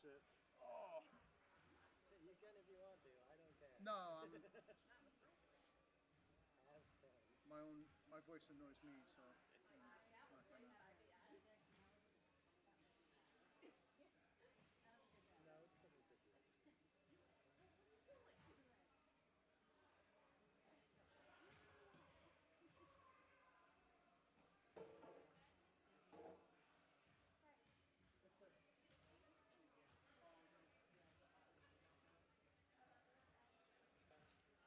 That's it. Oh. You can if you want to. I don't care. No, I'm, Have fun. my voice annoys me, so I'm not gonna.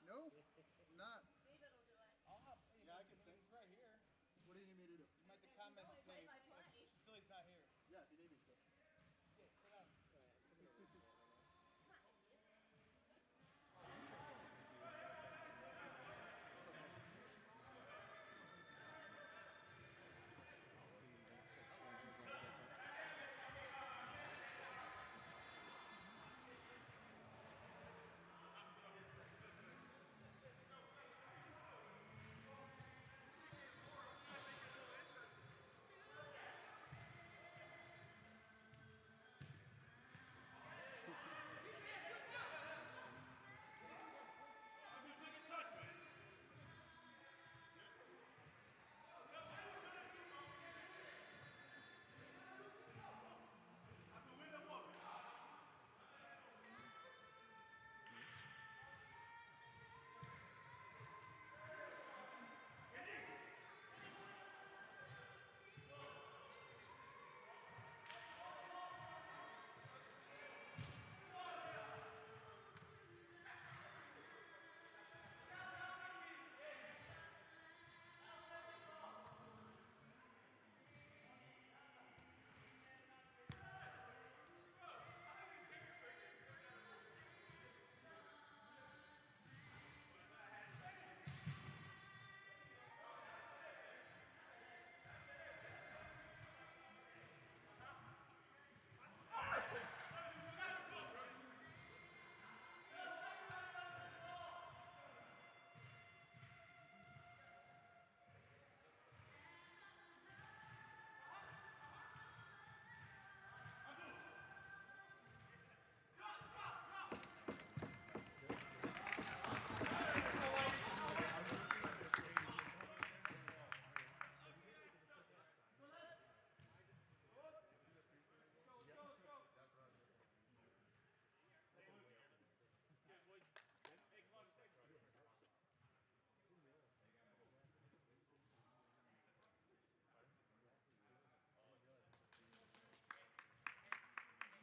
No, it's something for you. No, not. Yeah, I can sing. He's right here. What do you need me to do? You might have to comment the tape until he's not here. Yeah, if you need me to. Yeah, sit down.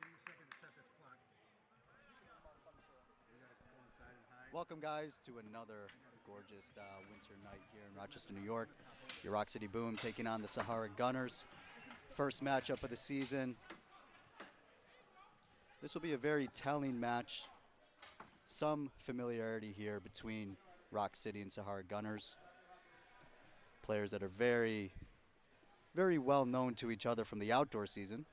Give me a second to set this clock. Welcome, guys, to another gorgeous winter night here in Rochester, New York. Your Rock City Boom taking on the Sahara Gunners. First matchup of the season. This will be a very telling match. Some familiarity here between Rock City and Sahara Gunners. Players that are very, very well known to each other from the outdoor season.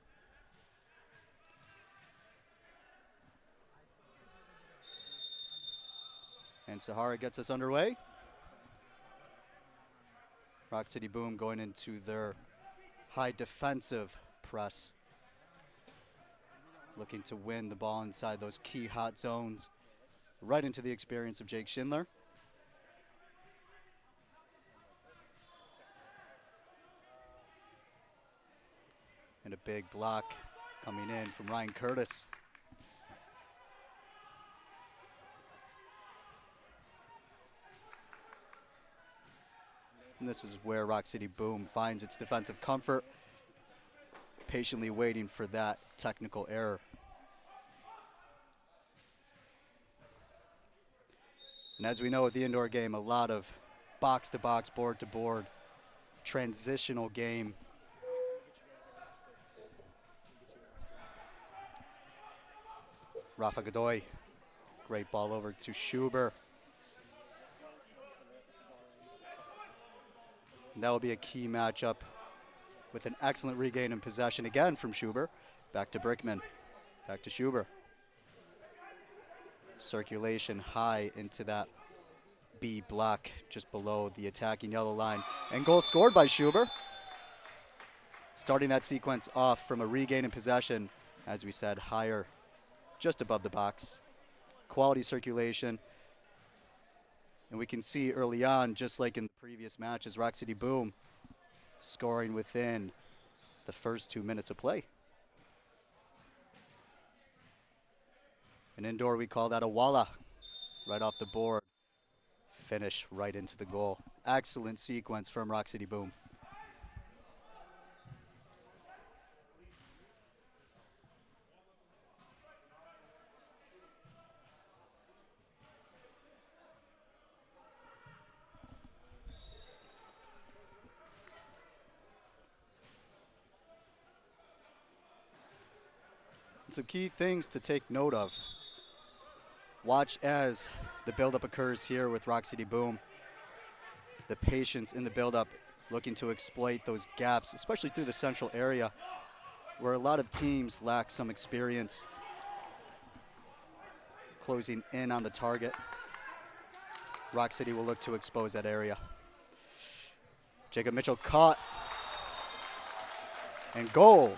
And Sahara gets us underway. Rock City Boom going into their high defensive press. Looking to win the ball inside those key hot zones. Right into the experience of Jake Schindler. And a big block coming in from Ryan Curtis. And this is where Rock City Boom finds its defensive comfort, patiently waiting for that technical error. And as we know with the indoor game, a lot of box-to-box, board-to-board, transitional game. Rafa Godoy, great ball over to Schuber. And that will be a key matchup with an excellent regain in possession again from Schuber. Back to Brickman, back to Schuber. Circulation high into that B block just below the attacking yellow line. And goal scored by Schuber. Starting that sequence off from a regain in possession as we said, higher, just above the box. Quality circulation. And we can see early on, just like in the previous matches, Rock City Boom scoring within the first 2 minutes of play. An indoor, we call that a walla, right off the board. Finish right into the goal. Excellent sequence from Rock City Boom. Some key things to take note of. Watch as the buildup occurs here with Rock City Boom. The patience in the buildup, looking to exploit those gaps, especially through the central area, where a lot of teams lack some experience closing in on the target. Rock City will look to expose that area. Jacob Mitchell caught. And goal.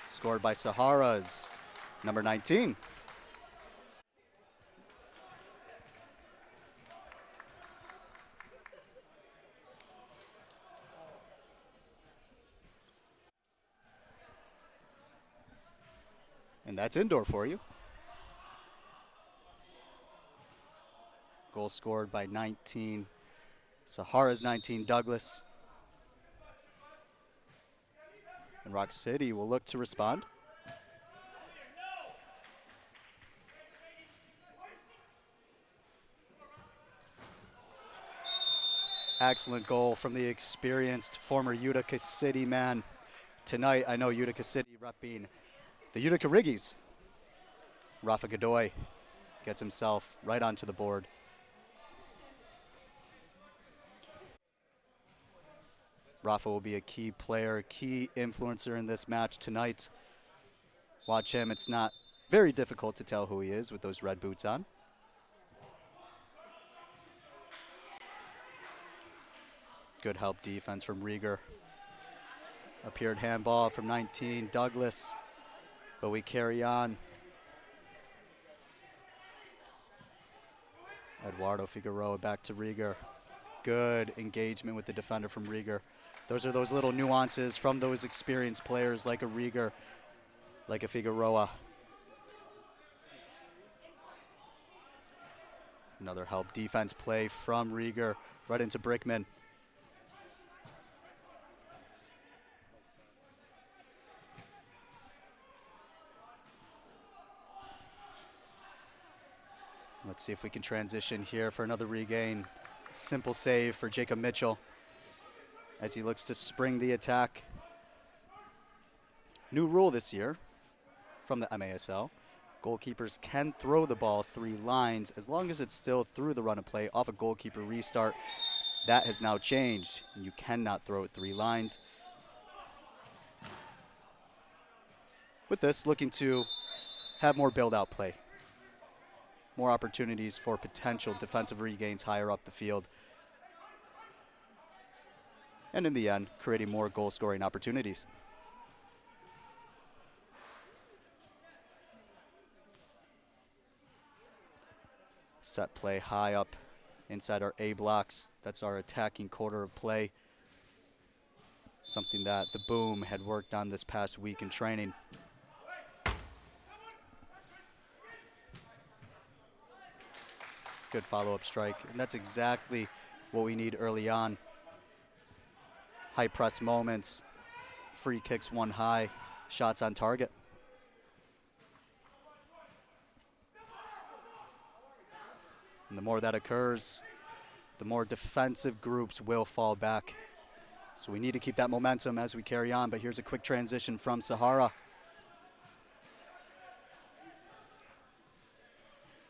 Scored by Sahara's number 19. And that's indoor for you. Goal scored by 19. Sahara's 19, Douglas. And Rock City will look to respond. Excellent goal from the experienced former Utica City man. Tonight, I know Utica City repping the Utica Riggies. Rafa Godoy gets himself right onto the board. Rafa will be a key player, key influencer in this match tonight. Watch him. It's not very difficult to tell who he is with those red boots on. Good help defense from Rieger. Appeared handball from 19, Douglas. But we carry on. Eduardo Figueroa back to Rieger. Good engagement with the defender from Rieger. Those are those little nuances from those experienced players like a Rieger, like a Figueroa. Another help defense play from Rieger right into Brickman. Let's see if we can transition here for another regain. Simple save for Jacob Mitchell as he looks to spring the attack. New rule this year from the MASL. Goalkeepers can throw the ball 3 lines as long as it's still through the run of play off a goalkeeper restart. That has now changed. You cannot throw it 3 lines. With this, looking to have more build-out play. More opportunities for potential defensive regains higher up the field. And in the end, creating more goal-scoring opportunities. Set play high up inside our A blocks. That's our attacking quarter of play. Something that the Boom had worked on this past week in training. Good follow-up strike, and that's exactly what we need early on. High press moments, free kicks 1 high, shots on target. And the more that occurs, the more defensive groups will fall back. So we need to keep that momentum as we carry on, but here's a quick transition from Sahara.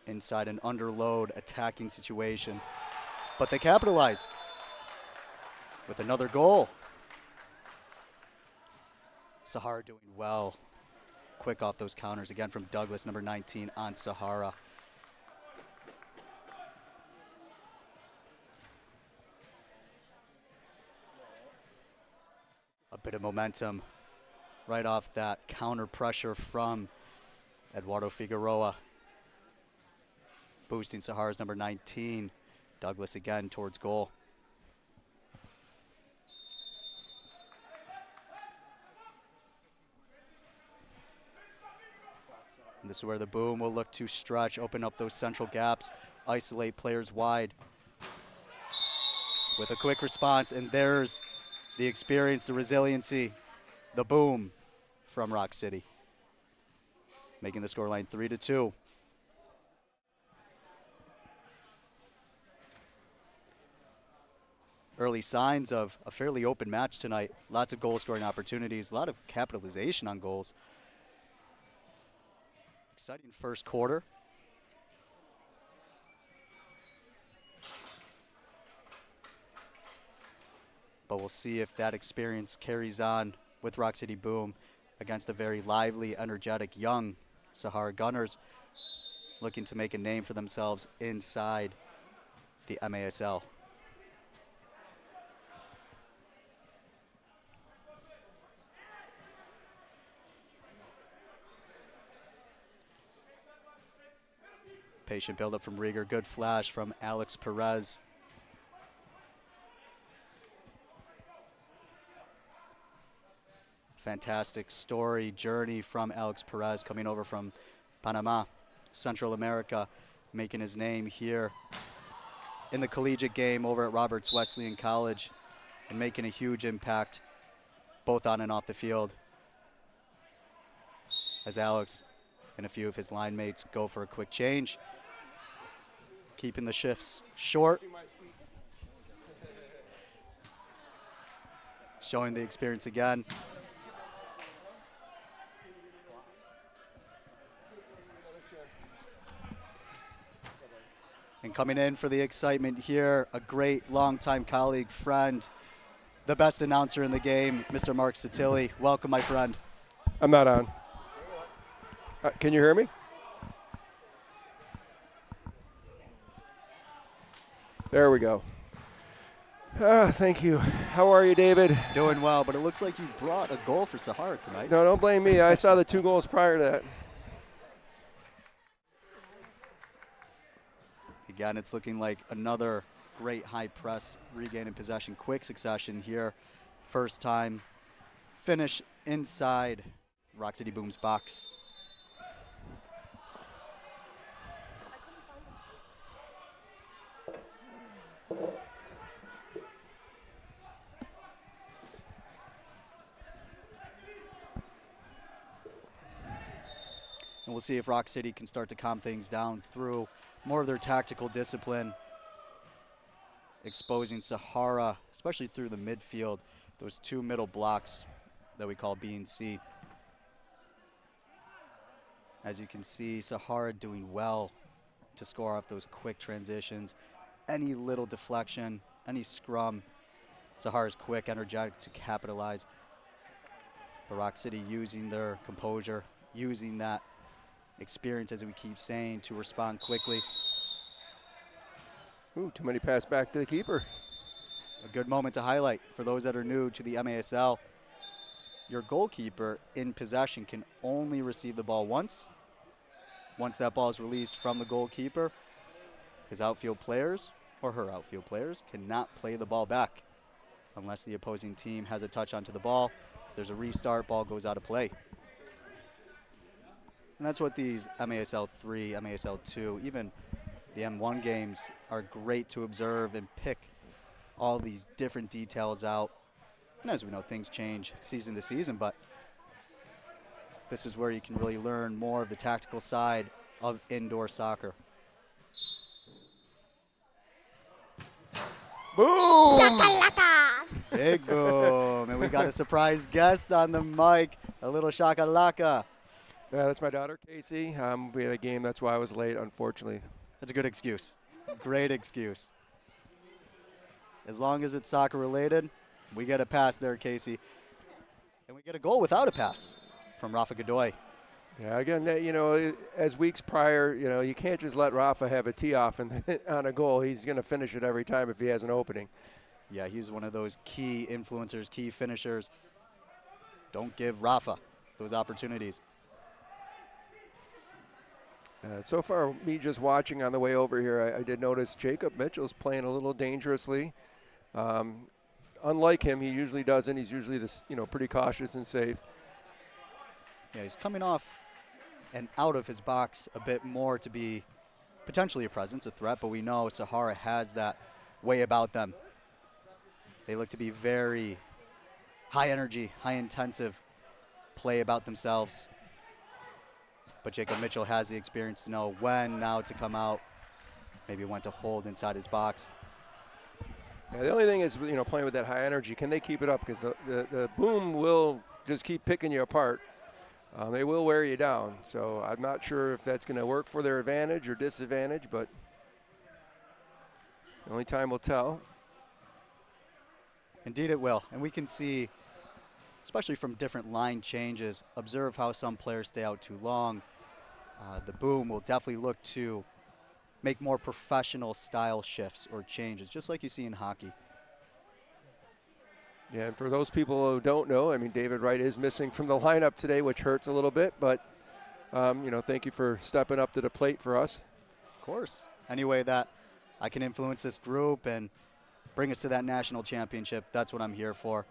Inside an underload attacking situation. But they capitalize with another goal. Sahara doing well. Quick off those counters again from Douglas, number 19 on Sahara. A bit of momentum right off that counter pressure from Eduardo Figueroa. Boosting Sahara's number 19. Douglas again towards goal. And this is where the Boom will look to stretch, open up those central gaps, isolate players wide with a quick response. And there's the experience, the resiliency, the Boom from Rock City, making the scoreline 3-2. Early signs of a fairly open match tonight. Lots of goal-scoring opportunities, a lot of capitalization on goals. Exciting first quarter. But we'll see if that experience carries on with Rock City Boom against a very lively, energetic, young Sahara Gunners looking to make a name for themselves inside the MASL. Patient buildup from Rieger. Good flash from Alex Perez. Fantastic story, journey from Alex Perez, coming over from Panama, Central America, making his name here in the collegiate game over at Roberts Wesleyan College and making a huge impact both on and off the field as Alex and a few of his line mates go for a quick change, keeping the shifts short, showing the experience again. And coming in for the excitement here, a great longtime colleague, friend, the best announcer in the game, Mr. Mark Satilli. Welcome, my friend. I'm not on. Can you hear me? There we go. Thank you. How are you, David? Doing well, but it looks like you brought a goal for Sahara tonight. No, don't blame me. I saw the 2 goals prior to that. Again, it's looking like another great high press, regain in possession, quick succession here. First time finish inside Rock City Boom's box. And we'll see if Rock City can start to calm things down through more of their tactical discipline, exposing Sahara, especially through the midfield, those 2 middle blocks that we call B and C. As you can see, Sahara doing well to score off those quick transitions. Any little deflection, any scrum, Sahara's quick, energetic to capitalize. But Rock City using their composure, using that experience, as we keep saying, to respond quickly. Ooh, too many pass back to the keeper. A good moment to highlight for those that are new to the MASL. Your goalkeeper in possession can only receive the ball once. Once that ball is released from the goalkeeper, his outfield players or her outfield players cannot play the ball back unless the opposing team has a touch onto the ball. There's a restart, ball goes out of play. And that's what these MASL3, MASL2, even the M1 games are great to observe and pick all these different details out. And as we know, things change season to season, but this is where you can really learn more of the tactical side of indoor soccer. Boom! Shakalaka! Big boom. And we got a surprise guest on the mic, a little shakalaka. Yeah, that's my daughter, Casey. We had a game, that's why I was late, unfortunately. That's a good excuse. Great excuse. As long as it's soccer related, we get a pass there, Casey. And we get a goal without a pass from Rafa Godoy. Yeah, again, you know, as weeks prior, you know, you can't just let Rafa have a tee off and on a goal. He's going to finish it every time if he has an opening. Yeah, he's one of those key influencers, key finishers. don't give Rafa those opportunities. So far, me just watching on the way over here, I did notice Jacob Mitchell's playing a little dangerously. Unlike him, he usually doesn't. He's usually this, pretty cautious and safe. Yeah, he's coming off and out of his box a bit more to be potentially a presence, a threat, but we know Sahara has that way about them. They look to be very high energy, high intensive, play about themselves. But Jacob Mitchell has the experience to know when now to come out, maybe when to hold inside his box. Yeah, the only thing is, playing with that high energy, can they keep it up? Because the boom will just keep picking you apart. They will wear you down. So I'm not sure if that's going to work for their advantage or disadvantage, but only time will tell. Indeed it will. And we can see, especially from different line changes, observe how some players stay out too long. The boom will definitely look to make more professional style shifts or changes, just like you see in hockey. Yeah, and for those people who don't know, David Wright is missing from the lineup today, which hurts a little bit, but, thank you for stepping up to the plate for us. Of course. Any way that I can influence this group and bring us to that national championship, that's what I'm here for.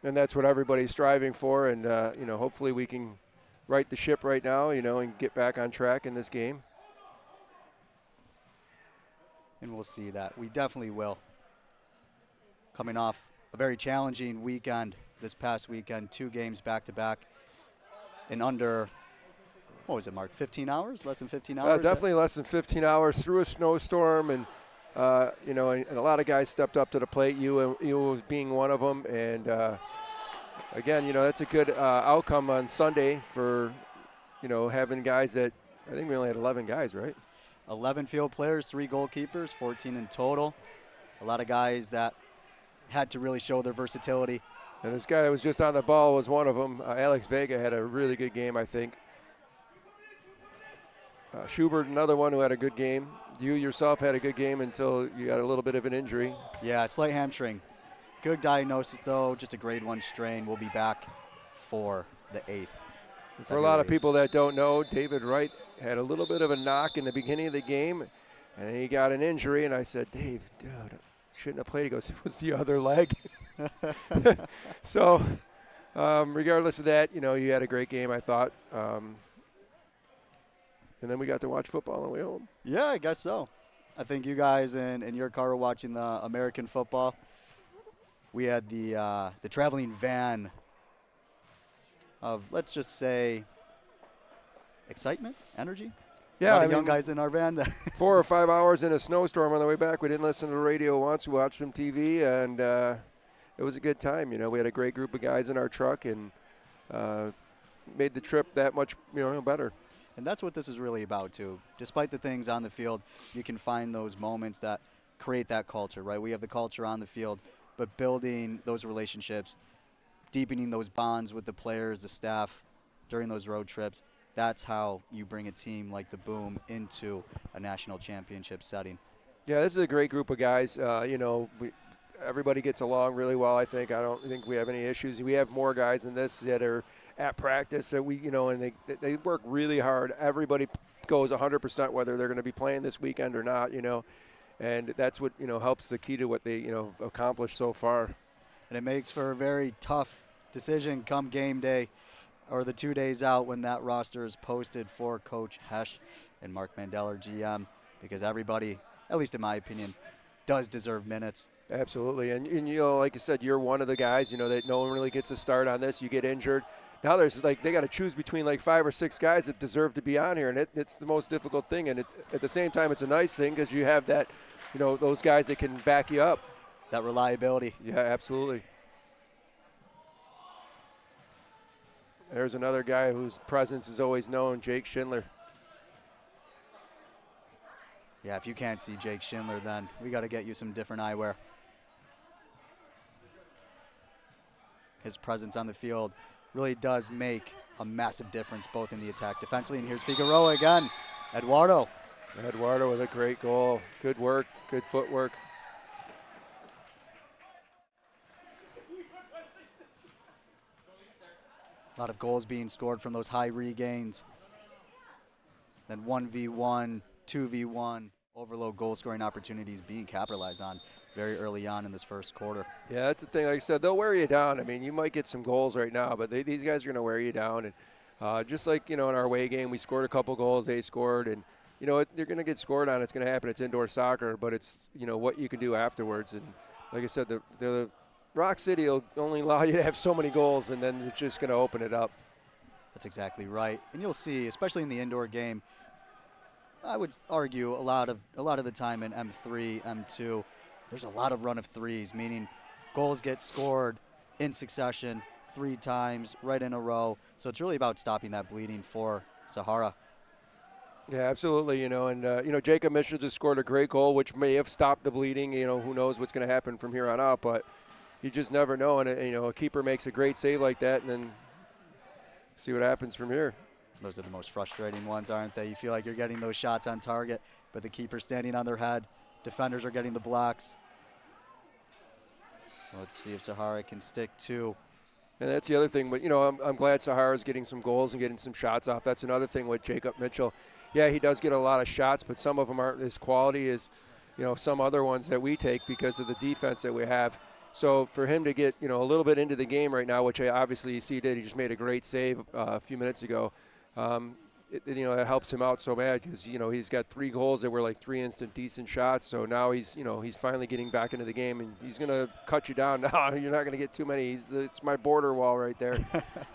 And that's what everybody's striving for, and, hopefully we can right the ship right now, and get back on track in this game. And we'll see that. We definitely will. Coming off a very challenging weekend this past weekend, 2 games back-to-back in under, what was it, Mark, 15 hours? Less than 15 hours? Definitely less than 15 hours through a snowstorm, and, and a lot of guys stepped up to the plate, you was being one of them. And, again, that's a good outcome on Sunday for, having guys that, I think we only had 11 guys, right? 11 field players, 3 goalkeepers, 14 in total. A lot of guys that had to really show their versatility. And this guy that was just on the ball was one of them. Alex Vega had a really good game, I think. Schubert, another one who had a good game. You yourself had a good game until you got a little bit of an injury. Yeah, slight hamstring. Good diagnosis, though, just a grade 1 strain. We'll be back for the 8th. For a lot of people that don't know, David Wright had a little bit of a knock in the beginning of the game, and he got an injury, and I said, Dave, dude, shouldn't have played. He goes, it was the other leg. So regardless of that, you had a great game, I thought. And then we got to watch football on the way home. Yeah, I guess so. I think you guys in your car were watching the American football. We had the traveling van of, let's just say, excitement, energy. Yeah, a lot of young guys in our van. 4 or 5 hours in a snowstorm on the way back. We didn't listen to the radio once. We watched some TV, and it was a good time. We had a great group of guys in our truck, and made the trip that much better. And that's what this is really about, too. Despite the things on the field, you can find those moments that create that culture, right? We have the culture on the field, but building those relationships, deepening those bonds with the players, the staff during those road trips, that's how you bring a team like the Boom into a national championship setting. Yeah, this is a great group of guys. Everybody gets along really well, I think. I don't think we have any issues. We have more guys than this that are at practice that and they work really hard. Everybody goes 100% whether they're going to be playing this weekend or not, and that's what, helps the key to what they, accomplished so far. And it makes for a very tough decision come game day or the 2 days out when that roster is posted for Coach Hesh and Mark Mandel, GM, because everybody, at least in my opinion, does deserve minutes. Absolutely. And like I said, you're one of the guys, that no one really gets a start on this. You get injured. Now there's they got to choose between 5 or 6 guys that deserve to be on here, and it's the most difficult thing. And at the same time, it's a nice thing because you have that, those guys that can back you up. That reliability. Yeah, absolutely. There's another guy whose presence is always known, Jake Schindler. Yeah, if you can't see Jake Schindler, then we got to get you some different eyewear. His presence on the field really does make a massive difference both in the attack defensively. And here's Figueroa again. Eduardo with a great goal. Good work, good footwork. A lot of goals being scored from those high regains. Then 1v1, 2v1, overload goal scoring opportunities being capitalized on very early on in this first quarter. Yeah, that's the thing. Like I said, they'll wear you down. I mean, you might get some goals right now, but these guys are going to wear you down. And just like, in our away game, we scored a couple goals, they scored, and, they're going to get scored on. It's going to happen. It's indoor soccer, but it's, what you can do afterwards. And like I said, the Rock City will only allow you to have so many goals, and then it's just going to open it up. That's exactly right. And you'll see, especially in the indoor game, I would argue a lot of the time in M3, M2, there's a lot of run of threes, meaning goals get scored in succession 3 times right in a row. So it's really about stopping that bleeding for Sahara. Yeah, absolutely. And Jacob Mitchell just scored a great goal, which may have stopped the bleeding. Who knows what's going to happen from here on out, but you just never know. And a keeper makes a great save like that, and then see what happens from here. Those are the most frustrating ones, aren't they? You feel like you're getting those shots on target, but the keeper's standing on their head. Defenders are getting the blocks. Let's see if Sahara can stick to. And that's the other thing. But, I'm glad Sahara's getting some goals and getting some shots off. That's another thing with Jacob Mitchell. Yeah, he does get a lot of shots, but some of them aren't as quality as, some other ones that we take because of the defense that we have. So for him to get, a little bit into the game right now, which obviously you see he did, he just made a great save a few minutes ago. It helps him out so bad because, he's got 3 goals that were like 3 instant decent shots. So now he's finally getting back into the game, and he's going to cut you down now. You're not going to get too many. It's my border wall right there.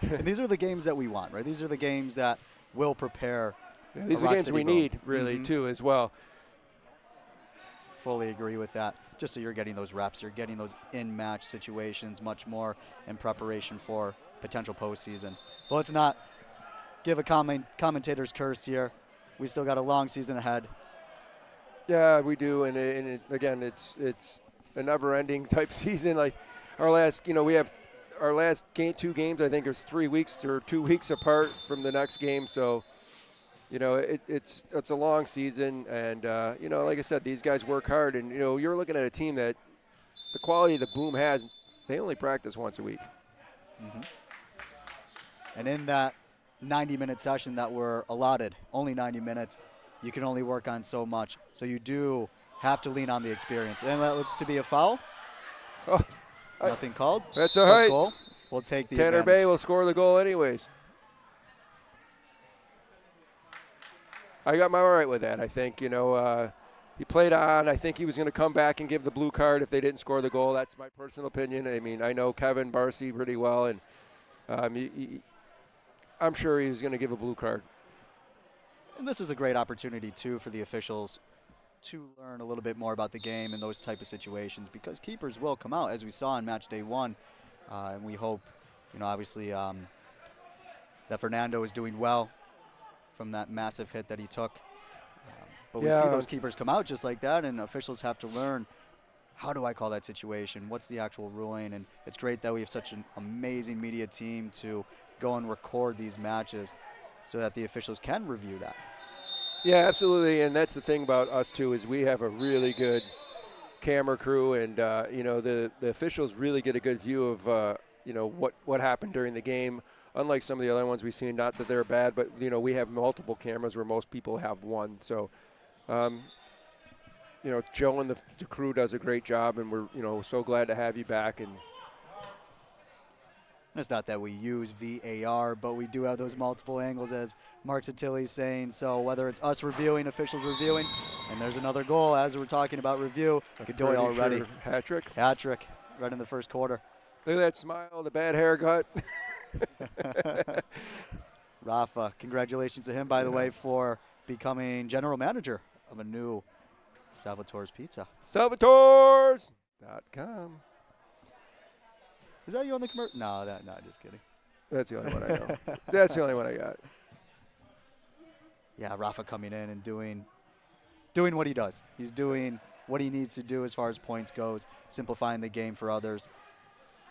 And these are the games that we want, right? These are the games that will prepare. Yeah, these are the games we need, really, too, as well. Fully agree with that. Just so you're getting those reps, you're getting those in-match situations much more in preparation for potential postseason. But let's not give a commentator's curse here. We still got a long season ahead. Yeah, we do, and again, it's a never-ending type season. Like our last, we have our last 2 games. I think is 3 weeks or 2 weeks apart from the next game. So, it's a long season, and like I said, these guys work hard, and you're looking at a team that the quality the Boom has. They only practice once a week. Mm-hmm. And in that 90-minute session that were allotted, only 90 minutes, you can only work on so much. So you do have to lean on the experience. And that looks to be a foul. Oh, Nothing called. That's all right. Goal. We'll take the Tanner advantage. Bay will score the goal anyways. I got my all right with that. I think, he played on. I think he was going to come back and give the blue card if they didn't score the goal. That's my personal opinion. I mean, I know Kevin Barcy pretty well, and I'm sure he was going to give a blue card. And this is a great opportunity, too, for the officials to learn a little bit more about the game and those type of situations, because keepers will come out, as we saw in match day 1. And we hope, obviously, that Fernando is doing well from that massive hit that he took. But we see those keepers come out just like that, and officials have to learn, how do I call that situation? What's the actual ruling? And it's great that we have such an amazing media team to go and record these matches so that the officials can review that. Yeah, absolutely. And that's the thing about us, too, is we have a really good camera crew, and, the officials really get a good view of, what happened during the game. Unlike some of the other ones we've seen, not that they're bad, but, we have multiple cameras where most people have one. So, Joe and the crew does a great job, and we're, so glad to have you back. And it's not that we use VAR, but we do have those multiple angles, as Mark Satilli's saying. So whether it's us reviewing, officials reviewing, and there's another goal as we're talking about review. Godoy already. Sure. Hat-trick. Hat-trick right in the first quarter. Look at that smile, the bad haircut. Rafa, congratulations to him, by the way, for becoming general manager of a new Salvatore's Pizza. Salvatores.com. Is that you on the commercial? No, just kidding. That's the only one I know. That's the only one I got. Yeah, Rafa coming in and doing what he does. He's doing what he needs to do as far as points goes, simplifying the game for others,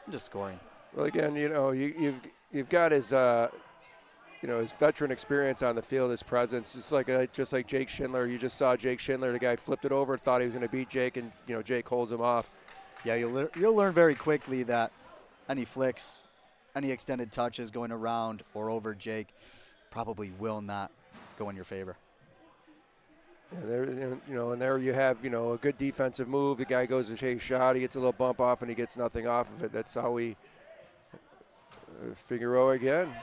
and just scoring. Well, again, you've got his his veteran experience on the field, his presence, just like Jake Schindler. You just saw Jake Schindler. The guy flipped it over, thought he was going to beat Jake, and Jake holds him off. Yeah, you'll learn very quickly that any flicks any extended touches going around or over Jake probably will not go in your favor. And there, and there you have, a good defensive move. The guy goes to take a shot. He gets a little bump off, and he gets nothing off of it. That's how we Figueroa again.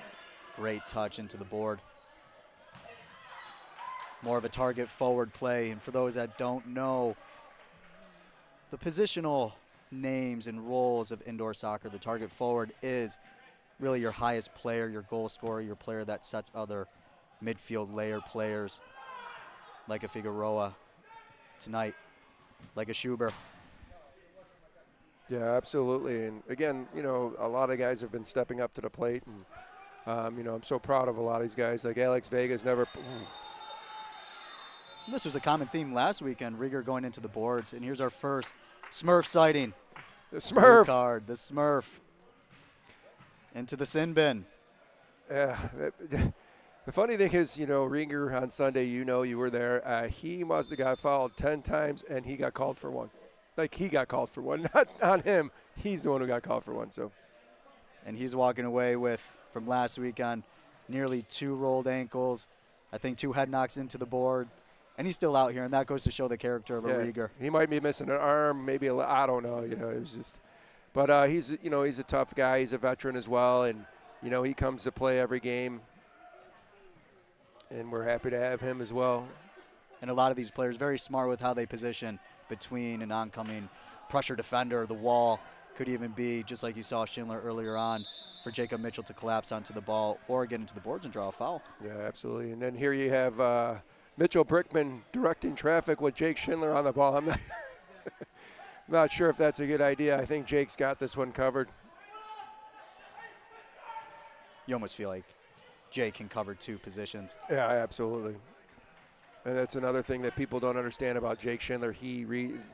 Great touch into the board. More of a target forward play. And for those that don't know, the positional names and roles of indoor soccer, the target forward is really your highest player, your goal scorer, your player that sets other midfield layer players like a Figueroa tonight, like a Schuber. Yeah, absolutely. And again, a lot of guys have been stepping up to the plate, and I'm so proud of a lot of these guys. Like Alex Vega's never. This was a common theme last weekend. Rieger going into the boards, and here's our first Smurf sighting. The Smurf Blue card, the Smurf. Into the sin bin. Yeah. The funny thing is, Rieger on Sunday, you were there. He must have got fouled 10 times, and he got called for one. Like, he got called for one, not on him. He's the one who got called for one. So, and he's walking away with, from last weekend, nearly 2 rolled ankles, I think 2 head knocks into the board, and he's still out here, and that goes to show the character of a Rieger. He might be missing an arm, maybe I don't know. It was just, but he's a tough guy. He's a veteran as well, and he comes to play every game, and we're happy to have him as well. And a lot of these players very smart with how they position between an oncoming pressure defender, the wall. Could even be, just like you saw Schindler earlier on, for Jacob Mitchell to collapse onto the ball or get into the boards and draw a foul. Yeah, absolutely. And then here you have Mitchell Brickman directing traffic with Jake Schindler on the ball. I'm not sure if that's a good idea. I think Jake's got this one covered. You almost feel like Jake can cover 2 positions. Yeah, absolutely. And that's another thing that people don't understand about Jake Schindler.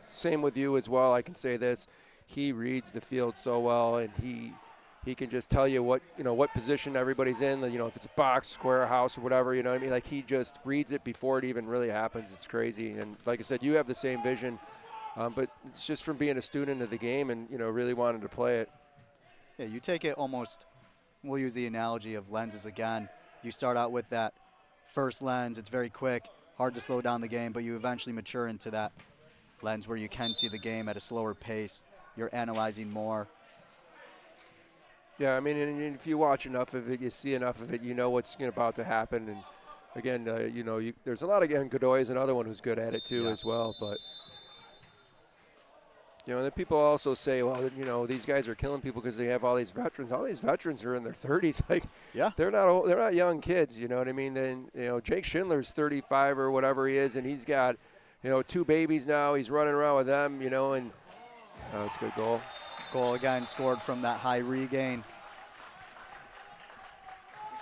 Same with you as well. I can say this: he reads the field so well, and he can just tell you what position everybody's in. If it's a box, square, house, or whatever. You know what I mean? Like, he just reads it before it even really happens. It's crazy. And like I said, you have the same vision, but it's just from being a student of the game and really wanting to play it. Yeah, you take it almost. We'll use the analogy of lenses again. You start out with that first lens. It's very quick. Hard to slow down the game, but you eventually mature into that lens where you can see the game at a slower pace. You're analyzing more. Yeah, I mean, and if you watch enough of it, you see enough of it, you know what's about to happen. And again, there's a lot of Godoy is another one who's good at it too as well. But then people also say, well, these guys are killing people because they have all these veterans. All these veterans are in their 30s. Like, yeah, they're not young kids. You know what I mean? Then Jake Schindler's 35 or whatever he is, and he's got 2 babies now. He's running around with them. And it's a good goal. Goal again scored from that high regain.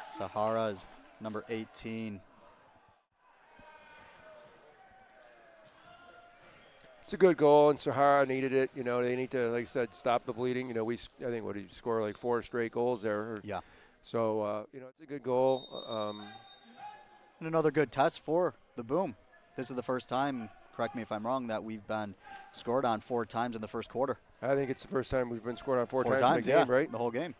Sahara's number 18. It's a good goal, and Sahara needed it. They need to, like I said, stop the bleeding. I think he scored like 4 straight goals there. Yeah. So, it's a good goal. And another good test for the Boom. This is the first time, correct me if I'm wrong, that we've been scored on 4 times in the first quarter. I think it's the first time we've been scored on 4 times in a game, right? The whole game.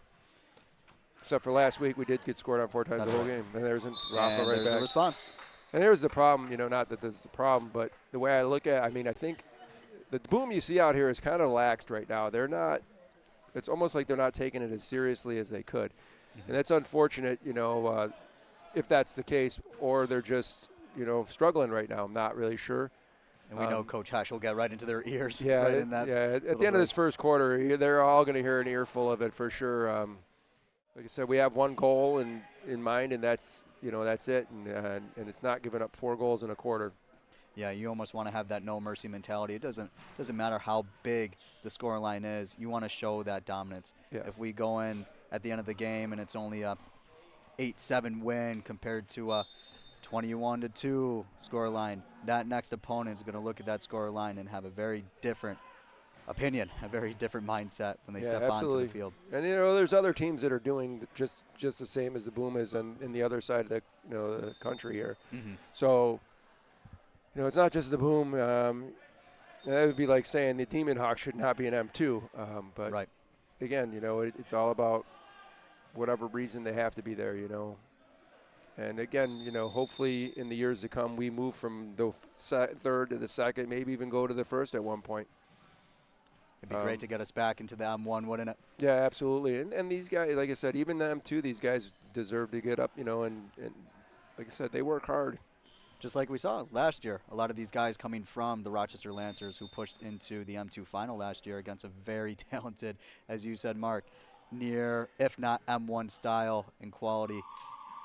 Except for last week, we did get scored on 4 times the whole game. And there's Rafa right there's back. a response. And there's the problem, not that this is a problem, but the way I look at it, I think the Boom you see out here is kind of laxed right now. They're not – it's almost like they're not taking it as seriously as they could. Mm-hmm. And that's unfortunate, if that's the case, or they're just, struggling right now. I'm not really sure. And we know Coach Hesh will get right into their ears. Yeah, right in that at the end of this first quarter, they're all going to hear an earful of it for sure. Like I said, we have 1 goal in mind, and that's that's it. And it's not giving up 4 goals in a quarter. Yeah, you almost want to have that no mercy mentality. It doesn't matter how big the scoreline is. You want to show that dominance. Yeah. If we go in at the end of the game and it's only a 8-7 win compared to a 21-2 scoreline, that next opponent is going to look at that scoreline and have a very different opinion, a very different mindset when they step onto the field. And there's other teams that are doing just the same as the Boom is in the other side of the the country here. Mm-hmm. So it's not just the Boom. That would be like saying the Demon Hawk should not be an M2. But right. Again, it's all about whatever reason they have to be there, you know. And again, you know, hopefully in the years to come, we move from the third to the second, maybe even go to the first at one point. It'd be great to get us back into the M1, wouldn't it? Yeah, absolutely. And these guys, like I said, even them too, these guys deserve to get up, you know, and like I said, they work hard. Just like we saw last year, a lot of these guys coming from the Rochester Lancers who pushed into the M2 final last year against a very talented, as you said, Mark, near, if not M1 style and quality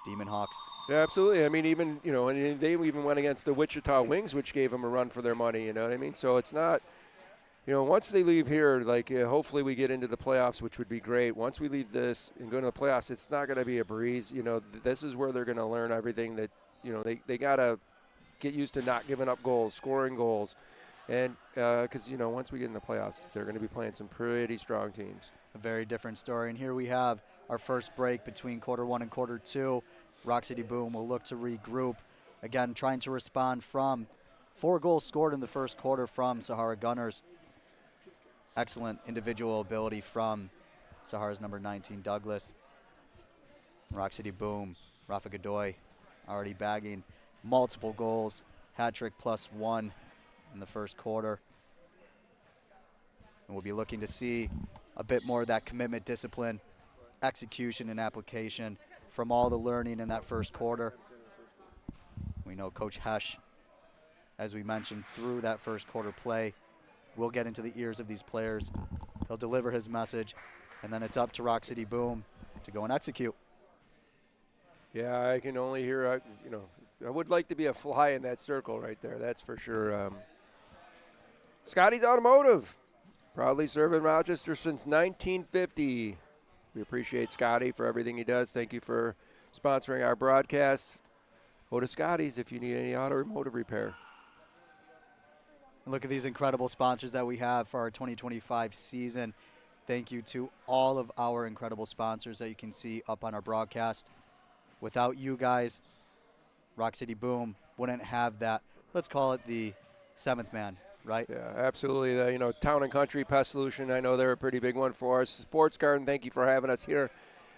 Demon Hawks. Yeah, absolutely. I mean, even, you know, and they even went against the Wichita Wings, which gave them a run for their money, you know what I mean? So it's not, you know, once they leave here, like, hopefully we get into the playoffs, which would be great. Once we leave this and go into the playoffs, it's not going to be a breeze. You know, this is where they're going to learn everything that, you know, they got to get used to not giving up goals, scoring goals. And because, you know, once we get in the playoffs, they're going to be playing some pretty strong teams. A very different story. And here we have our first break between quarter one and quarter two. Rock City Boom will look to regroup. Again, trying to respond from 4 goals scored in the first quarter from Sahara Gunners. Excellent individual ability from Sahara's number 19, Douglas. Rock City Boom, Rafa Godoy already bagging multiple goals. Hat trick +1 in the first quarter. And we'll be looking to see a bit more of that commitment, discipline, execution, and application from all the learning in that first quarter. We know Coach Hesh, as we mentioned, through that first quarter play, will get into the ears of these players. He'll deliver his message, and then it's up to Rock City Boom to go and execute. Yeah, I can only hear, you know, I would like to be a fly in that circle right there, that's for sure. Scotty's Automotive, proudly serving Rochester since 1950. We appreciate Scotty for everything he does. Thank you for sponsoring our broadcast. Go to Scotty's if you need any automotive repair. And look at these incredible sponsors that we have for our 2025 season. Thank you to all of our incredible sponsors that you can see up on our broadcast. Without you guys, Rock City Boom wouldn't have that, let's call it the 7th man, right? Yeah, absolutely. You know, Town and Country Pest Solution, I know they're a pretty big one for us. Sports Garden, thank you for having us here.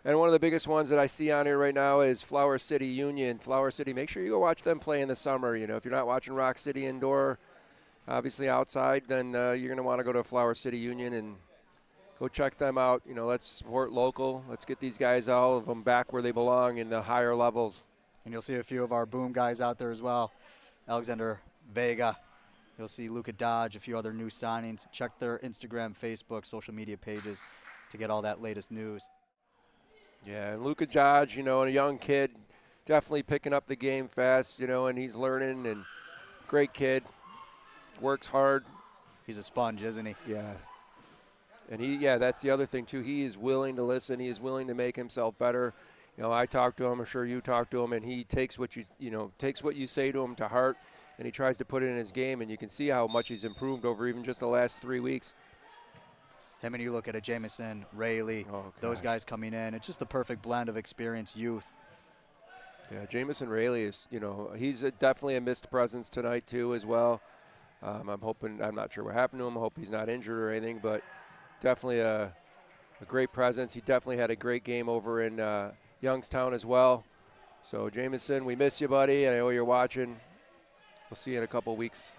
And one of the biggest ones that I see on here right now is Flower City Union. Flower City, make sure you go watch them play in the summer. You know, if you're not watching Rock City indoor, obviously outside, then you're going to want to go to Flower City Union and go check them out. You know, let's support local. Let's get these guys, all of them, back where they belong in the higher levels. And you'll see a few of our Boom guys out there as well. Alexander Vega. You'll see Luka Dodge, a few other new signings. Check their Instagram, Facebook, social media pages to get all that latest news. Yeah, and Luka Dodge, you know, a young kid, definitely picking up the game fast, you know, and he's learning, and great kid, works hard. He's a sponge, isn't he? Yeah. And that's the other thing, too. He is willing to listen. He is willing to make himself better. You know, I talk to him, I'm sure you talk to him, and he takes what takes what you say to him to heart, and he tries to put it in his game, and you can see how much he's improved over even just the last 3 weeks. Him and you look at a Jamison, Rayleigh, those guys coming in. It's just the perfect blend of experience, youth. Yeah, Jamison Rayleigh is, you know, he's definitely a missed presence tonight, too, as well. I'm not sure what happened to him. I hope he's not injured or anything, but definitely a great presence. He definitely had a great game over in Youngstown as well. So, Jamison, we miss you, buddy. I know you're watching. We'll see you in a couple weeks.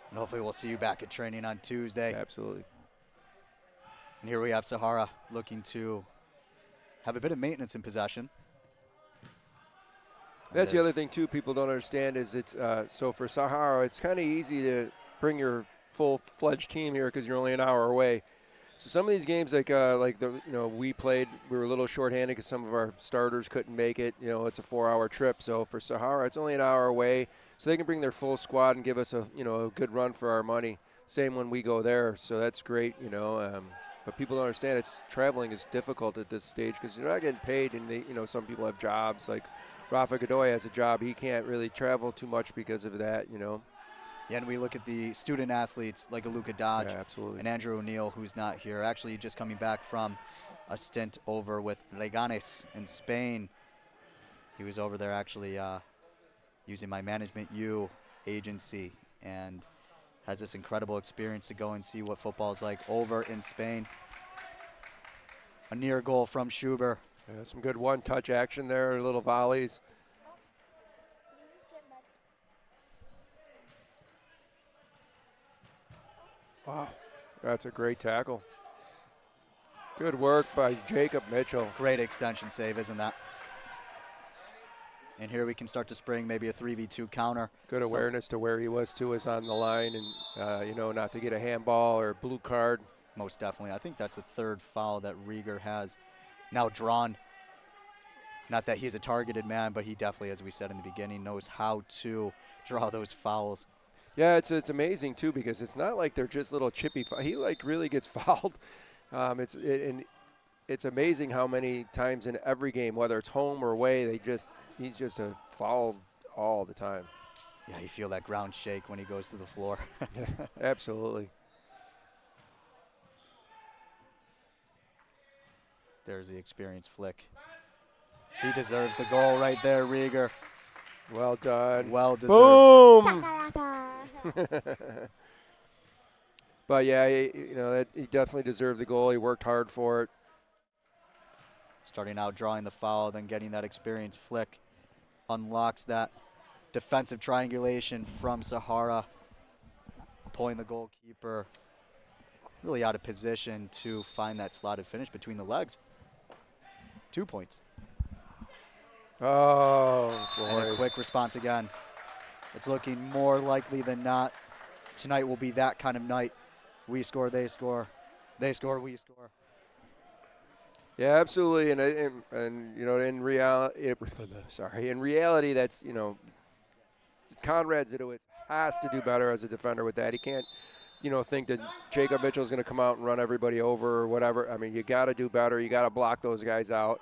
And hopefully we'll see you back at training on Tuesday. Absolutely. And here we have Sahara looking to have a bit of maintenance in possession. That's the other thing, too, people don't understand is it's so for Sahara, it's kind of easy to bring your full-fledged team here because you're only an hour away. So some of these games, we played, we were a little shorthanded because some of our starters couldn't make it. You know, it's a 4-hour trip. So for Sahara, it's only an hour away, so they can bring their full squad and give us a good run for our money. Same when we go there, so that's great. You know, but people don't understand traveling is difficult at this stage because you're not getting paid, and some people have jobs. Like Rafa Godoy has a job; he can't really travel too much because of that. You know. Yeah, and we look at the student athletes like a Luka Dodge absolutely. And Andrew O'Neill, who's not here. Actually, just coming back from a stint over with Leganes in Spain. He was over there actually using my Management U agency and has this incredible experience to go and see what football is like over in Spain. A near goal from Schuber. Yeah, some good one-touch action there, little volleys. Wow, that's a great tackle. Good work by Jacob Mitchell. Great extension save, isn't that? And here we can start to spring maybe a 3v2 counter. Good awareness to where he was too, is on the line, and you know, not to get a handball or a blue card. Most definitely. I think that's the third foul that Rieger has now drawn. Not that he's a targeted man, but he definitely, as we said in the beginning, knows how to draw those fouls. Yeah, it's amazing too, because it's not like they're just little chippy. He like really gets fouled. It's amazing how many times in every game, whether it's home or away, he's just a foul all the time. Yeah, you feel that ground shake when he goes to the floor. Yeah, absolutely. There's the experienced flick. He deserves the goal right there, Rieger. Well done. Well deserved. Boom! But yeah, he definitely deserved the goal. He worked hard for it. Starting out drawing the foul, then getting that experienced flick. Unlocks that defensive triangulation from Sahara. Pulling the goalkeeper really out of position to find that slotted finish between the legs. 2 points. Oh, boy. And a quick response again. It's looking more likely than not. Tonight will be that kind of night. We score, they score. They score, we score. Yeah, absolutely. And you know, in reality, that's, you know, Conrad Zidowitz has to do better as a defender with that. He can't, you know, think that Jacob Mitchell is going to come out and run everybody over or whatever. I mean, you got to do better. You got to block those guys out.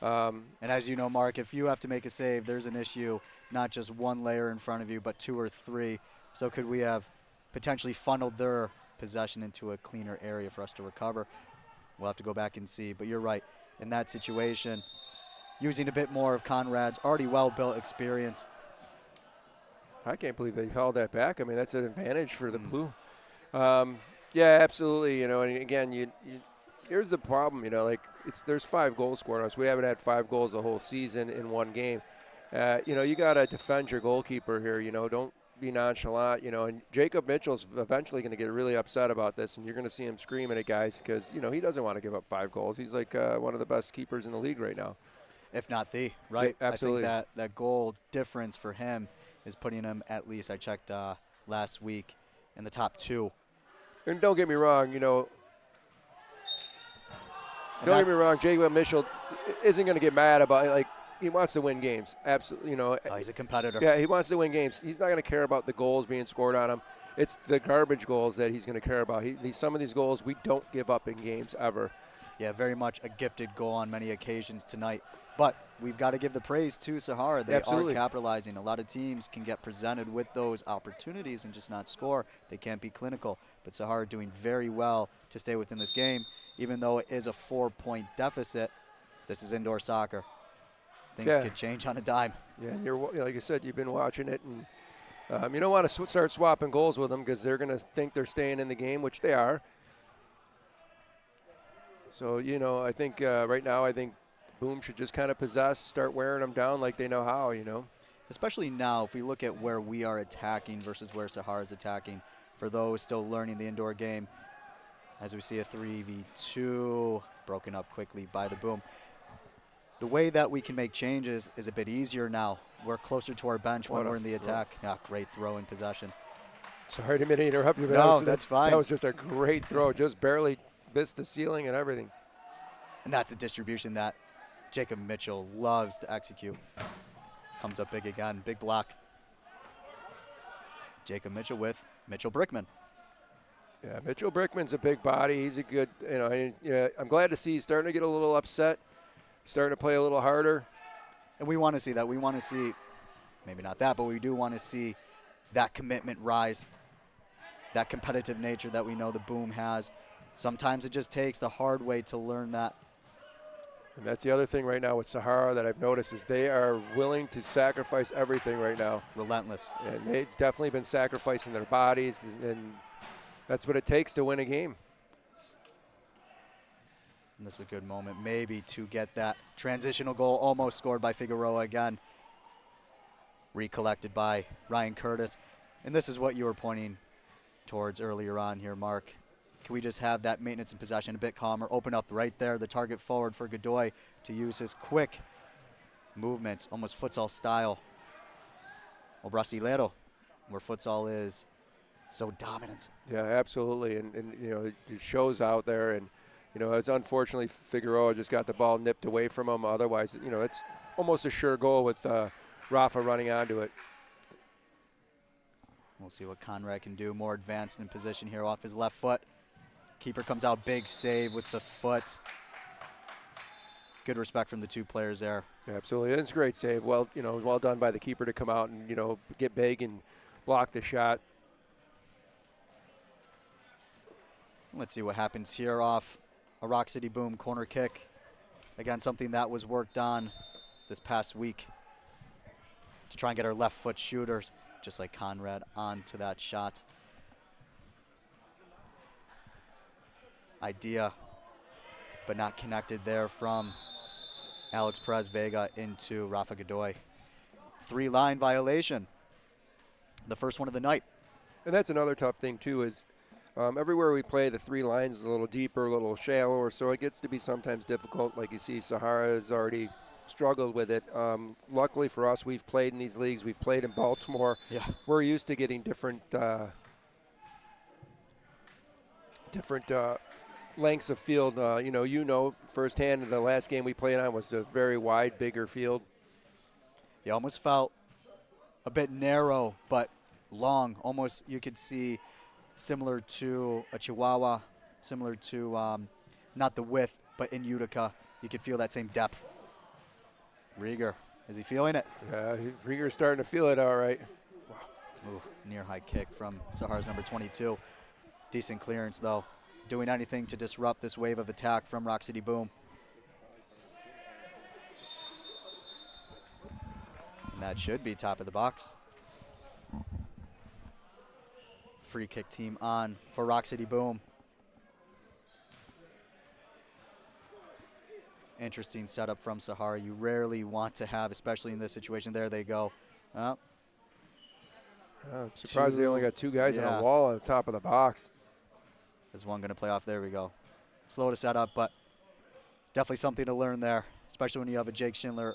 And as you know, Mark, if you have to make a save, there's an issue, not just one layer in front of you, but 2 or 3. So could we have potentially funneled their possession into a cleaner area for us to recover? We'll have to go back and see. But you're right. In that situation, using a bit more of Conrad's already well-built experience. I can't believe they called that back. I mean, that's an advantage for the Blue. Yeah, absolutely. You know, and again, here's the problem. You know, like there's 5 goals scored on us. We haven't had 5 goals the whole season in one game. You know, you got to defend your goalkeeper here. You know, don't be nonchalant. You know, and Jacob Mitchell's eventually going to get really upset about this, and you're going to see him screaming at guys because, you know, he doesn't want to give up 5 goals. He's like one of the best keepers in the league right now. If not the, right? Yeah, absolutely. I think that goal difference for him is putting him at least, I checked last week, in the top 2. And don't get me wrong, you know, get me wrong, Jacob Mitchell isn't going to get mad about it. Like, he wants to win games. Absolutely, you know. Oh, he's a competitor. Yeah, he wants to win games. He's not going to care about the goals being scored on him. It's the garbage goals that he's going to care about. Some of these goals we don't give up in games ever. Yeah, very much a gifted goal on many occasions tonight. But we've got to give the praise to Sahara. They Absolutely. are capitalizing. A lot of teams can get presented with those opportunities and just not score. They can't be clinical. But Sahara doing very well to stay within this game. Even though it is a 4-point deficit, this is indoor soccer. Things could change on a dime. Yeah, like you said, you've been watching it, and you don't want to start swapping goals with them because they're going to think they're staying in the game, which they are. So, you know, I think right now, I think Boom should just kind of start wearing them down like they know how, you know. Especially now, if we look at where we are attacking versus where Sahara's attacking, for those still learning the indoor game, as we see a 3v2 broken up quickly by the Boom. The way that we can make changes is a bit easier now. We're closer to our bench when we're in the attack. Yeah, great throw in possession. Sorry to interrupt you. No, that's fine. That was just a great throw. Just barely missed the ceiling and everything. And that's a distribution that Jacob Mitchell loves to execute. Comes up big again, big block. Jacob Mitchell with Mitchell Brickman. Yeah, Mitchell Brickman's a big body. He's a good, you know, I'm glad to see he's starting to get a little upset. Starting to play a little harder. And we want to see that. We want to see, maybe not that, but we do want to see that commitment rise, that competitive nature that we know the Boom has. Sometimes it just takes the hard way to learn that. And that's the other thing right now with Sahara that I've noticed is they are willing to sacrifice everything right now. Relentless. And they've definitely been sacrificing their bodies, and that's what it takes to win a game. And this is a good moment maybe to get that transitional goal, almost scored by Figueroa again. Recollected by Ryan Curtis. And this is what you were pointing towards earlier on here, Mark. Can we just have that maintenance and possession a bit calmer? Open up right there, the target forward for Godoy to use his quick movements, almost futsal style. O brasileiro, where futsal is so dominant. Yeah, absolutely. And you know, it shows out there. And, you know, it's unfortunately Figueroa just got the ball nipped away from him. Otherwise, you know, it's almost a sure goal with Rafa running onto it. We'll see what Conrad can do. More advanced in position here off his left foot. Keeper comes out, big save with the foot. Good respect from the two players there. Yeah, absolutely. It's a great save. Well, you know, well done by the keeper to come out and, you know, get big and block the shot. Let's see what happens here off a Rock City Boom corner kick. Again, something that was worked on this past week to try and get our left foot shooters, just like Conrad, onto that shot. Idea, but not connected there from Alex Perez Vega into Rafa Godoy. 3-line violation. The first one of the night. And that's another tough thing, too, is everywhere we play, the 3 lines is a little deeper, a little shallower, so it gets to be sometimes difficult. Like you see, Sahara has already struggled with it. Luckily for us, we've played in these leagues. We've played in Baltimore. Yeah. We're used to getting different lengths of field. You know firsthand, the last game we played on was a very wide, bigger field. You almost felt a bit narrow, but long. Almost you could see similar to a Chihuahua, similar to not the width, but in Utica, you could feel that same depth. Rieger, is he feeling it? Yeah, Rieger's starting to feel it all right. Wow. Ooh, near high kick from Sahara's number 22. Decent clearance, though. Doing anything to disrupt this wave of attack from Rock City Boom. And that should be top of the box. Free kick team on for Rock City Boom. Interesting setup from Sahara. You rarely want to have, especially in this situation. There they go. I'm surprised they only got 2 guys on the wall on the top of the box. Is one going to play off? There we go. Slow to set up, but definitely something to learn there, especially when you have a Jake Schindler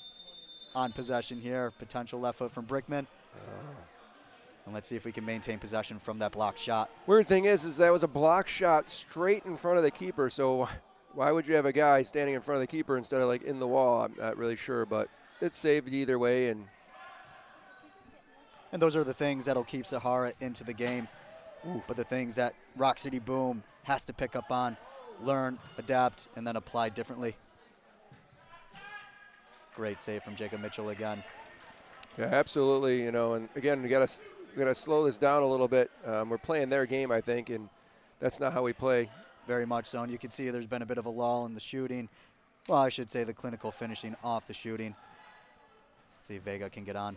on possession here. Potential left foot from Brickman. And let's see if we can maintain possession from that block shot. Weird thing is that was a block shot straight in front of the keeper, so why would you have a guy standing in front of the keeper instead of like in the wall? I'm not really sure, but it's saved either way. And those are the things that'll keep Sahara into the game. Oof. But the things that Rock City Boom has to pick up on, learn, adapt, and then apply differently. Great save from Jacob Mitchell again. Yeah, absolutely. You know, and again, we got to slow this down a little bit. We're playing their game, I think, and that's not how we play. Very much so. And you can see there's been a bit of a lull in the shooting. Well, I should say the clinical finishing off the shooting. Let's see if Vega can get on.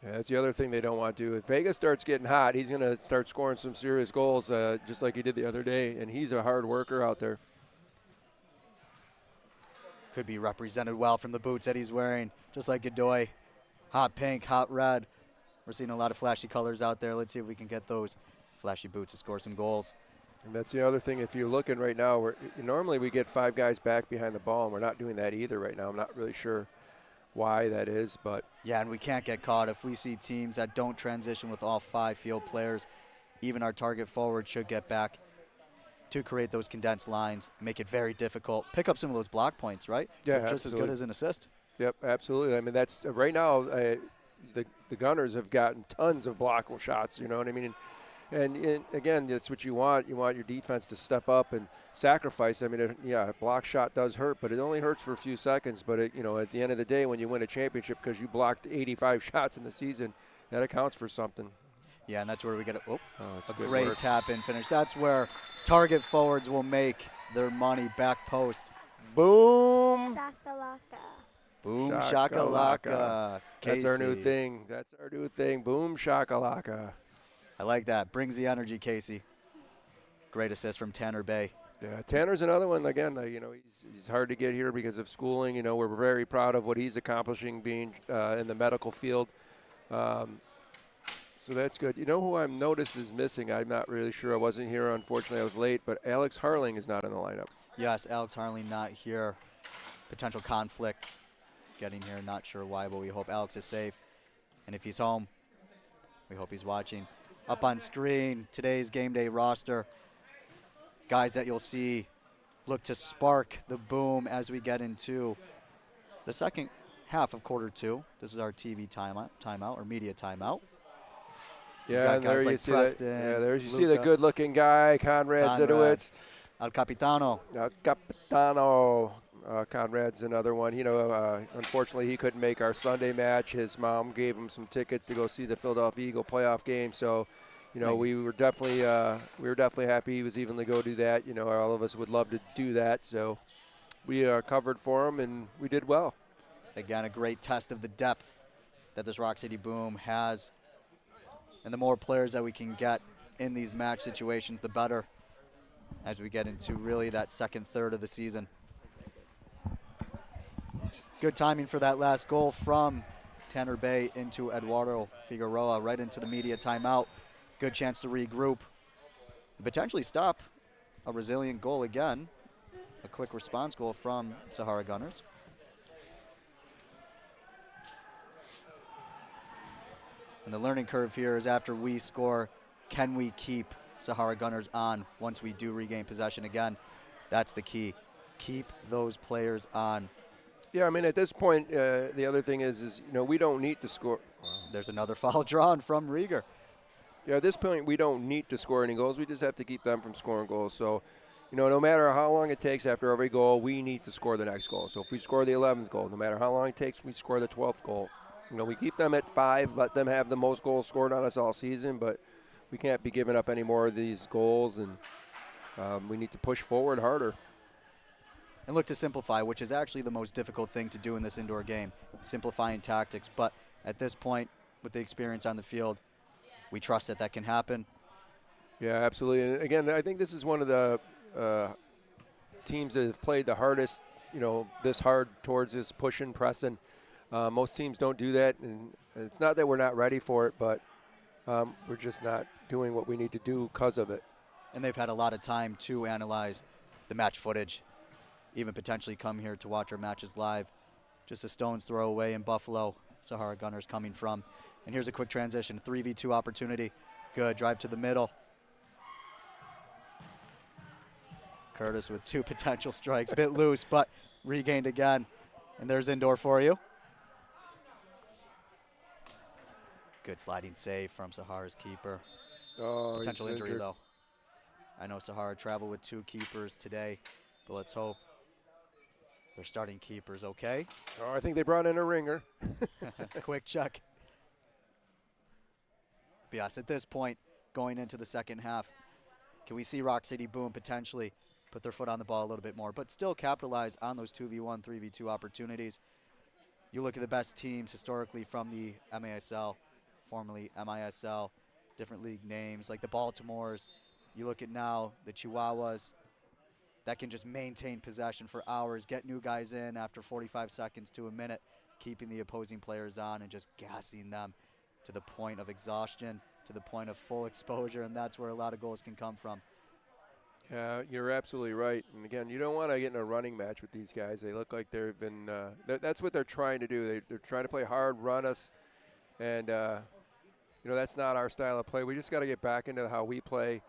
Yeah, that's the other thing they don't want to do. If Vega starts getting hot, he's going to start scoring some serious goals, just like he did the other day. And he's a hard worker out there. Could be represented well from the boots that he's wearing, just like Godoy. Hot pink, hot red. We're seeing a lot of flashy colors out there. Let's see if we can get those flashy boots to score some goals. And that's the other thing. If you're looking right now, normally we get 5 guys back behind the ball, and we're not doing that either right now. I'm not really sure why that is, but yeah, and we can't get caught if we see teams that don't transition with all 5 field players. Even our target forward should get back to create those condensed lines, make it very difficult. Pick up some of those block points, right? Yeah, just absolutely. as good as an assist. Yep, absolutely. I mean, that's right now. The Gunners have gotten tons of block shots. You know what I mean? And again, that's what you want. You want your defense to step up and sacrifice. I mean, a block shot does hurt, but it only hurts for a few seconds. But at the end of the day, when you win a championship because you blocked 85 shots in the season, that accounts for something. Yeah, and that's where we get a great tap-in finish. That's where target forwards will make their money. Back post. Boom. Shakalaka. Boom shakalaka. That's our new thing. That's our new thing. Boom shakalaka. I like that. Brings the energy, Casey. Great assist from Tanner Bay. Yeah, Tanner's another one. Again, he's hard to get here because of schooling. We're very proud of what he's accomplishing being in the medical field. So that's good. You know who I'm noticed is missing? I'm not really sure. I wasn't here. Unfortunately, I was late. But Alex Harling is not in the lineup. Yes, Alex Harling not here. Potential conflict getting here. Not sure why, but we hope Alex is safe. And if he's home, we hope he's watching. Up on screen, today's game day roster. Guys that you'll see look to spark the boom as we get into the second half of quarter two. This is our TV timeout or media timeout. Yeah, and there you like see Preston, that. Yeah, there's you Luca, see the good-looking guy, Conrad Zidowitz. El Capitano. El Capitano. Conrad's another one. Unfortunately, he couldn't make our Sunday match. His mom gave him some tickets to go see the Philadelphia Eagle playoff game. So, we were definitely happy he was able to go do that. All of us would love to do that. So, we covered for him, and we did well. Again, a great test of the depth that this Rock City Boom has. And the more players that we can get in these match situations, the better as we get into really that second third of the season. Good timing for that last goal from Tanner Bay into Eduardo Figueroa, right into the media timeout. Good chance to regroup and potentially stop a resilient goal again. A quick response goal from Sahara Gunners. And the learning curve here is after we score, can we keep Sahara Gunners on once we do regain possession again? That's the key. Keep those players on. Yeah, at this point, the other thing is we don't need to score. Wow. There's another foul drawn from Rieger. Yeah, at this point, we don't need to score any goals. We just have to keep them from scoring goals. So, no matter how long it takes after every goal, we need to score the next goal. So if we score the 11th goal, no matter how long it takes, we score the 12th goal. We keep them at 5, let them have the most goals scored on us all season, but we can't be giving up any more of these goals, and we need to push forward harder. And look to simplify, which is actually the most difficult thing to do in this indoor game, simplifying tactics. But at this point, with the experience on the field, we trust that can happen. Yeah, absolutely. And again, I think this is one of the teams that have played the hardest, this hard towards this pushing, pressing. Most teams don't do that, and it's not that we're not ready for it, but we're just not doing what we need to do because of it. And they've had a lot of time to analyze the match footage, even potentially come here to watch our matches live. Just a stone's throw away in Buffalo, Sahara Gunners coming from. And here's a quick transition, 3v2 opportunity. Good, drive to the middle. Curtis with 2 potential strikes, bit loose, but regained again. And there's indoor for you. Good sliding save from Sahara's keeper. Oh, potential injury, though. I know Sahara traveled with 2 keepers today, but let's hope their starting keeper's okay. Oh, I think they brought in a ringer. Quick check. But yes, at this point, going into the second half, can we see Rock City Boom potentially put their foot on the ball a little bit more, but still capitalize on those 2v1, 3v2 opportunities? You look at the best teams historically from the MASL, formerly MISL, different league names, like the Baltimores. You look at now the Chihuahuas that can just maintain possession for hours, get new guys in after 45 seconds to a minute, keeping the opposing players on and just gassing them to the point of exhaustion, to the point of full exposure, and that's where a lot of goals can come from. Yeah, you're absolutely right. And again, you don't want to get in a running match with these guys. They look like they've been that's what they're trying to do. They're trying to play hard, run us, and that's not our style of play. We just got to get back into how we play,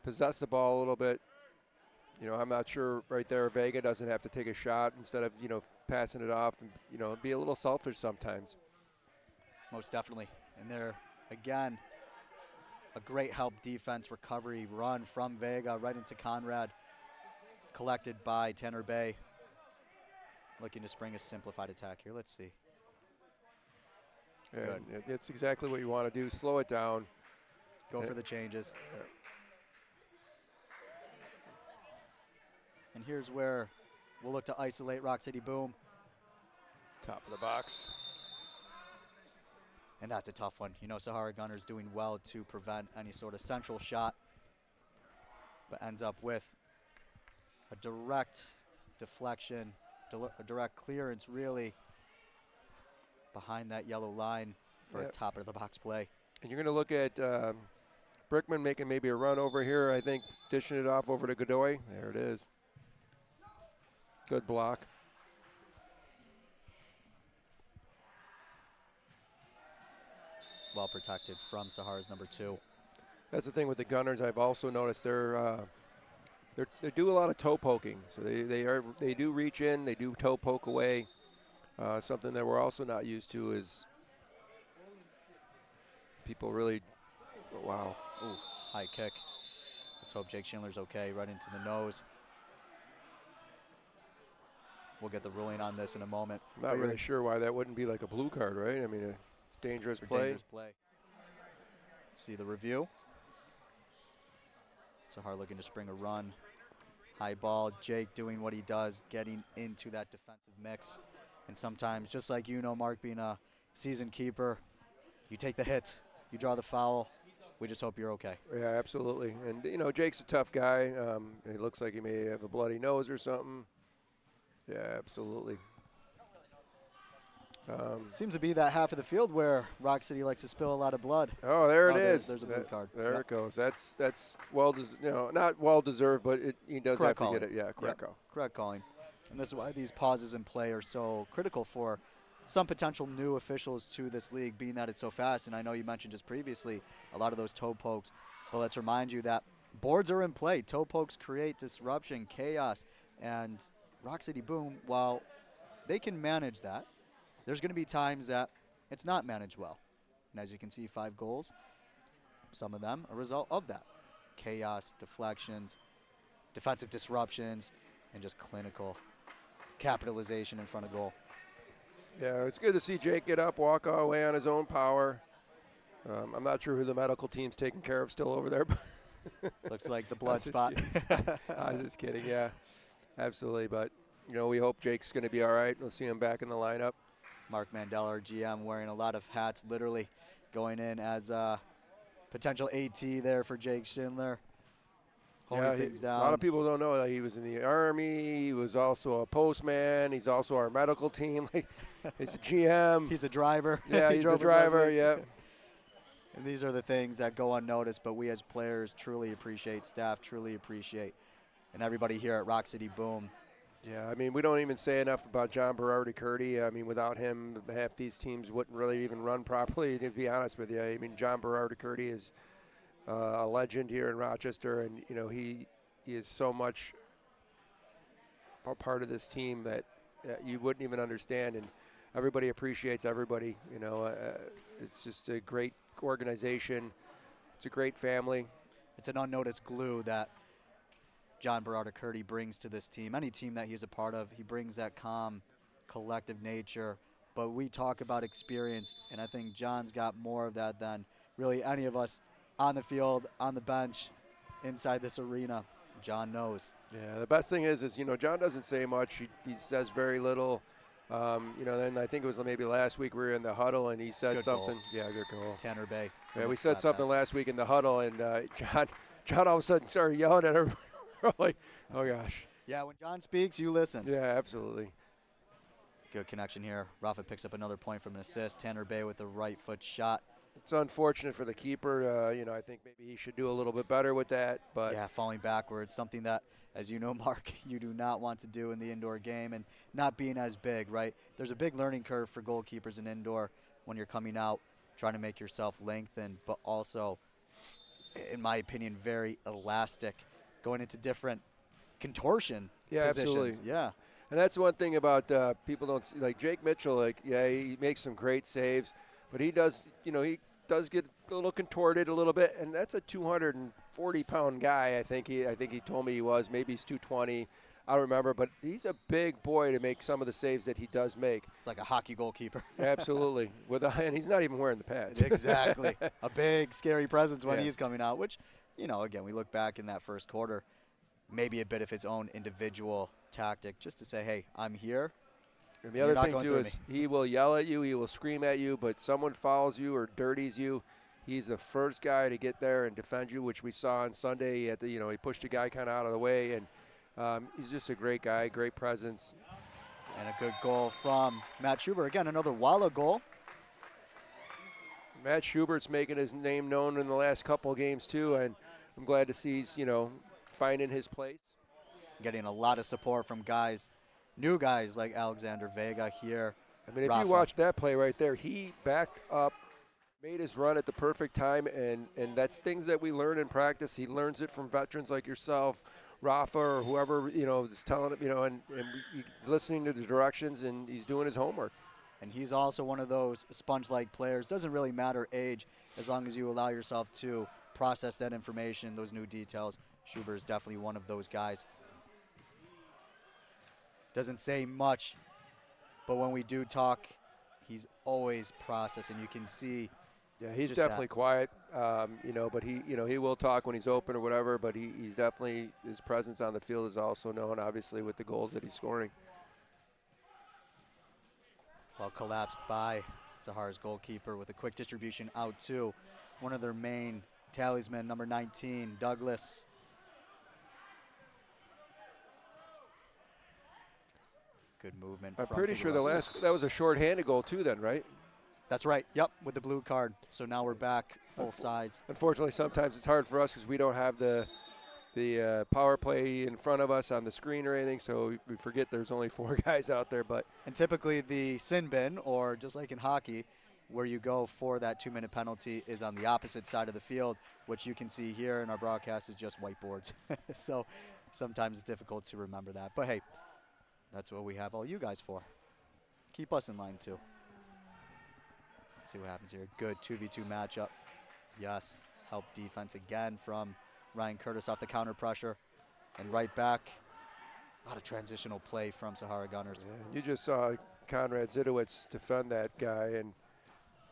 possess the ball a little bit. I'm not sure right there Vega doesn't have to take a shot instead of, passing it off and, be a little selfish sometimes. Most definitely. And there, again, a great help defense recovery run from Vega right into Conrad, collected by Tanner Bay. Looking to spring a simplified attack here. Let's see. Yeah, it's exactly what you want to do. Slow it down. Go for the changes. Yeah. And here's where we'll look to isolate Rock City Boom. Top of the box. And that's a tough one. Sahara Gunners doing well to prevent any sort of central shot, but ends up with a direct deflection, a direct clearance really behind that yellow line for a top of the box play. And you're going to look at Brickman making maybe a run over here, I think, dishing it off over to Godoy. There it is. Good block. Well protected from Sahara's number 2. That's the thing with the Gunners. I've also noticed they do a lot of toe poking. So they do reach in, they do toe poke away. Something that we're also not used to is people really, wow. Ooh, high kick. Let's hope Jake Schindler's okay. Right into the nose. We'll get the ruling on this in a moment. I'm not really sure why that wouldn't be like a blue card, right? I mean, it's dangerous play. Dangerous play. Let's see the review. Sahara looking to spring a run. High ball. Jake doing what he does, getting into that defensive mix. And sometimes, just like you know, Mark, being a seasoned keeper, you take the hit, you draw the foul. We just hope you're okay. Yeah, absolutely. And, you know, Jake's a tough guy. It looks like he may have a bloody nose or something. Yeah, absolutely. Seems to be that half of the field where Rock City likes to spill a lot of blood. Oh, there it is. There's a blue card. There it goes. That's well, not well deserved, but he does Correct have to calling. get it. Yeah, correct call. Correct calling. And this is why these pauses in play are so critical for some potential new officials to this league, being that it's so fast. And I know you mentioned just previously a lot of those toe pokes, but let's remind you that boards are in play. Toe pokes create disruption, chaos, and Rock City Boom, while they can manage that, there's going to be times that it's not managed well. And as you can see, 5 goals, some of them a result of that. Chaos, deflections, defensive disruptions, and just clinical capitalization in front of goal. Yeah, it's good to see Jake get up, walk away on his own power. I'm not sure who the medical team's taking care of still over there. But looks like the blood spot. I was just kidding, yeah. Absolutely, but, you know, we hope Jake's going to be all right. We'll see him back in the lineup. Mark Mandela, our GM, wearing a lot of hats, literally going in as a potential AT there for Jake Schindler. Holding things down. A lot of people don't know that he was in the Army. He was also a postman. He's also our medical team. He's a GM. He's a driver. Yeah, he's a driver, yeah. And these are the things that go unnoticed, but we as players truly appreciate, staff truly appreciate, and everybody here at Rock City Boom. Yeah, I mean, we don't even say enough about John Berardi-Curdy. I mean, without him, half these teams wouldn't really even run properly, to be honest with you. I mean, John Berardi-Curdy is a legend here in Rochester, and, you know, he is so much a part of this team that you wouldn't even understand, and everybody appreciates everybody. You know, it's just a great organization. It's a great family. It's an unnoticed glue that John Berardi-Curdy brings to this team. Any team that he's a part of, he brings that calm, collective nature. But we talk about experience, and I think John's got more of that than really any of us on the field, on the bench, inside this arena. John knows. Yeah, the best thing is you know, John doesn't say much. He says very little. You know, then I think it was maybe last week we were in the huddle and he said Good something. goal. Yeah, good goal. Tanner Bay. Yeah, we said something last week in the huddle, and John all of a sudden started yelling at everybody. Like, oh gosh. Yeah, when John speaks, you listen. Yeah, absolutely. Good connection here. Rafa picks up another point from an assist. Tanner Bay with the right foot shot. It's unfortunate for the keeper. You know, I think maybe he should do a little bit better with that. But yeah, falling backwards, something that, as you know, Mark, you do not want to do in the indoor game, and not being as big, right? There's a big learning curve for goalkeepers in indoor when you're coming out, trying to make yourself lengthen, but also, in my opinion, very elastic, going into different contortion positions. Absolutely. Yeah. And that's one thing about people don't see, like Jake Mitchell. Like, yeah, he makes some great saves, but he does, you know, he does get a little contorted a little bit, and that's a 240-pound guy. I think he told me he was. Maybe he's 220. I don't remember, but he's a big boy to make some of the saves that he does make. It's like a hockey goalkeeper. Absolutely. And he's not even wearing the pads. Exactly. A big, scary presence when he's coming out, which, you know, again, we look back in that first quarter, maybe a bit of his own individual tactic just to say, hey, I'm here. And the other thing, too, is he will yell at you, he will scream at you, but someone fouls you or dirties you, he's the first guy to get there and defend you, which we saw on Sunday. He pushed a guy kind of out of the way, and He's just a great guy, great presence. And a good goal from Matt Schubert. Again, another Walla goal. Matt Schubert's making his name known in the last couple of games too, and I'm glad to see he's, finding his place. Getting a lot of support from guys, new guys like Alexander Vega here. I mean, if Rafa. you watch that play right there, he backed up, made his run at the perfect time, and that's things that we learn in practice. He learns it from veterans like yourself, Rafa, or whoever, is telling him, and he's listening to the directions, and he's doing his homework. And he's also one of those sponge-like players. Doesn't really matter age, as long as you allow yourself to process that information, those new details. Schubert is definitely one of those guys. Doesn't say much, but when we do talk, he's always processing. You can see. Yeah, he's definitely quiet, but he will talk when he's open or whatever, but he's definitely, his presence on the field is also known, obviously, with the goals that he's scoring. Well collapsed by Sahara's goalkeeper with a quick distribution out to one of their main talisman, number 19, Douglas. Good movement. I'm from pretty sure Figueroa. that was a short-handed goal too then, right? That's right. Yep, with the blue card. So now we're back full sides. Unfortunately, sometimes it's hard for us because we don't have the power play in front of us on the screen or anything, so we forget there's only 4 guys out there. And typically the sin bin, or just like in hockey, where you go for that 2-minute penalty, is on the opposite side of the field, which you can see here in our broadcast is just whiteboards. So sometimes it's difficult to remember that. But hey, that's what we have all you guys for. Keep us in line too. Let's see what happens here. Good 2v2 matchup. Yes, help defense again from Ryan Curtis off the counter pressure. And right back, a lot of transitional play from Sahara Gunners. Yeah, you just saw Conrad Zidowitz defend that guy, and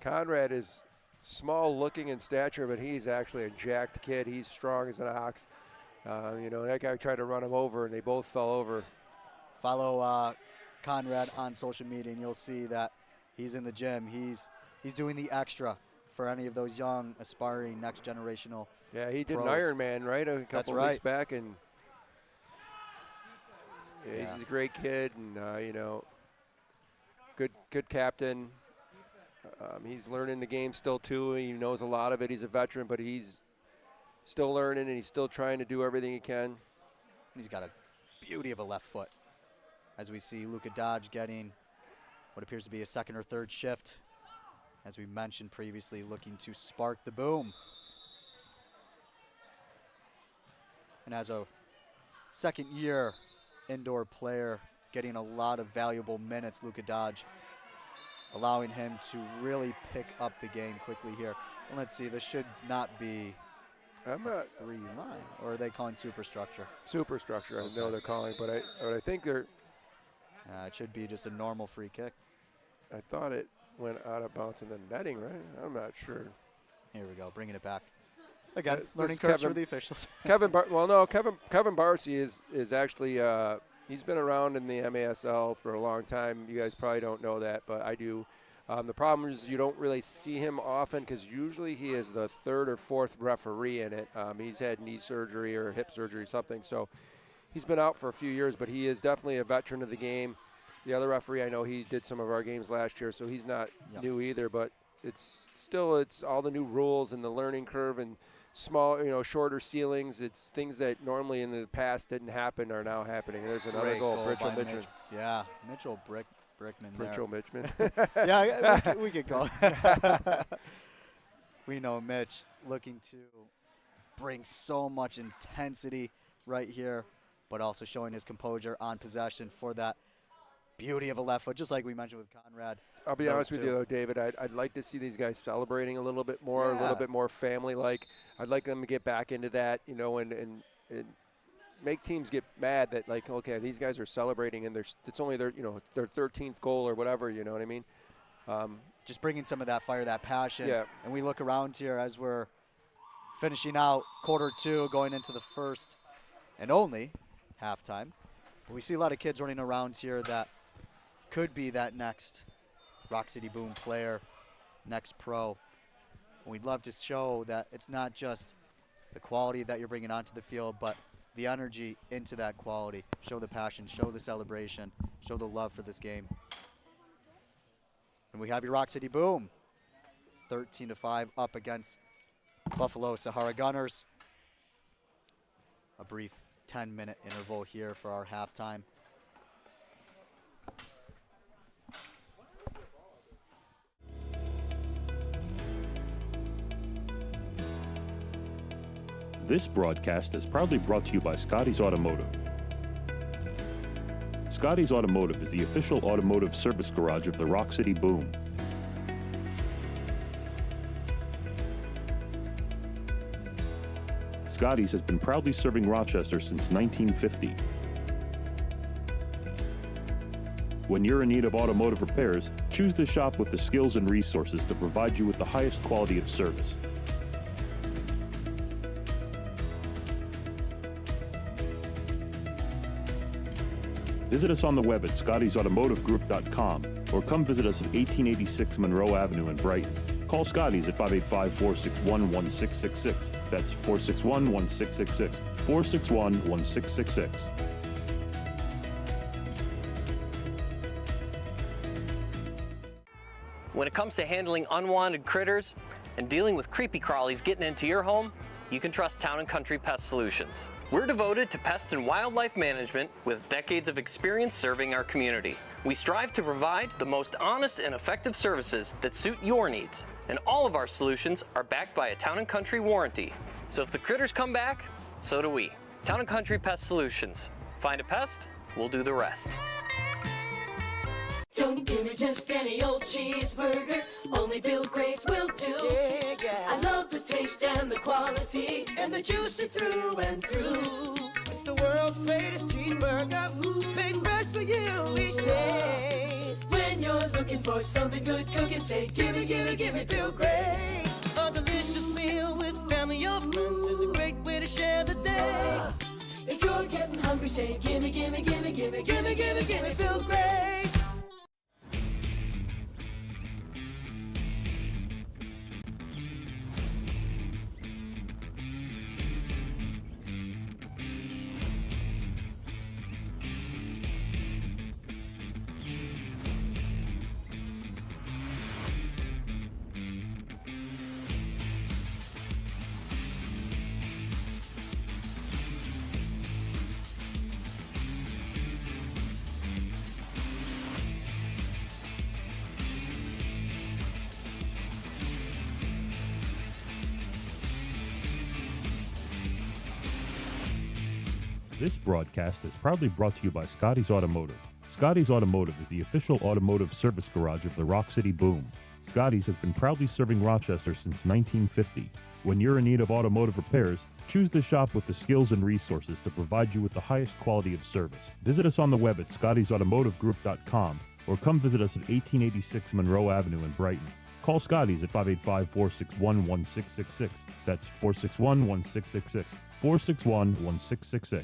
Conrad is small looking in stature, but he's actually a jacked kid. He's strong as an ox. That guy tried to run him over, and they both fell over. Follow Conrad on social media, and you'll see that he's in the gym. He's doing the extra for any of those young, aspiring, next generational. Yeah, he did pros. an Ironman, right, a couple of weeks back, and he's a great kid, and good captain. He's learning the game still too. He knows a lot of it. He's a veteran, but he's still learning, and he's still trying to do everything he can. He's got a beauty of a left foot. As we see Luka Dodge getting what appears to be a second or third shift, as we mentioned previously, looking to spark the boom. And as a second-year indoor player, getting a lot of valuable minutes, Luka Dodge, allowing him to really pick up the game quickly here. And let's see, this should not be a 3-line, or are they calling superstructure? Superstructure, Okay. I know they're calling, but I think they're. It should be just a normal free kick. I thought it went out of bounds in the netting, right? I'm not sure. Here we go, bringing it back. Again, This learning is curves for Kevin- the officials. Kevin Barcy is actually he's been around in the MASL for a long time. You guys probably don't know that, but I do. The problem is you don't really see him often because usually he is the 3rd or 4th referee in it. He's had knee surgery or hip surgery or something, so he's been out for a few years, but he is definitely a veteran of the game. The other referee, I know he did some of our games last year, so he's not new either, but it's all the new rules and the learning curve and small, shorter ceilings. It's things that normally in the past didn't happen are now happening. There's another Great goal, by Mitchell Mitchman. Yeah, Mitchell Brickman there. Mitchell Mitchman. Yeah, we could go. We know Mitch looking to bring so much intensity right here, but also showing his composure on possession for that beauty of a left foot, just like we mentioned with Conrad. I'll be honest with you, though, David. I'd like to see these guys celebrating a little bit more, a little bit more family-like. I'd like them to get back into that, and make teams get mad that, like, okay, these guys are celebrating, and it's only their 13th goal or whatever, you know what I mean? Just bringing some of that fire, that passion. Yeah. And we look around here as we're finishing out quarter 2, going into the first and only halftime. But we see a lot of kids running around here that could be that next Rock City Boom player, next pro. And we'd love to show that it's not just the quality that you're bringing onto the field, but the energy into that quality. Show the passion, show the celebration, show the love for this game. And we have your Rock City Boom. 13-5 up against Buffalo Sahara Gunners. A brief 10-minute interval here for our halftime. This broadcast is proudly brought to you by Scotty's Automotive. Scotty's Automotive is the official automotive service garage of the Rock City Boom. Scotty's has been proudly serving Rochester since 1950. When you're in need of automotive repairs, choose the shop with the skills and resources to provide you with the highest quality of service. Visit us on the web at scottysautomotivegroup.com or come visit us at 1886 Monroe Avenue in Brighton. Call Scotty's at 585-461-1666. That's 461-1666. 461-1666. When it comes to handling unwanted critters and dealing with creepy crawlies getting into your home, you can trust Town & Country Pest Solutions. We're devoted to pest and wildlife management with decades of experience serving our community. We strive to provide the most honest and effective services that suit your needs, and all of our solutions are backed by a Town & Country warranty. So if the critters come back, so do we. Town & Country Pest Solutions. Find a pest, we'll do the rest. Don't give me just any old cheeseburger, only Bill Grace will do. Yeah, yeah. I love the taste and the quality, and the juicy through and through. It's the world's greatest cheeseburger, made fresh for you each day. When you're looking for something good cooking, say gimme, gimme, gimme Bill Grace. A delicious meal with family or friends is a great way to share the day. If you're getting hungry, say gimme, gimme, gimme, gimme, gimme, gimme, gimme Bill Grace. This broadcast is proudly brought to you by Scotty's Automotive. Scotty's Automotive is the official automotive service garage of the Rock City Boom. Scotty's has been proudly serving Rochester since 1950. When you're in need of automotive repairs, choose the shop with the skills and resources to provide you with the highest quality of service. Visit us on the web at scottysautomotivegroup.com or come visit us at 1886 Monroe Avenue in Brighton. Call Scotty's at 585-461-1666. That's 461-1666. 461-1666.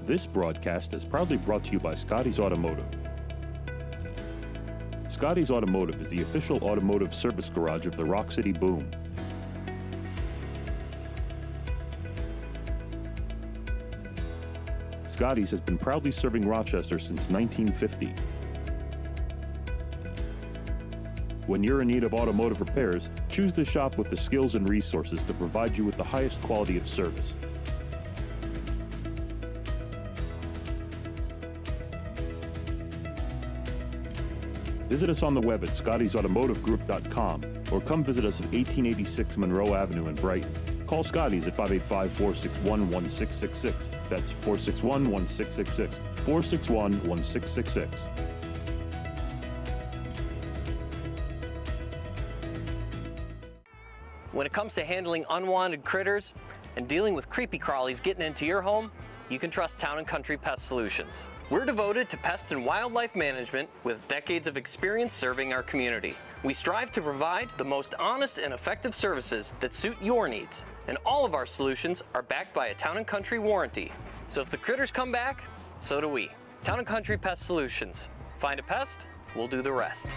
This broadcast is proudly brought to you by Scotty's Automotive. Scotty's Automotive is the official automotive service garage of the Rock City Boom. Scotty's has been proudly serving Rochester since 1950. When you're in need of automotive repairs, choose the shop with the skills and resources to provide you with the highest quality of service. Visit us on the web at scottysautomotivegroup.com or come visit us at 1886 Monroe Avenue in Brighton. Call Scotty's at 585-461-1666. That's 461-1666. 461-1666. When it comes to handling unwanted critters and dealing with creepy crawlies getting into your home, you can trust Town & Country Pest Solutions. We're devoted to pest and wildlife management with decades of experience serving our community. We strive to provide the most honest and effective services that suit your needs, and all of our solutions are backed by a Town & Country warranty. So if the critters come back, so do we. Town & Country Pest Solutions. Find a pest, we'll do the rest.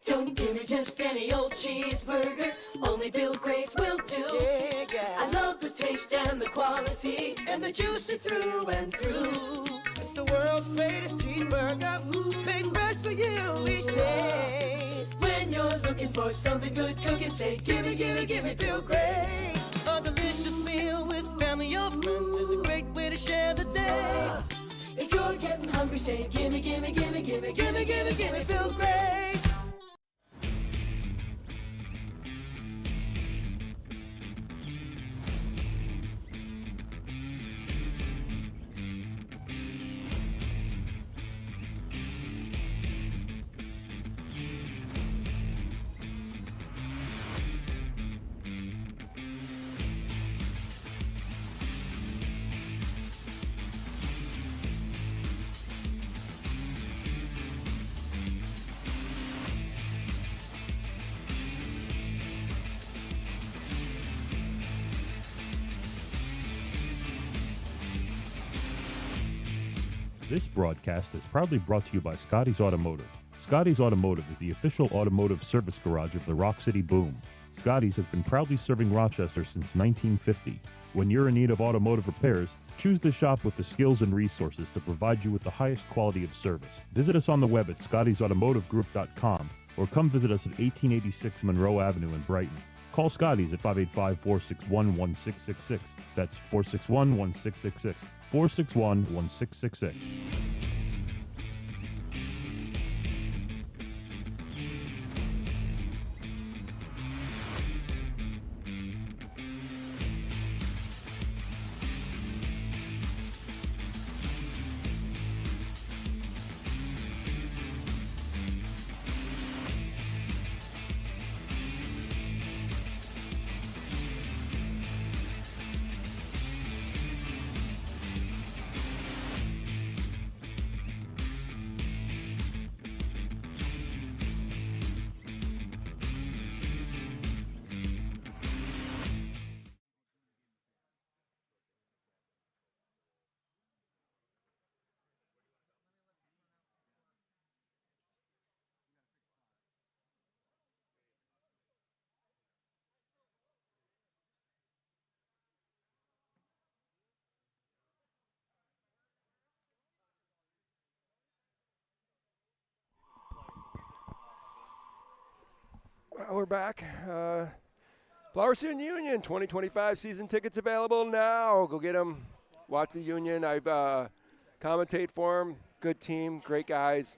Don't give me just any old cheeseburger, only Bill Grace will do. I love the taste and the quality, and the juicy through and through. It's the world's greatest cheeseburger, made fresh for you each day. When you're looking for something good cooking, say gimme, gimme, gimme Bill Grace. A delicious meal with family or friends is a great way to share the day. If you're getting hungry, say gimme, gimme, gimme, gimme, gimme, gimme, gimme Bill Grace. This broadcast is proudly brought to you by Scotty's Automotive. Scotty's Automotive is the official automotive service garage of the Rock City Boom. Scotty's has been proudly serving Rochester since 1950. When you're in need of automotive repairs, choose the shop with the skills and resources to provide you with the highest quality of service. Visit us on the web at scottysautomotivegroup.com or come visit us at 1886 Monroe Avenue in Brighton. Call Scotty's at 585-461-1666. That's 461-1666. 461-1666. We're back. Flower City Union 2025 season tickets available now. Go get them. Watch the Union. I commentate for them. Good team, great guys.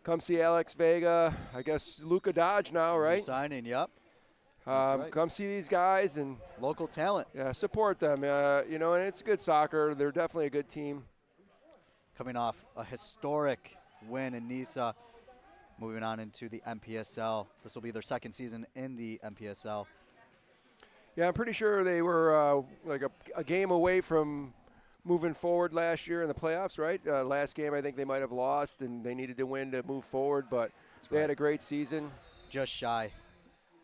Come see Alex Vega. I guess Luka Dodge now, right? Signing, yep. Right. Come see these guys and local talent. Yeah, support them. You know, and it's good soccer. They're definitely a good team. Coming off a historic win in Nisa. Moving on into the MPSL. This will be their second season in the MPSL. Yeah, I'm pretty sure they were like a game away from moving forward last year in the playoffs, right? Last game I think they might have lost, and they needed to win to move forward, but they had a great season. Just shy.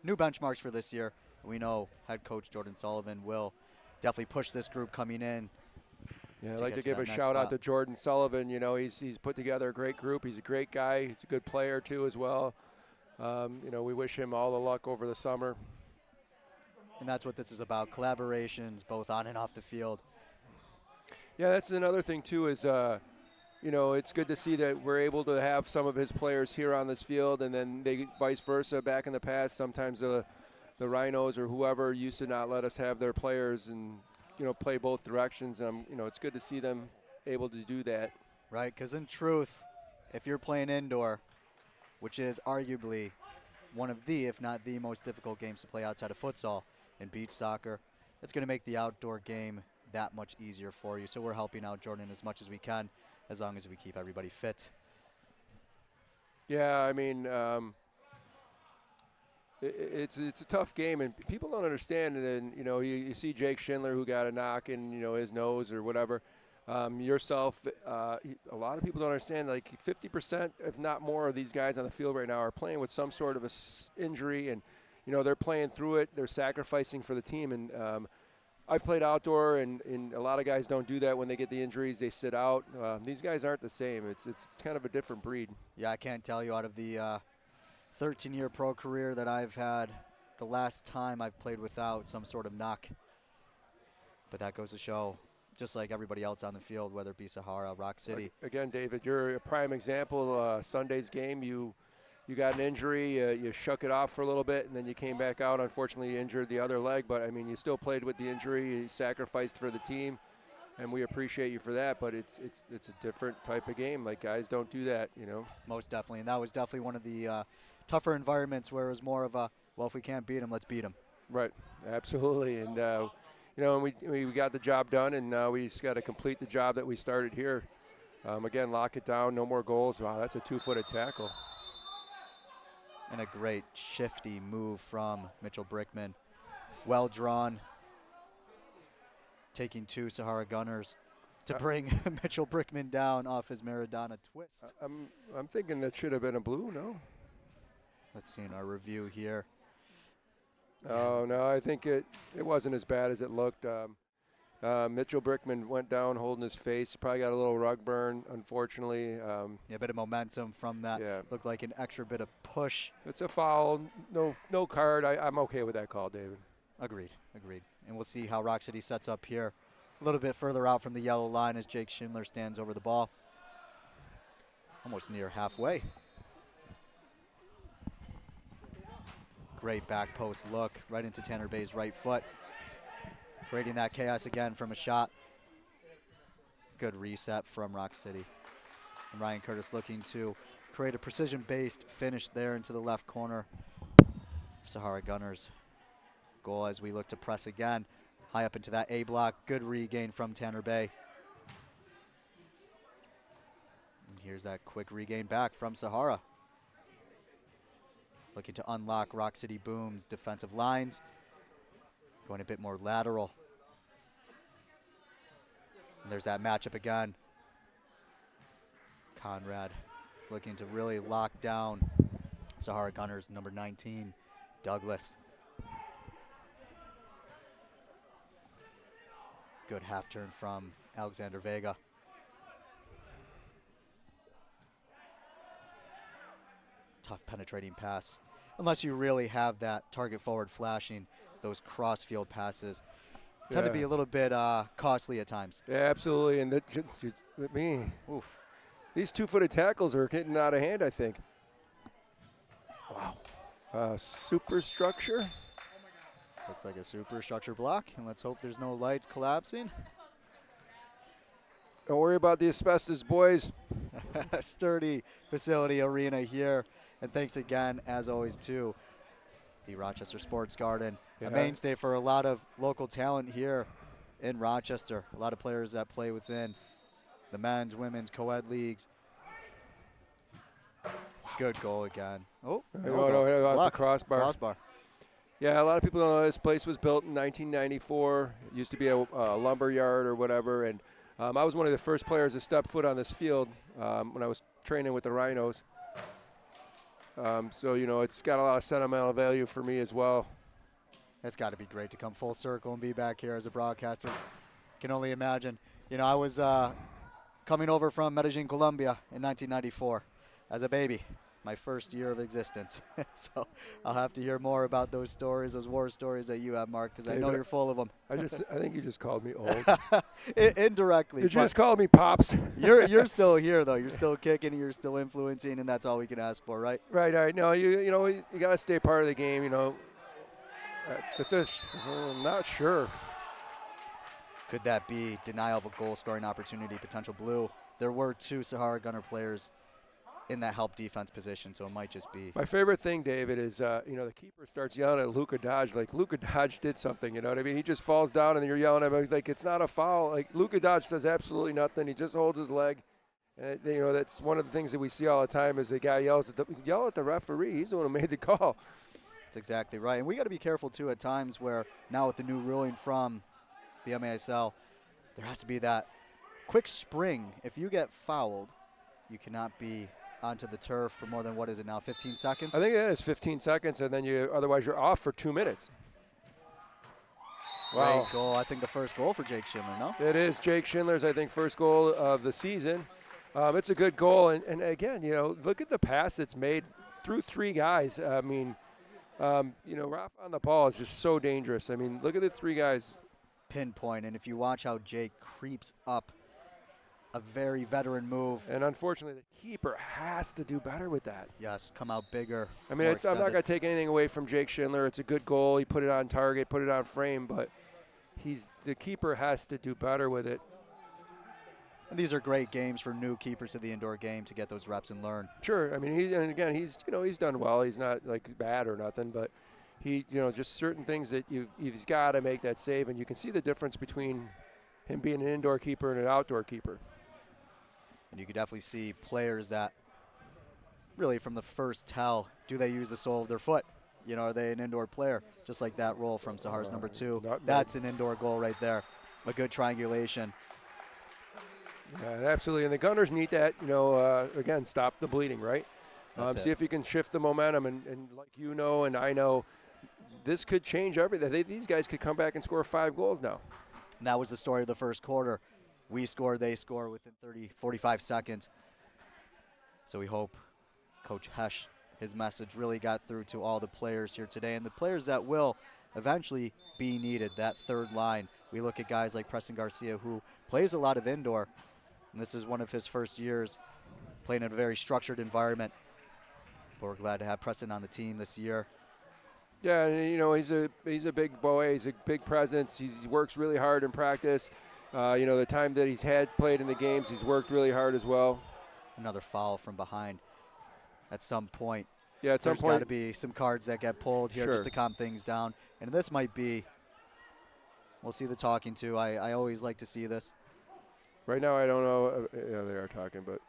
New benchmarks for this year. We know head coach Jordan Sullivan will definitely push this group coming in. Yeah, I'd like to give a shout out to Jordan Sullivan. You know, he's put together a great group. He's a great guy. He's a good player too as well. You know, we wish him all the luck over the summer. And that's what this is about, collaborations both on and off the field. Yeah, that's another thing too is, you know, it's good to see that we're able to have some of his players here on this field, and then they vice versa. Back in the past, sometimes the Rhinos or whoever used to not let us have their players and, you know, play both directions. You know, it's good to see them able to do that. Right, because in truth, if you're playing indoor, which is arguably one of the, if not the most difficult games to play outside of futsal and beach soccer, it's going to make the outdoor game that much easier for you. So we're helping out Jordan as much as we can, as long as we keep everybody fit. Yeah, I mean, it's a tough game, and people don't understand it. And, you know, you see Jake Schindler, who got a knock in, you know, his nose or whatever. Yourself, a lot of people don't understand, like 50%, if not more, of these guys on the field right now are playing with some sort of a injury, and, you know, they're playing through it. They're sacrificing for the team. And I've played outdoor, and a lot of guys don't do that when they get the injuries. They sit out. These guys aren't the same. It's kind of a different breed. Yeah, I can't tell you out of the 13-year pro career that I've had, the last time I've played without some sort of knock. But that goes to show, just like everybody else on the field, whether it be Sahara, Rock City. Again, David, you're a prime example. Sunday's game, you got an injury, you shook it off for a little bit, and then you came back out. Unfortunately, you injured the other leg, but, I mean, you still played with the injury. You sacrificed for the team, and we appreciate you for that, but it's a different type of game. Like, guys don't do that, you know. Most definitely, and that was definitely one of the tougher environments where it was more of a, well, if we can't beat them, let's beat them. Right, absolutely, and, you know, we got the job done, and now we just got to complete the job that we started here. Again, lock it down, no more goals. Wow, that's a two-footed tackle. And a great shifty move from Mitchell Brickman. Well drawn. Taking two Sahara Gunners to bring Mitchell Brickman down off his Maradona twist. I'm thinking that should have been a blue, no? Let's see in our review here. Oh, no, I think it wasn't as bad as it looked. Mitchell Brickman went down holding his face. He probably got a little rug burn, unfortunately. Yeah, a bit of momentum from that. Yeah. Looked like an extra bit of push. It's a foul. No card. I'm okay with that call, David. Agreed. And we'll see how Rock City sets up here a little bit further out from the yellow line as Jake Schindler stands over the ball. Almost near halfway. Great back post look right into Tanner Bay's right foot. Creating that chaos again from a shot. Good reset from Rock City. And Ryan Curtis looking to create a precision-based finish there into the left corner. Sahara Gunners. Goal as we look to press again. High up into that A block. Good regain from Tanner Bay. And here's that quick regain back from Sahara. Looking to unlock Rock City Boom's defensive lines. Going a bit more lateral. And there's that matchup again. Conrad looking to really lock down Sahara Gunners, number 19, Douglas. Good half turn from Alexander Vega. Tough penetrating pass. Unless you really have that target forward flashing, those cross field passes tend to be a little bit costly at times. Yeah, absolutely. And oof. These two-footed tackles are getting out of hand, I think. Wow. Superstructure. Looks like a superstructure block, and let's hope there's no lights collapsing. Don't worry about the asbestos, boys. Sturdy facility arena here. And thanks again, as always, to the Rochester Sports Garden, a mainstay for a lot of local talent here in Rochester. A lot of players that play within the men's, women's, co-ed leagues. Wow. Good goal again. Oh, the crossbar. Crossbar. Yeah, a lot of people don't know this place was built in 1994. It used to be a lumber yard or whatever, and I was one of the first players to step foot on this field when I was training with the Rhinos. So, you know, it's got a lot of sentimental value for me as well. It's got to be great to come full circle and be back here as a broadcaster. Can only imagine. You know, I was coming over from Medellin, Colombia in 1994 as a baby, my first year of existence. So I'll have to hear more about those stories, those war stories that you have, Mark, because I know you're full of them. I think you just called me old. Indirectly. You just called me Pops. You're still here, though. You're still kicking, you're still influencing, and that's all we can ask for, right? Right. No, you know, you got to stay part of the game, you know. I'm not sure. Could that be denial of a goal-scoring opportunity, potential blue? There were 2 Sahara Gunner players in that help defense position, so it might just be. My favorite thing, David, is, you know, the keeper starts yelling at Luka Dodge, like Luka Dodge did something, you know what I mean? He just falls down and you're yelling at him, like it's not a foul. Like Luka Dodge does absolutely nothing. He just holds his leg. And, you know, that's one of the things that we see all the time is the guy yell at the referee. He's the one who made the call. That's exactly right. And we got to be careful, too, at times where now with the new ruling from the MASL, there has to be that quick spring. If you get fouled, you cannot be onto the turf for more than, what is it now, 15 seconds? I think it is 15 seconds, and then otherwise you're off for 2 minutes. Wow. Great goal. I think the first goal for Jake Schindler, no? It is Jake Schindler's, I think, first goal of the season. It's a good goal. And again, you know, look at the pass that's made through 3 guys. I mean, you know, Rafa on the ball is just so dangerous. I mean, look at the 3 guys. Pinpoint, and if you watch how Jake creeps up, a very veteran move. And unfortunately, the keeper has to do better with that. Yes, come out bigger. I mean, I'm not going to take anything away from Jake Schindler. It's a good goal. He put it on target, put it on frame, but the keeper has to do better with it. And these are great games for new keepers to the indoor game to get those reps and learn. Sure. I mean, he's done well. He's not like bad or nothing, but he, you know, just certain things that he's got to make that save, and you can see the difference between him being an indoor keeper and an outdoor keeper. And you could definitely see players that really from the first tell, do they use the sole of their foot? You know, are they an indoor player? Just like that roll from Sahara's number 2. That's an indoor goal right there. A good triangulation. Yeah, absolutely. And the Gunners need that, you know, again, stop the bleeding, right? See if you can shift the momentum. And like you know and I know, this could change everything. These guys could come back and score 5 goals now. And that was the story of the first quarter. We score, they score within 45 seconds. So we hope Coach Hesch, his message really got through to all the players here today. And the players that will eventually be needed, that third line. We look at guys like Preston Garcia, who plays a lot of indoor. And this is one of his first years playing in a very structured environment. But we're glad to have Preston on the team this year. Yeah, and you know, he's a big boy. He's a big presence. He works really hard in practice. You know, the time that he's played in the games, he's worked really hard as well. Another foul from behind at some point. Yeah, at some point. There's got to be some cards that get pulled here just to calm things down. And this might be, we'll see the talking to. I always like to see this. Right now, I don't know. Yeah, they are talking, but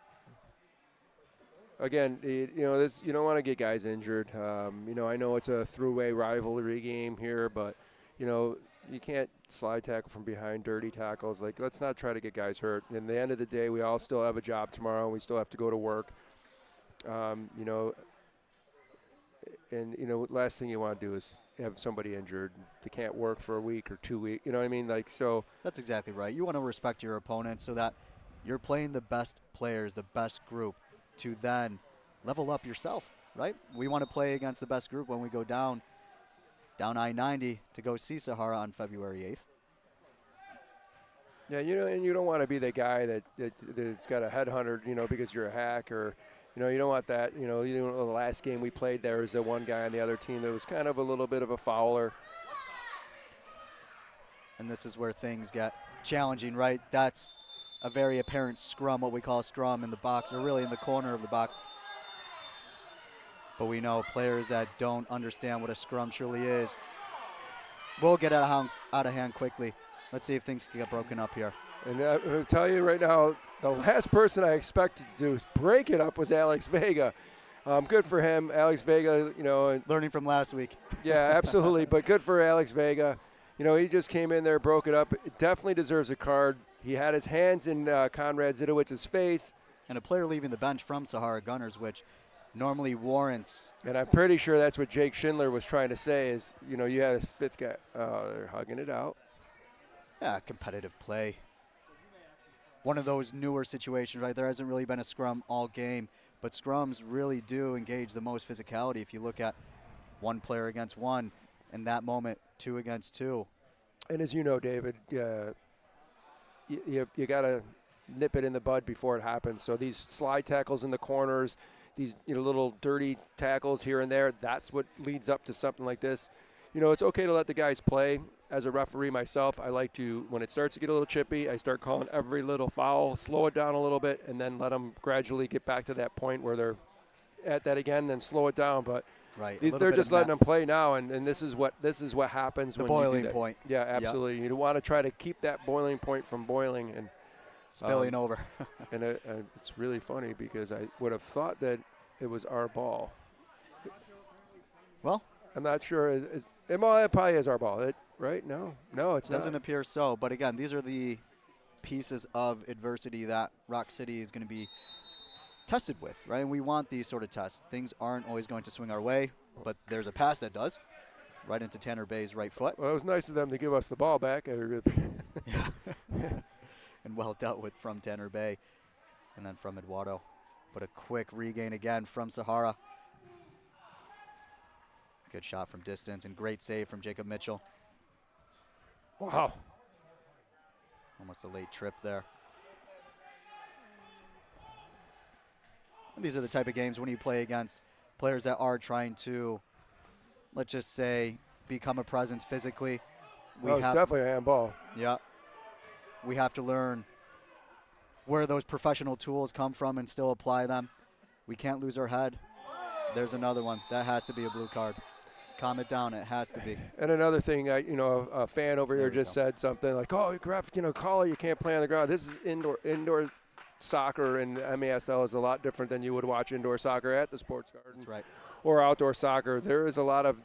again, you know, this, you don't want to get guys injured. You know, I know it's a throughway rivalry game here, but you know, you can't slide tackle from behind, dirty tackles. Like, let's not try to get guys hurt. And at the end of the day, we all still have a job tomorrow, and we still have to go to work. You know, and you know, last thing you want to do is have somebody injured. They can't work for a week or 2 weeks. You know what I mean? Like, so. That's exactly right. You want to respect your opponent so that you're playing the best players, the best group, to then level up yourself, right? We want to play against the best group when we go down I-90 to go see Sahara on February 8th. Yeah, you know, and you don't want to be the guy that's got a headhunter, you know, because you're a hack, or, you know, you don't want that. You know, the last game we played, there was the one guy on the other team that was kind of a little bit of a fouler. And this is where things get challenging, right? That's a very apparent scrum, what we call a scrum in the box, or really in the corner of the box. But we know players that don't understand what a scrum truly is will get out of hand quickly. Let's see if things can get broken up here. And I'm going to tell you right now, the last person I expected to do is break it up was Alex Vega. Good for him. Alex Vega, you know. Learning from last week. Yeah, absolutely. But good for Alex Vega. You know, he just came in there, broke it up. It definitely deserves a card. He had his hands in Konrad Zidowicz's face. And a player leaving the bench from Sahara Gunners, which normally warrants. And I'm pretty sure that's what Jake Schindler was trying to say is, you know, you had a 5th guy. Oh, they're hugging it out. Yeah, competitive play. One of those newer situations, right? There hasn't really been a scrum all game, but scrums really do engage the most physicality. If you look at one player against one, in that moment, 2 against 2. And as you know, David, you got to nip it in the bud before it happens. So these slide tackles in the corners, these little dirty tackles here and there, that's what leads up to something like this. It's okay to let the guys play. As a referee myself, I like to, when it starts to get a little chippy, I start calling every little foul, slow it down a little bit, and then let them gradually get back to that point where they're at that again, then slow it down. But right, they're just letting them play now, and this is what happens the when boiling you do that. point. Yeah, absolutely. Yep. You want to try to keep that boiling point from boiling and spilling over. And it's really funny because I would have thought that it was our ball. Well, I'm not sure. It probably is our ball, right? No, it's not. Doesn't appear so. But again, these are the pieces of adversity that Rock City is going to be tested with, right? And we want these sort of tests. Things aren't always going to swing our way, but there's a pass that does, right into Tanner Bay's right foot. Well, it was nice of them to give us the ball back. Yeah. And well dealt with from Tanner Bay, and then from Eduardo. But a quick regain again from Sahara. Good shot from distance and great save from Jacob Mitchell. Wow. Almost a late trip there. And these are the type of games when you play against players that are trying to, let's just say, become a presence physically. It's definitely a handball. Yeah. We have to learn where those professional tools come from and still apply them. We can't lose our head. There's another one. That has to be a blue card. Calm it down. It has to be. And another thing, a fan over here just said something like, "Oh, ref, call it. You can't play on the ground." This is indoor soccer, and MASL is a lot different than you would watch indoor soccer at the sports garden. That's right. Or outdoor soccer. There is a lot of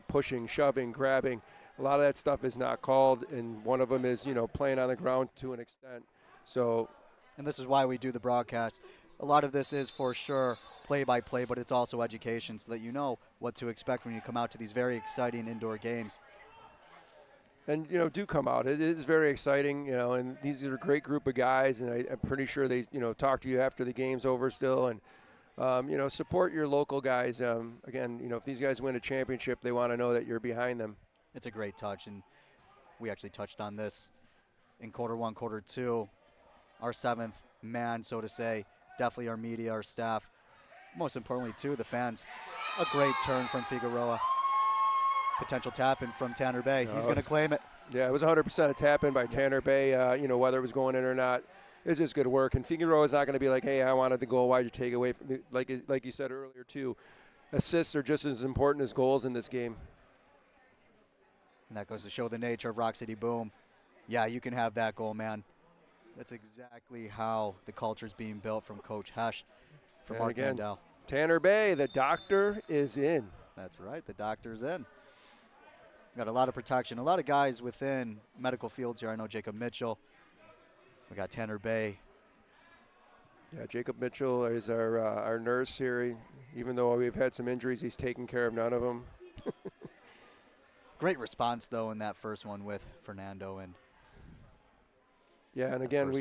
pushing, shoving, grabbing. A lot of that stuff is not called, and one of them is playing on the ground to an extent. So, and this is why we do the broadcast. A lot of this is for sure play-by-play, but it's also education so that you know what to expect when you come out to these very exciting indoor games. And, do come out. It is very exciting, and these are a great group of guys, and I'm pretty sure they, talk to you after the game's over still, and, support your local guys. Again, if these guys win a championship, they want to know that you're behind them. It's a great touch, and we actually touched on this in quarter one, quarter two. Our seventh man, so to say, definitely our media, our staff. Most importantly, too, the fans. A great turn from Figueroa. Potential tap-in from Tanner Bay. He's going to claim it. Yeah, it was 100% a tap-in by Tanner Bay, whether it was going in or not. It's just good work. And Figueroa is not going to be like, hey, I wanted the goal. Why'd you take it away from me? Like you said earlier, too. Assists are just as important as goals in this game. And that goes to show the nature of Rock City Boom. Yeah, you can have that goal, man. That's exactly how the culture is being built from Coach Hesh, from Mark Mandel. Tanner Bay, the doctor is in. That's right, the doctor's in. Got a lot of protection, a lot of guys within medical fields here. I know Jacob Mitchell. We got Tanner Bay. Yeah, Jacob Mitchell is our nurse here. Even though we've had some injuries, he's taken care of none of them. Great response, though, in that first one with Fernando. And again,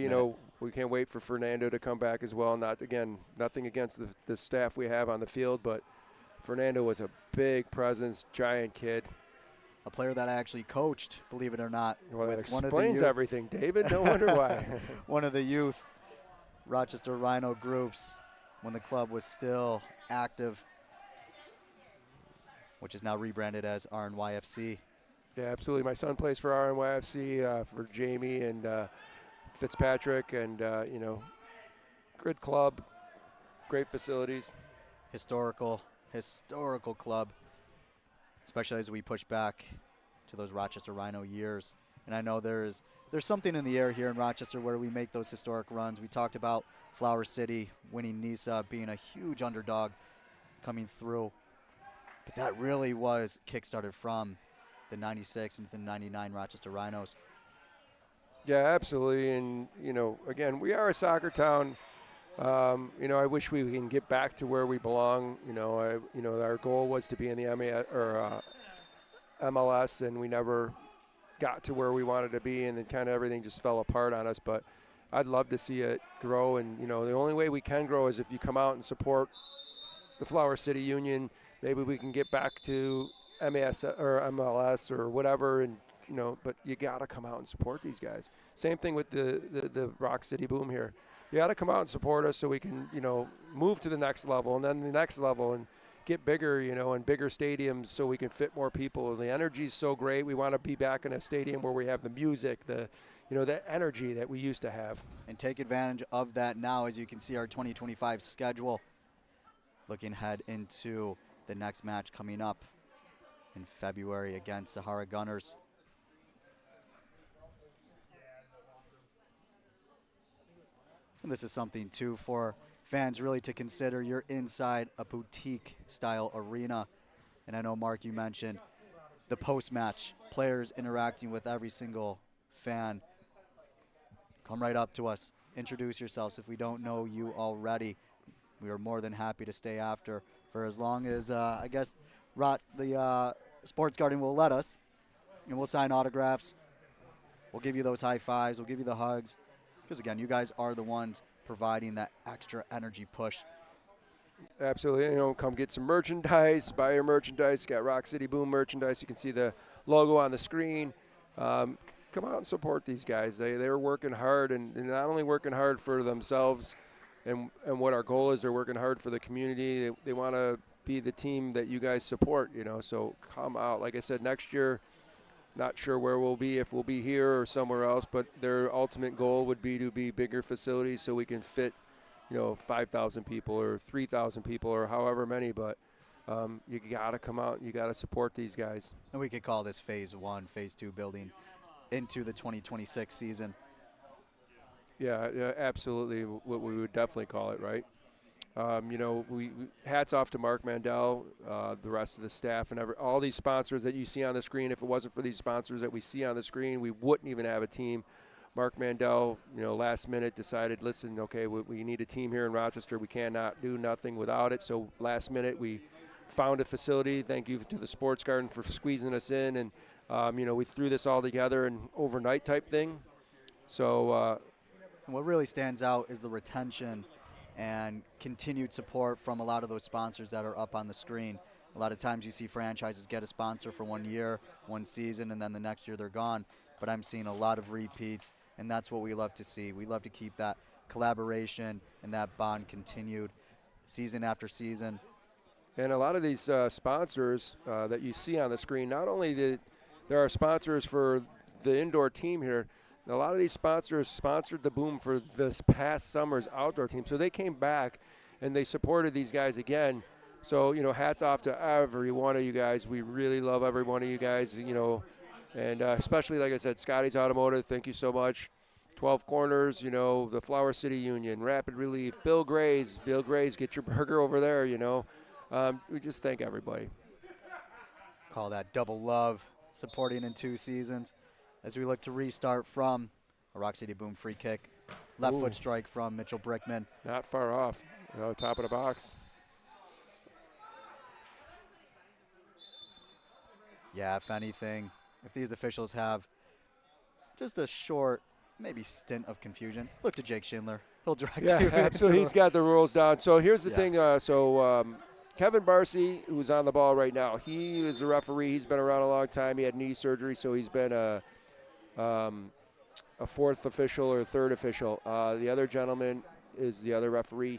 we can't wait for Fernando to come back as well. Nothing against the staff we have on the field, but Fernando was a big presence, giant kid. A player that I actually coached, believe it or not. Well, that explains everything, David. No wonder why. One of the youth Rochester Rhino groups when the club was still active, which is now rebranded as RNYFC. Yeah, absolutely. My son plays for RNYFC, for Jamie and Fitzpatrick, and, good club, great facilities. Historical club, especially as we push back to those Rochester Rhino years. And I know there's something in the air here in Rochester where we make those historic runs. We talked about Flower City winning NISA, being a huge underdog coming through. But that really was kickstarted from the 96 and the 99 Rochester Rhinos. Yeah, absolutely. And, again, we are a soccer town. I wish we can get back to where we belong. Our goal was to be in the MLS, and we never got to where we wanted to be, and then kind of everything just fell apart on us. But I'd love to see it grow, and the only way we can grow is if you come out and support the Flower City Union. Maybe we can get back to MAS or MLS or whatever, and but you got to come out and support these guys. Same thing with the Rock City Boom here. You got to come out and support us so we can move to the next level, and then the next level, and get bigger, and bigger stadiums so we can fit more people. The energy is so great. We want to be back in a stadium where we have the music, the energy that we used to have. And take advantage of that now, as you can see our 2025 schedule. Looking ahead into the next match coming up in February against Sahara Gunners. And this is something, too, for fans really to consider. You're inside a boutique-style arena. And I know, Mark, you mentioned the post-match, players interacting with every single fan. Come right up to us. Introduce yourselves if we don't know you already. We are more than happy to stay after for as long as, I guess, the Sports Garden will let us. And we'll sign autographs. We'll give you those high fives. We'll give you the hugs. Because, again, you guys are the ones providing that extra energy push. Absolutely. Come get some merchandise. Buy your merchandise. Got Rock City Boom merchandise. You can see the logo on the screen. Come out and support these guys. They're working hard, and not only working hard for themselves and what our goal is, they're working hard for the community. They want to be the team that you guys support, so come out. Like I said, next year, not sure where we'll be, if we'll be here or somewhere else, but their ultimate goal would be to be bigger facilities so we can fit, 5,000 people or 3,000 people or however many, but you got to come out and you got to support these guys. And we could call this phase 1, phase 2 building into the 2026 season. Yeah, absolutely. What we would definitely call it, right? We hats off to Mark Mandel, the rest of the staff, and all these sponsors that you see on the screen. If it wasn't for these sponsors that we see on the screen, we wouldn't even have a team. Mark Mandel, last minute decided, listen, okay, we need a team here in Rochester. We cannot do nothing without it. So last minute we found a facility. Thank you to the Sports Garden for squeezing us in, and we threw this all together, an overnight type thing. So what really stands out is the retention and continued support from a lot of those sponsors that are up on the screen. A lot of times you see franchises get a sponsor for 1 year, 1 season, and then the next year they're gone. But I'm seeing a lot of repeats, and that's what we love to see. We love to keep that collaboration and that bond continued season after season. And a lot of these sponsors that you see on the screen, not only there are sponsors for the indoor team here, a lot of these sponsors sponsored the Boom for this past summer's outdoor team. So they came back and they supported these guys again. So, hats off to every one of you guys. We really love every one of you guys, and especially, like I said, Scotty's Automotive, thank you so much. 12 Corners, the Flower City Union, Rapid Relief, Bill Gray's, get your burger over there, we just thank everybody. Call that double love, supporting in 2 seasons. As we look to restart from a Rock City Boom free kick. Left foot strike from Mitchell Brickman. Not far off, top of the box. Yeah, if anything, if these officials have just a short, maybe stint of confusion, look to Jake Schindler. He'll direct you. Yeah, absolutely. He's got the rules down. So here's the thing. Kevin Barcy, who's on the ball right now, he is the referee. He's been around a long time. He had knee surgery, so he's been a 4th official or 3rd official. The other gentleman is the other referee.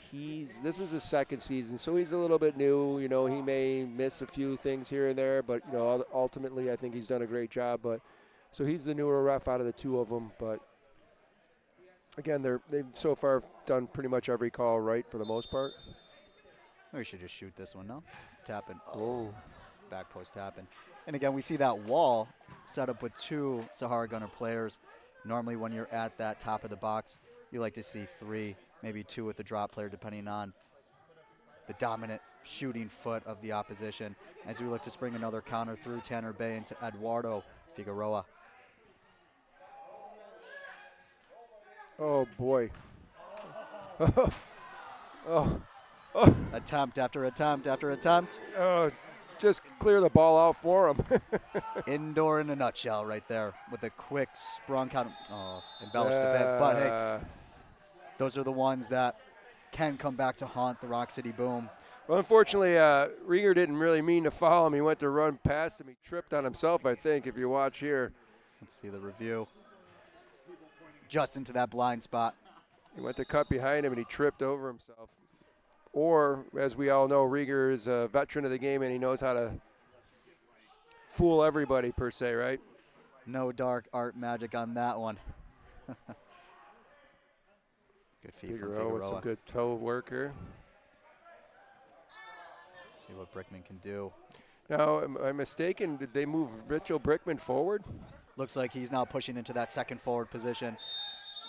This is his 2nd season, so he's a little bit new. He may miss a few things here and there, but ultimately I think he's done a great job. But so he's the newer ref out of the 2 of them. But again, they've so far done pretty much every call right for the most part. We should just shoot this one, no? Tapping. Oh, back post tapping. And again, we see that wall set up with 2 Sahara Gunner players. Normally when you're at that top of the box, you like to see 3, maybe 2 with the drop player, depending on the dominant shooting foot of the opposition. As we look to spring another counter through Tanner Bay into Eduardo Figueroa. Oh, boy. Attempt after attempt after attempt. just clear the ball out for him. Indoor in a nutshell right there with a quick sprung count. Oh, embellished a bit. But, hey, those are the ones that can come back to haunt the Rock City Boom. Well, unfortunately, Rieger didn't really mean to foul him. He went to run past him. He tripped on himself, I think, if you watch here. Let's see the review. Just into that blind spot. He went to cut behind him, and he tripped over himself. Or, as we all know, Rieger is a veteran of the game, and he knows how to fool everybody, per se, right? No dark art magic on that one. Good feed from Figueroa. With some good toe work here. Let's see what Brickman can do. Now, am I mistaken? Did they move Mitchell Brickman forward? Looks like he's now pushing into that second forward position,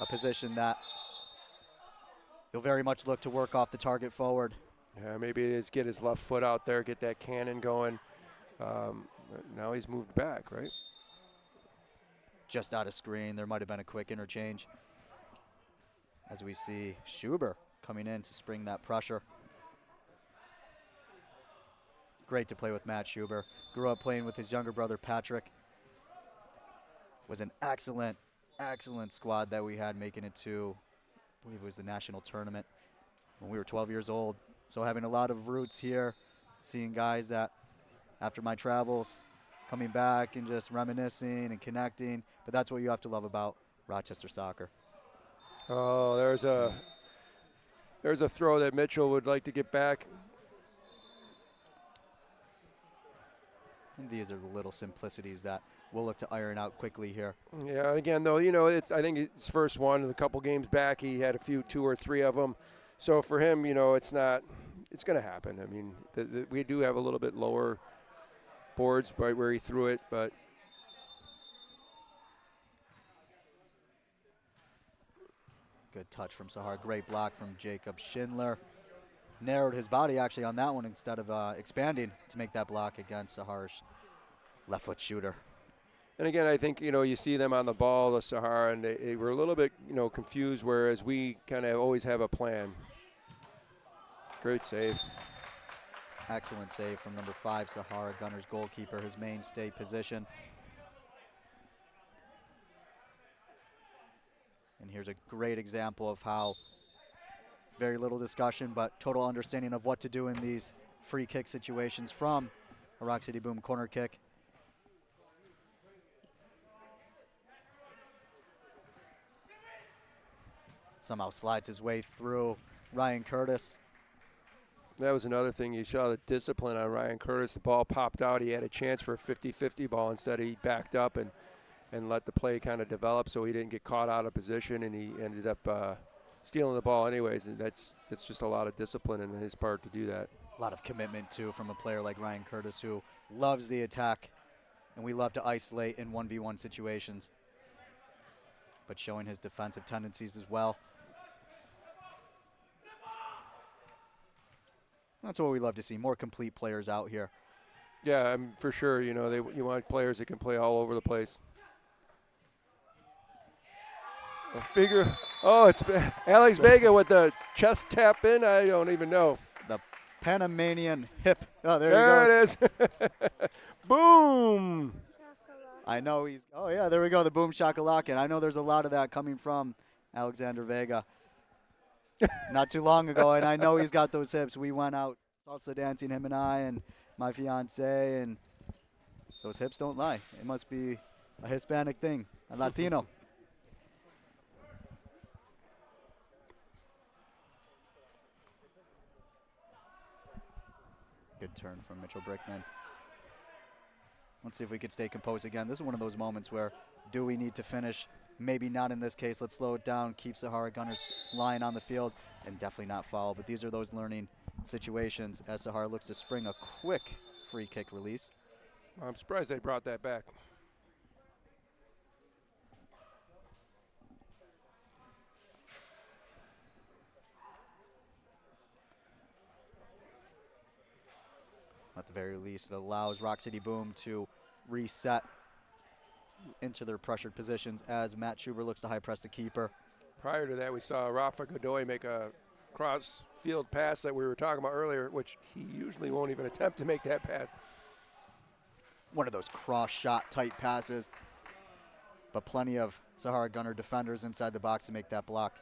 a position that he'll very much look to work off the target forward. Yeah, maybe just get his left foot out there, get that cannon going. Now he's moved back, right? Just out of screen. There might have been a quick interchange. As we see Schuber coming in to spring that pressure. Great to play with Matt Schuber. Grew up playing with his younger brother, Patrick. Was an excellent, excellent squad that we had making it to, I believe it was the national tournament when we were 12 years old. So having a lot of roots here, seeing guys that after my travels, coming back and just reminiscing and connecting. But that's what you have to love about Rochester soccer. Oh, there's a throw that Mitchell would like to get back. And these are the little simplicities that we'll look to iron out quickly here. Yeah, again, though, you know, I think it's first one. In a couple games back, he had two or three of them. So for him, you know, it's going to happen. I mean, we do have a little bit lower boards right where he threw it, but. Good touch from Sahara. Great block from Jacob Schindler. Narrowed his body actually on that one instead of expanding to make that block against Sahara's left foot shooter. And again, I think, you know, you see them on the ball, the Sahara, and they were a little bit, you know, confused, whereas we kind of always have a plan. Great save. Excellent save from number 5, Sahara, Gunners goalkeeper, his mainstay position. And here's a great example of how very little discussion, but total understanding of what to do in these free kick situations from a Rock City Boom corner kick. Somehow slides his way through Ryan Curtis. That was another thing. You saw the discipline on Ryan Curtis. The ball popped out. He had a chance for a 50-50 ball. Instead, he backed up and let the play kind of develop so he didn't get caught out of position, and he ended up stealing the ball anyways. And that's just a lot of discipline in his part to do that. A lot of commitment, too, from a player like Ryan Curtis, who loves the attack, and we love to isolate in 1v1 situations, but showing his defensive tendencies as well. That's what we love to see, more complete players out here. Yeah, for sure. You know, you want players that can play all over the place. It's Alex Vega with the chest tap in. I don't even know. The Panamanian hip. Oh, there it is. Boom. I know he's. Oh yeah, there we go. The boom shakalaka. And I know there's a lot of that coming from Alexander Vega. Not too long ago, and I know he's got those hips. We went out salsa dancing, him and I, and my fiance, and those hips don't lie. It must be a Hispanic thing, a Latino. Good turn from Mitchell Brickman. Let's see if we could stay composed again. This is one of those moments where do we need to finish? Maybe not in this case. Let's slow it down, keep Sahara Gunners lying on the field, and definitely not foul. But these are those learning situations as Sahara looks to spring a quick free kick release. I'm surprised they brought that back. At the very least, it allows Rock City Boom to reset into their pressured positions as Matt Schuber looks to high press the keeper. Prior to that, we saw Rafa Godoy make a cross-field pass that we were talking about earlier, which he usually won't even attempt to make that pass. one of those cross shot type passes. But plenty of Sahara Gunner defenders inside the box to make that block.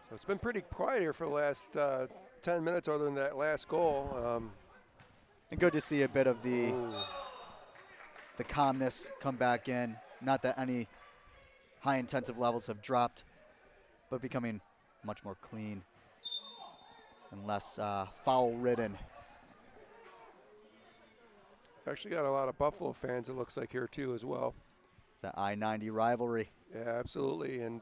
So it's been pretty quiet here for the last 10 minutes other than that last goal. And good to see a bit of the calmness come back in. Not that any high intensive levels have dropped, but becoming much more clean and less foul-ridden. Actually got a lot of Buffalo fans, it looks like, here too as well. It's that I-90 rivalry. Yeah, absolutely. And,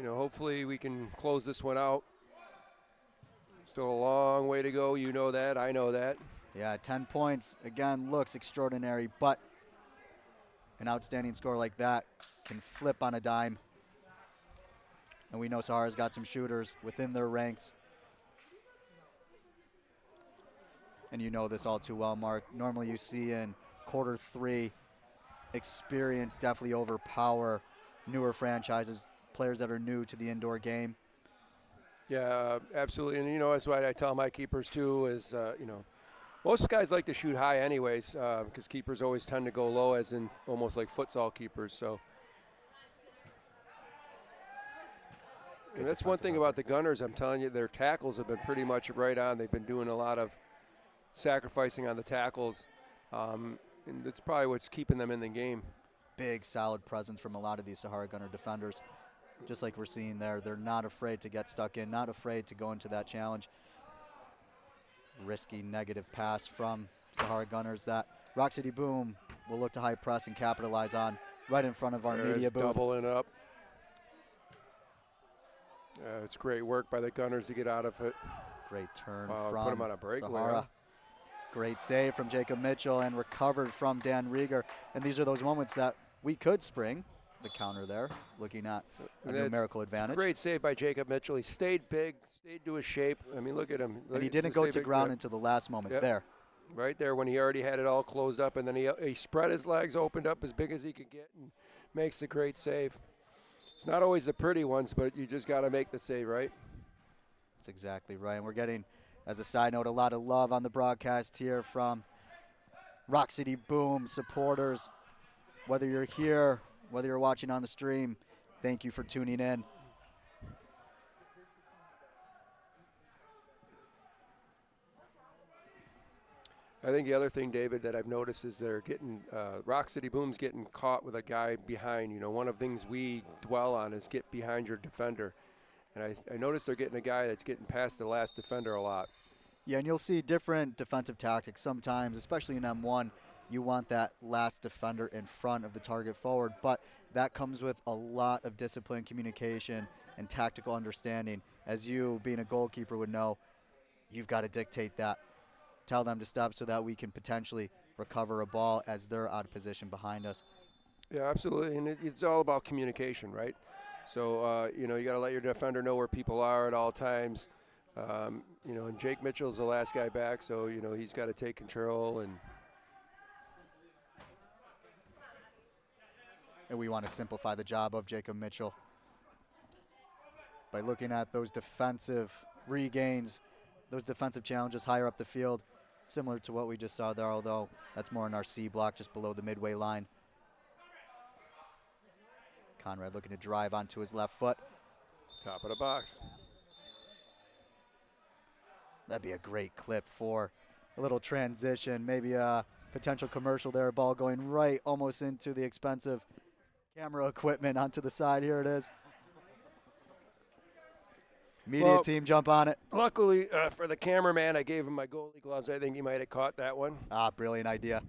hopefully we can close this one out. Still a long way to go. You know that. I know that. Yeah, 10 points, again, looks extraordinary, but an outstanding score like that can flip on a dime. And we know Sahara's got some shooters within their ranks. And you know this all too well, Mark. Normally you see in quarter 3, experience definitely overpower newer franchises, players that are new to the indoor game. Yeah, absolutely. And, that's what I tell my keepers too is, most guys like to shoot high anyways because keepers always tend to go low, as in almost like futsal keepers. So and that's one thing about the Gunners. I'm telling you, their tackles have been pretty much right on. They've been doing a lot of sacrificing on the tackles, and that's probably what's keeping them in the game. Big, solid presence from a lot of these Sahara Gunner defenders. Just like we're seeing there, they're not afraid to get stuck in, not afraid to go into that challenge. Risky negative pass from Sahara Gunners that Rock City Boom will look to high press and capitalize on right in front of our media booth. Doubling up. It's great work by the Gunners to get out of it. Great turn from from put him on a breakaway. Sahara. Great save from Jacob Mitchell and recovered from Dan Rieger. And these are those moments that we could spring the counter there, looking at a numerical advantage. Great save by Jacob Mitchell. He stayed big, stayed to his shape. I mean, look at him. And he didn't go to ground until the last moment there. Right there when he already had it all closed up, and then he spread his legs, opened up as big as he could get, and makes a great save. It's not always the pretty ones, but you just got to make the save, right? That's exactly right. And we're getting, as a side note, a lot of love on the broadcast here from Rock City Boom supporters. Whether you're here, whether you're watching on the stream, thank you for tuning in. I think the other thing, David, that I've noticed is they're getting Rock City Boom's getting caught with a guy behind. One of the things we dwell on is get behind your defender. And I noticed they're getting a guy that's getting past the last defender a lot. Yeah, and you'll see different defensive tactics sometimes, especially in M1. You want that last defender in front of the target forward, but that comes with a lot of discipline, communication, and tactical understanding. As you, being a goalkeeper, would know, you've got to dictate that. Tell them to stop so that we can potentially recover a ball as they're out of position behind us. Yeah, absolutely, and it's all about communication, right? So, you got to let your defender know where people are at all times. And Jake Mitchell's the last guy back, so, he's got to take control. And we want to simplify the job of Jacob Mitchell by looking at those defensive regains, those defensive challenges higher up the field, similar to what we just saw there, although that's more in our C block just below the midway line. Conrad looking to drive onto his left foot. Top of the box. That'd be a great clip for a little transition, maybe a potential commercial there, ball going right almost into the expensive camera equipment onto the side. Here it is. Media team jump on it. Luckily for the cameraman, I gave him my goalie gloves. I think he might have caught that one. Brilliant idea.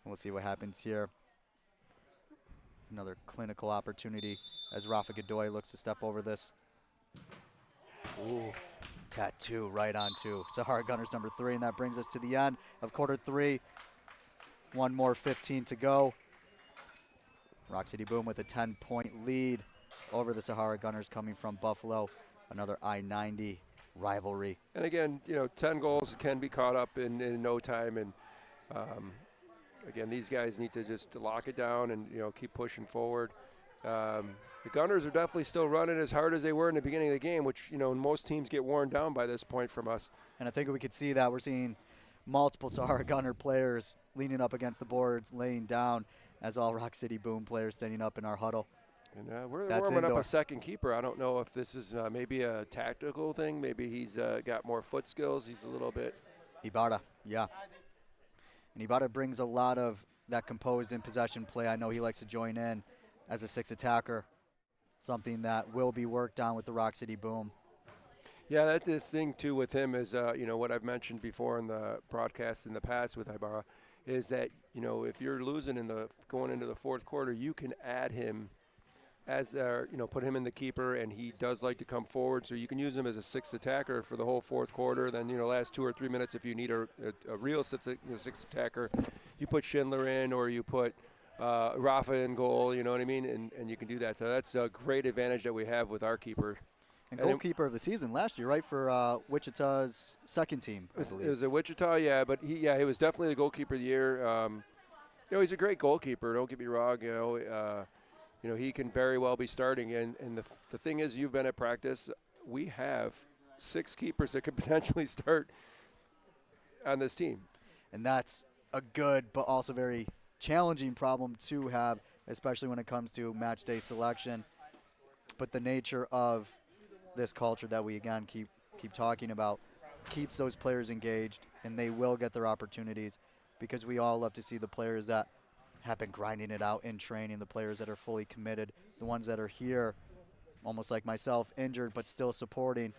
We'll see what happens here. Another clinical opportunity as Rafa Godoy looks to step over this. Oof. Tattoo right onto Sahara Gunners number 3, and that brings us to the end of quarter 3. One more 15 to go. Rock City Boom with a 10-point lead over the Sahara Gunners coming from Buffalo. Another I-90 rivalry. And again, 10 goals can be caught up in no time. And again, these guys need to just lock it down and, keep pushing forward. The Gunners are definitely still running as hard as they were in the beginning of the game, which, most teams get worn down by this point from us. And I think we could see that. We're seeing multiple Sahara Gunner players leaning up against the boards, laying down, as all Rock City Boom players standing up in our huddle. And we're That's warming indoor. up a second keeper. I don't know if this is maybe a tactical thing. Maybe he's got more foot skills. He's a little bit. Ibarra, yeah. And Ibarra brings a lot of that composed in possession play. I know he likes to join in as a 6 attacker, something that will be worked on with the Rock City Boom. Yeah, that's this thing too with him is, what I've mentioned before in the broadcast in the past with Ibarra is that, if you're losing going into the fourth quarter, you can add him as put him in the keeper, and he does like to come forward, so you can use him as a 6th attacker for the whole fourth quarter. Then, last 2 or 3 minutes, if you need a real 6th attacker, you put Schindler in or you put Rafa in goal, you know what I mean? And you can do that. So that's a great advantage that we have with our keeper. And goalkeeper of the season last year, right, for Wichita's second team, I It believe. was a Wichita, yeah, but he was definitely the goalkeeper of the year. He's a great goalkeeper, don't get me wrong, he can very well be starting. And the thing is, you've been at practice, we have 6 keepers that could potentially start on this team. And that's a good but also very challenging problem to have, especially when it comes to match day selection. But the nature of this culture that we, again, keep talking about keeps those players engaged, and they will get their opportunities because we all love to see the players that have been grinding it out in training, the players that are fully committed, the ones that are here, almost like myself, injured but still supporting.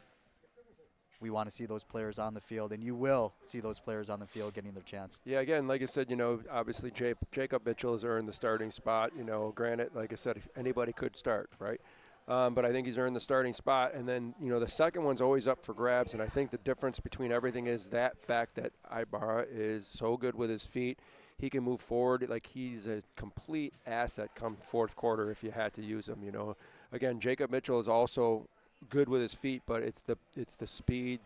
We want to see those players on the field, and you will see those players on the field getting their chance. Yeah, again, like I said, obviously Jacob Mitchell has earned the starting spot. Granted, like I said, anybody could start, right? But I think he's earned the starting spot. And then, the second one's always up for grabs. And I think the difference between everything is that fact that Ibarra is so good with his feet. He can move forward like he's a complete asset come fourth quarter if you had to use him, Again, Jacob Mitchell is also good with his feet, but it's the speed,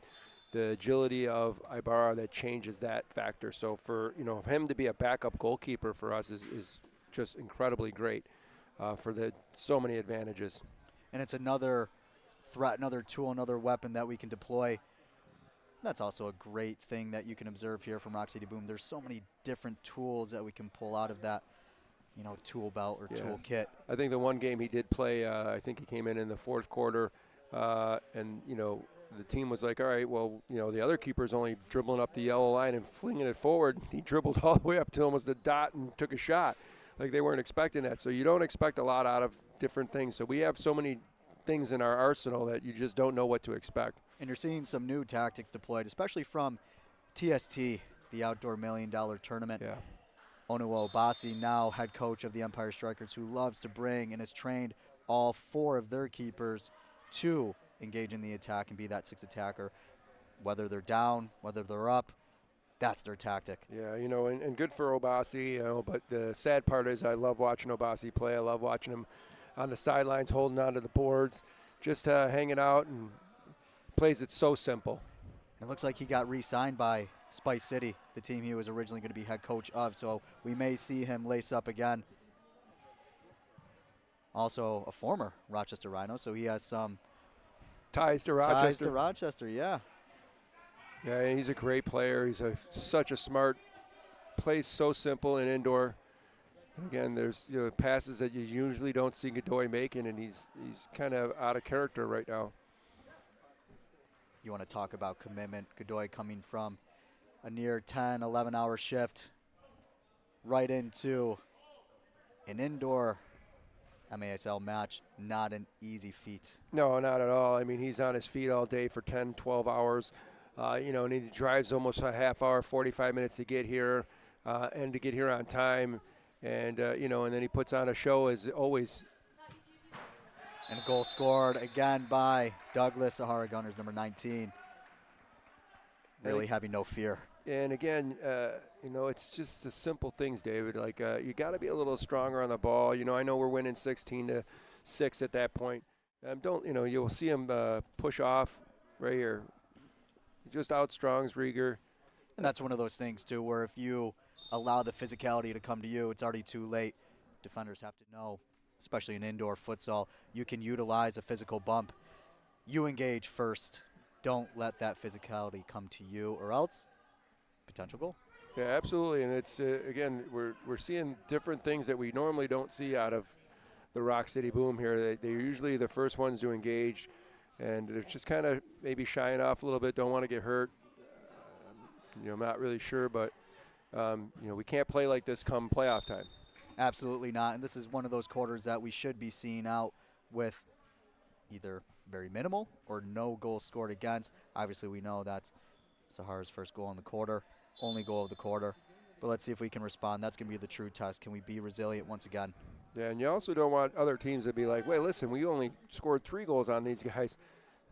the agility of Ibarra that changes that factor. So for, him to be a backup goalkeeper for us is just incredibly great for so many advantages. And it's another threat, another tool, another weapon that we can deploy. That's also a great thing that you can observe here from Rock City Boom. There's so many different tools that we can pull out of that, tool belt or tool kit. I think the one game he did play, I think he came in the fourth quarter, and, the team was like, all right, well, the other keeper's only dribbling up the yellow line and flinging it forward. He dribbled all the way up to almost the dot and took a shot. Like they weren't expecting that. So you don't expect a lot out of different things. So we have so many things in our arsenal that you just don't know what to expect. And you're seeing some new tactics deployed, especially from TST, the Outdoor $1 Million Tournament. Yeah. Onuo Obasi, now head coach of the Empire Strikers, who loves to bring and has trained all 4 of their keepers to engage in the attack and be that 6th attacker. Whether they're down, whether they're up, that's their tactic. Yeah, and good for Obasi, but the sad part is I love watching Obasi play. I love watching him on the sidelines holding onto the boards, just hanging out, and plays it so simple. It looks like he got re-signed by Spice City, the team he was originally going to be head coach of, so we may see him lace up again. Also a former Rochester Rhino, so he has some ties to Rochester. Ties to Rochester, yeah. Yeah, he's a great player. He's such a smart, plays so simple and indoor. And again, there's passes that you usually don't see Godoy making, and he's kind of out of character right now. You want to talk about commitment. Godoy coming from a near 10, 11-hour shift right into an indoor MASL match. Not an easy feat. No, not at all. I mean, he's on his feet all day for 10, 12 hours. And he drives almost a half hour, 45 minutes to get here, and to get here on time. And, and then he puts on a show as always. And a goal scored again by Douglas, Sahara Gunners, number 19. Really having no fear. And again, it's just the simple things, David. Like, you got to be a little stronger on the ball. I know we're winning 16-6 at that point. You'll see him push off right here. He just outstrongs Rieger. And that's one of those things, too, where if you allow the physicality to come to you, it's already too late. Defenders have to know especially in indoor futsal, you can utilize a physical bump. You engage first. Don't let that physicality come to you, or else potential goal. Yeah, absolutely. And it's, again, we're seeing different things that we normally don't see out of the Rock City Boom here. They're usually the first ones to engage, and they're just kind of maybe shying off a little bit, don't want to get hurt. I'm not really sure, but, we can't play like this come playoff time. Absolutely not. And this is one of those quarters that we should be seeing out with either very minimal or no goals scored against. Obviously, we know that's Sahara's first goal in the quarter, only goal of the quarter. But let's see if we can respond. That's going to be the true test. Can we be resilient once again? Yeah, and you also don't want other teams to be like, wait, listen, we only scored 3 goals on these guys.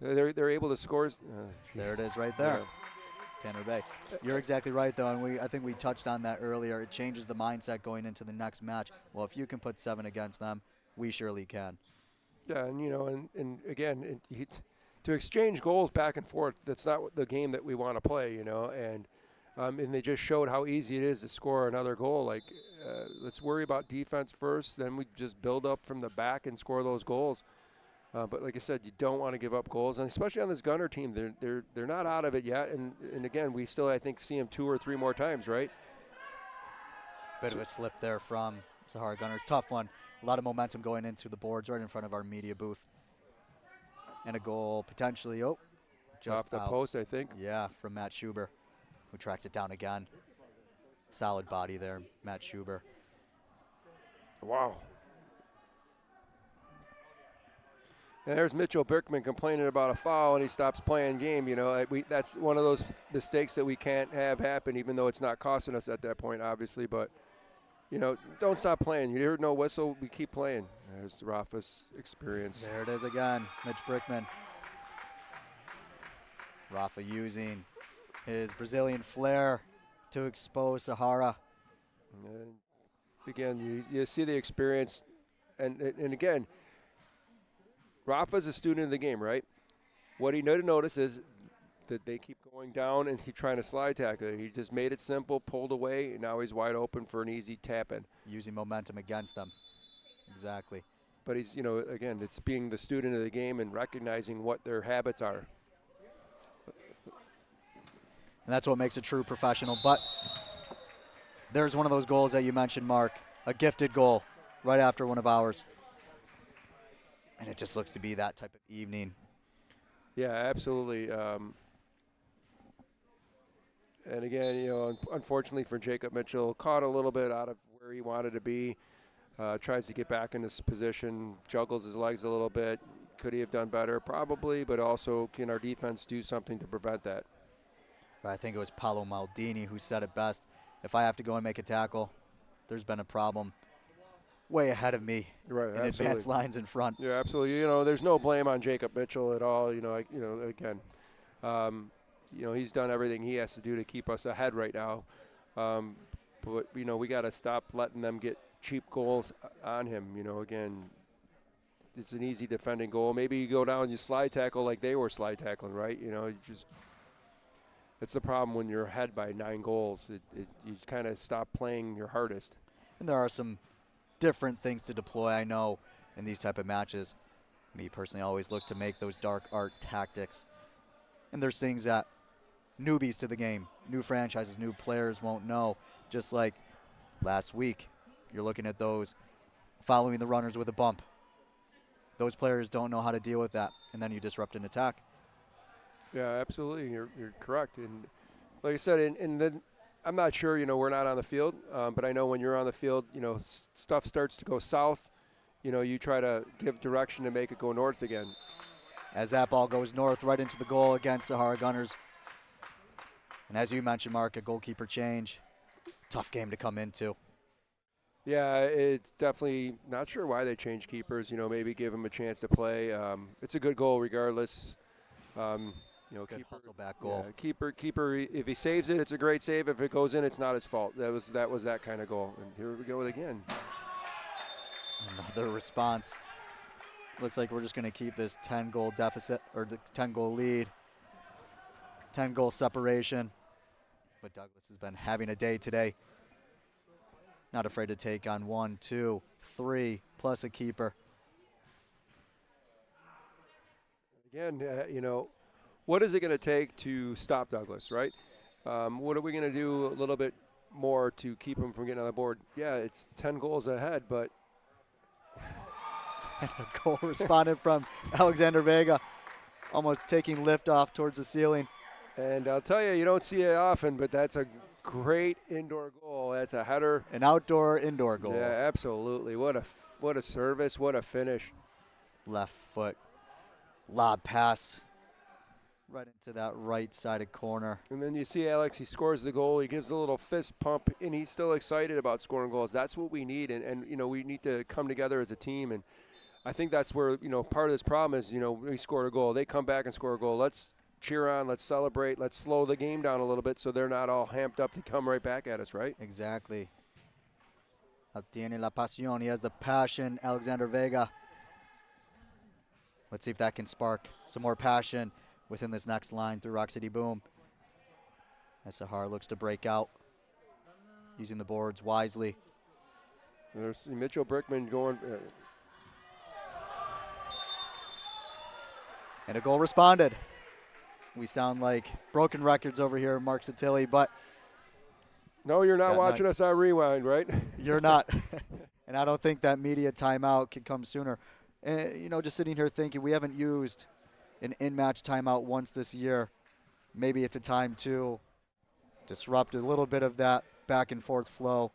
They're able to score. There it is right there. Yeah. Tanner Bay. You're exactly right, though, and I think we touched on that earlier. It changes the mindset going into the next match. Well, if you can put 7 against them, we surely can. Yeah, and again, to exchange goals back and forth, that's not the game that we want to play, and they just showed how easy it is to score another goal. Like, let's worry about defense first, then we just build up from the back and score those goals. But like I said, you don't want to give up goals, and especially on this Gunner team, they're not out of it yet. And again, we still, I think, see them 2 or 3 more times, right? Bit of a slip there from Sahara Gunners. Tough one. A lot of momentum going into the boards right in front of our media booth. And a goal potentially, just off the out. post, I think. Yeah, from Matt Schuber, who tracks it down again. Solid body there, Matt Schuber. Wow. And there's Mitchell Bickman complaining about a foul, and he stops playing game. That's one of those mistakes that we can't have happen, even though it's not costing us at that point, obviously. But, don't stop playing. You heard no whistle, we keep playing. There's Rafa's experience. There it is again, Mitch Brickman. Rafa using his Brazilian flair to expose Sahara. And again, you see the experience. And again, Rafa's a student of the game, right? What he noticed is that they keep going down and keep trying to slide tackle. He just made it simple, pulled away, and now he's wide open for an easy tap-in. Using momentum against them. Exactly. But he's, again, it's being the student of the game and recognizing what their habits are. And that's what makes a true professional. But there's one of those goals that you mentioned, Mark. A gifted goal right after one of ours. And it just looks to be that type of evening. Yeah, absolutely. And again, unfortunately for Jacob Mitchell, caught a little bit out of where he wanted to be. Tries to get back in this position, juggles his legs a little bit. Could he have done better? Probably, but also can our defense do something to prevent that? I think it was Paolo Maldini who said it best. If I have to go and make a tackle, there's been a problem way ahead of me in advanced lines in front. Yeah, absolutely. There's no blame on Jacob Mitchell at all. Again, he's done everything he has to do to keep us ahead right now. But we got to stop letting them get cheap goals on him. Again, it's an easy defending goal. Maybe you go down and you slide tackle like they were slide tackling, right? It's the problem when you're ahead by 9 goals. You kind of stop playing your hardest. And there are some different things to deploy, I know, in these type of matches. Me personally, I always look to make those dark art tactics. And there's things that newbies to the game, new franchises, new players won't know. Just like last week, you're looking at those following the runners with a bump. Those players don't know how to deal with that, and then you disrupt an attack. Yeah, absolutely. You're correct. And like I said, and then I'm not sure, we're not on the field, but I know when you're on the field, stuff starts to go south. You try to give direction to make it go north again. As that ball goes north right into the goal against Sahara Gunners. And as you mentioned, Mark, a goalkeeper change. Tough game to come into. Yeah, it's definitely not sure why they changed keepers. Maybe give him a chance to play. It's a good goal regardless. Good keeper, hustle back goal. Yeah, keeper. If he saves it, it's a great save. If it goes in, it's not his fault. That was that kind of goal. And here we go again. Another response. Looks like we're just going to keep this 10-goal deficit, or the 10-goal lead, 10-goal separation. But Douglas has been having a day today. Not afraid to take on 1, 2, 3, plus a keeper. Again, what is it going to take to stop Douglas, right? What are we going to do a little bit more to keep him from getting on the board? Yeah, it's 10 goals ahead, but. And a goal responded from Alexander Vega, almost taking lift off towards the ceiling. And I'll tell you, you don't see it often, but that's a great indoor goal. That's a header. An outdoor indoor goal. Yeah, absolutely. What a service, what a finish. Left foot lob pass right into that right-sided corner. And then you see Alex, he scores the goal. He gives a little fist pump, and he's still excited about scoring goals. That's what we need, and we need to come together as a team. And I think that's where, part of this problem is, we scored a goal. They come back and score a goal. Let's cheer on. Let's celebrate. Let's slow the game down a little bit so they're not all amped up to come right back at us, right? Exactly. Tiene la pasión. He has the passion, Alexander Vega. Let's see if that can spark some more passion within this next line through Rock City Boom. As Sahara looks to break out, using the boards wisely. There's Mitchell Brickman going. And a goal responded. We sound like broken records over here, Mark Satilli, but. No, you're not watching us on Rewind, right? You're not. And I don't think that media timeout could come sooner. And, just sitting here thinking we haven't used an in-match timeout once this year. Maybe it's a time to disrupt a little bit of that back and forth flow,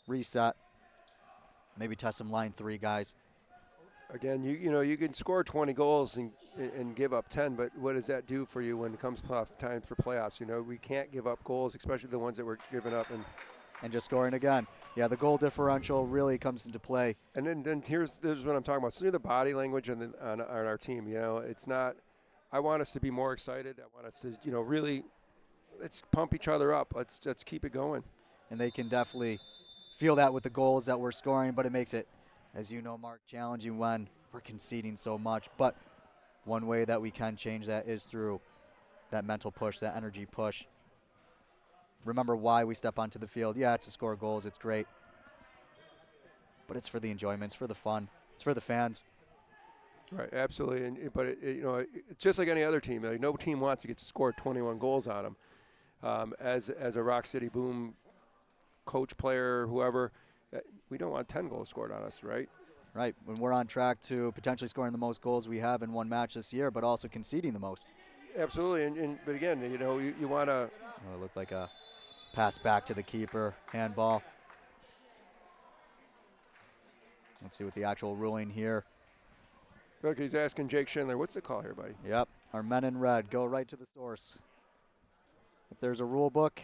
reset, maybe test some line 3 guys. Again, you can score 20 goals and give up 10, but what does that do for you when it comes time for playoffs? We can't give up goals, especially the ones that we're giving up. And just scoring again. Yeah, the goal differential really comes into play. And then here's what I'm talking about. See the body language on our team. It's not. I want us to be more excited. I want us to really let's pump each other up. Let's keep it going. And they can definitely feel that with the goals that we're scoring, but it makes it, as you know, Mark, challenging when we're conceding so much. But one way that we can change that is through that mental push, that energy push. Remember why we step onto the field. Yeah, it's to score goals. It's great. But it's for the enjoyment. It's for the fun. It's for the fans. Right, absolutely. But it's just like any other team. No team wants to get scored 21 goals on them. As a Rock City Boom coach, player, whoever, we don't want 10 goals scored on us, right? Right. When we're on track to potentially scoring the most goals we have in one match this year, but also conceding the most. Absolutely. But again, you want to. It looked like a pass back to the keeper, handball. Let's see what the actual ruling here. Look, he's asking Jake Schindler, what's the call here, buddy? Yep, our men in red go right to the source. If there's a rule book,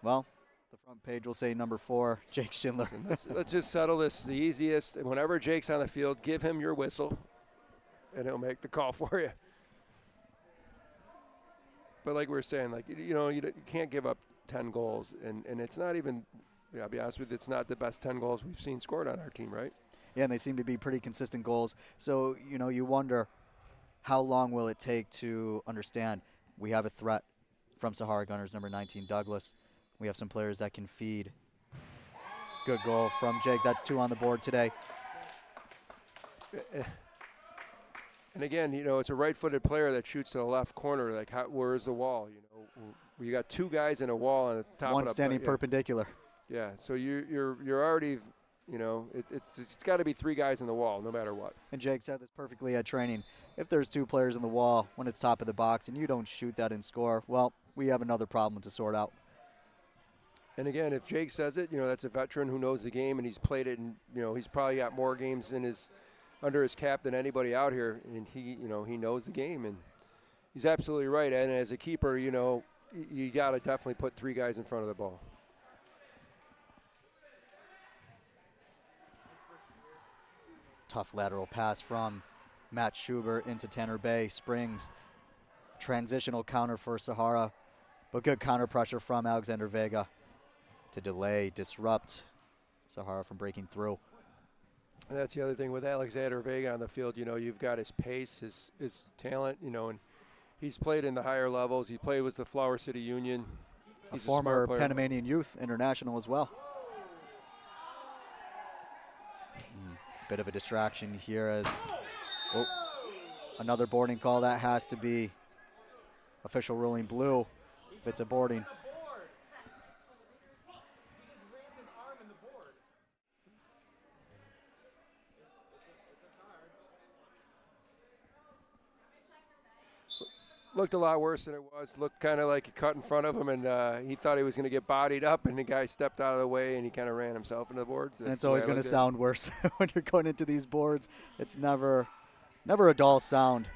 well, the front page will say number 4, Jake Schindler. Let's just settle this the easiest. Whenever Jake's on the field, give him your whistle, and he'll make the call for you. But like we were saying, you can't give up 10 goals, and it's not even, I'll be honest with you, it's not the best 10 goals we've seen scored on our team, right? Yeah, and they seem to be pretty consistent goals. So, you wonder how long will it take to understand we have a threat from Sahara Gunners, number 19, Douglas. We have some players that can feed. Good goal from Jake. That's 2 on the board today. And again, it's a right-footed player that shoots to the left corner. Like, where's the wall? You got 2 guys in a wall on the top. One standing perpendicular. Yeah, so you're already, it's got to be 3 guys in the wall, no matter what. And Jake said this perfectly at training. If there's 2 players in the wall when it's top of the box and you don't shoot that and score, well, we have another problem to sort out. And again, if Jake says it, that's a veteran who knows the game and he's played it, and he's probably got more games under his cap than anybody out here, and he knows the game, and he's absolutely right. And as a keeper, you got to definitely put 3 guys in front of the ball. Tough lateral pass from Matt Schubert into Tanner Bay. Springs. Transitional counter for Sahara, but good counter pressure from Alexander Vega to delay, disrupt Sahara from breaking through. And that's the other thing with Alexander Vega on the field. You've got his pace, his talent, and he's played in the higher levels. He played with the Flower City Union. He's a former Panamanian Youth International as well. Bit of a distraction here as another boarding call. That has to be official ruling blue if it's a boarding. Looked a lot worse than it was. Looked kind of like he cut in front of him, and he thought he was going to get bodied up, and the guy stepped out of the way, and he kind of ran himself into the boards. And it's always going to sound worse when you're going into these boards. It's never a dull sound.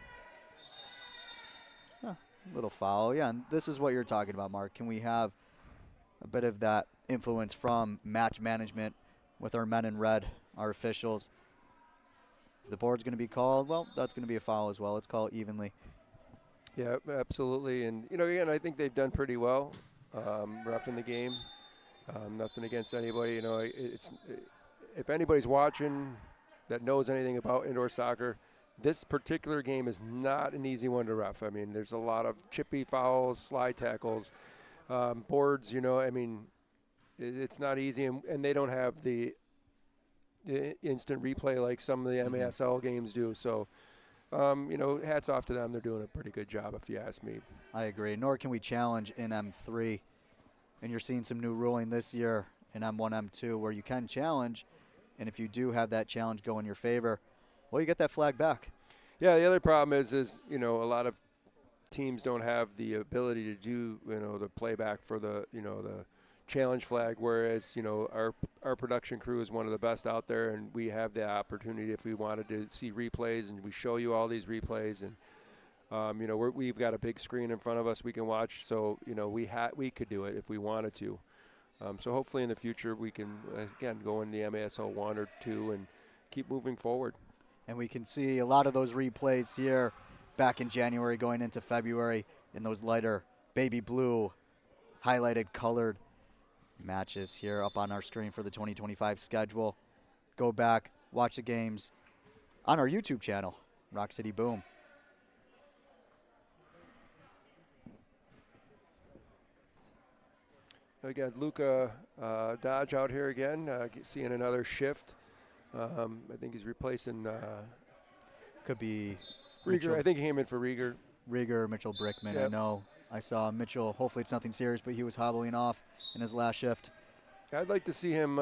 Little foul, yeah, and this is what you're talking about, Mark. Can we have a bit of that influence from match management with our men in red, our officials? If the board's going to be called, well, that's going to be a foul as well. Let's call it evenly. Yeah, absolutely. And, again, I think they've done pretty well, roughing the game. Nothing against anybody. If anybody's watching that knows anything about indoor soccer, this particular game is not an easy one to ref. I mean, there's a lot of chippy fouls, slide tackles, boards, it's not easy. And they don't have the instant replay like some of the MASL games do. So, hats off to them. They're doing a pretty good job, if you ask me. I agree. Nor can we challenge in M3. And you're seeing some new ruling this year in M1, M2 where you can challenge. And if you do have that challenge go in your favor, well, you get that flag back. Yeah, the other problem is a lot of teams don't have the ability to do, the playback for the challenge flag, whereas, our production crew is one of the best out there, and we have the opportunity if we wanted to see replays, and we show you all these replays, and, we've got a big screen in front of us we can watch, so, we could do it if we wanted to. So hopefully in the future we can, again, go in the MASL 1 or 2 and keep moving forward. And we can see a lot of those replays here back in January going into February in those lighter baby blue highlighted colored matches here up on our screen for the 2025 schedule. Go back, watch the games on our YouTube channel, Rock City Boom. We got Luka Dodge out here again, seeing another shift. I think he's replacing could be Rieger. Mitchell. I think he came in for Rieger. Rieger, Mitchell Brickman. Yep. I know. I saw Mitchell. Hopefully it's nothing serious, but he was hobbling off in his last shift. I'd like to see him,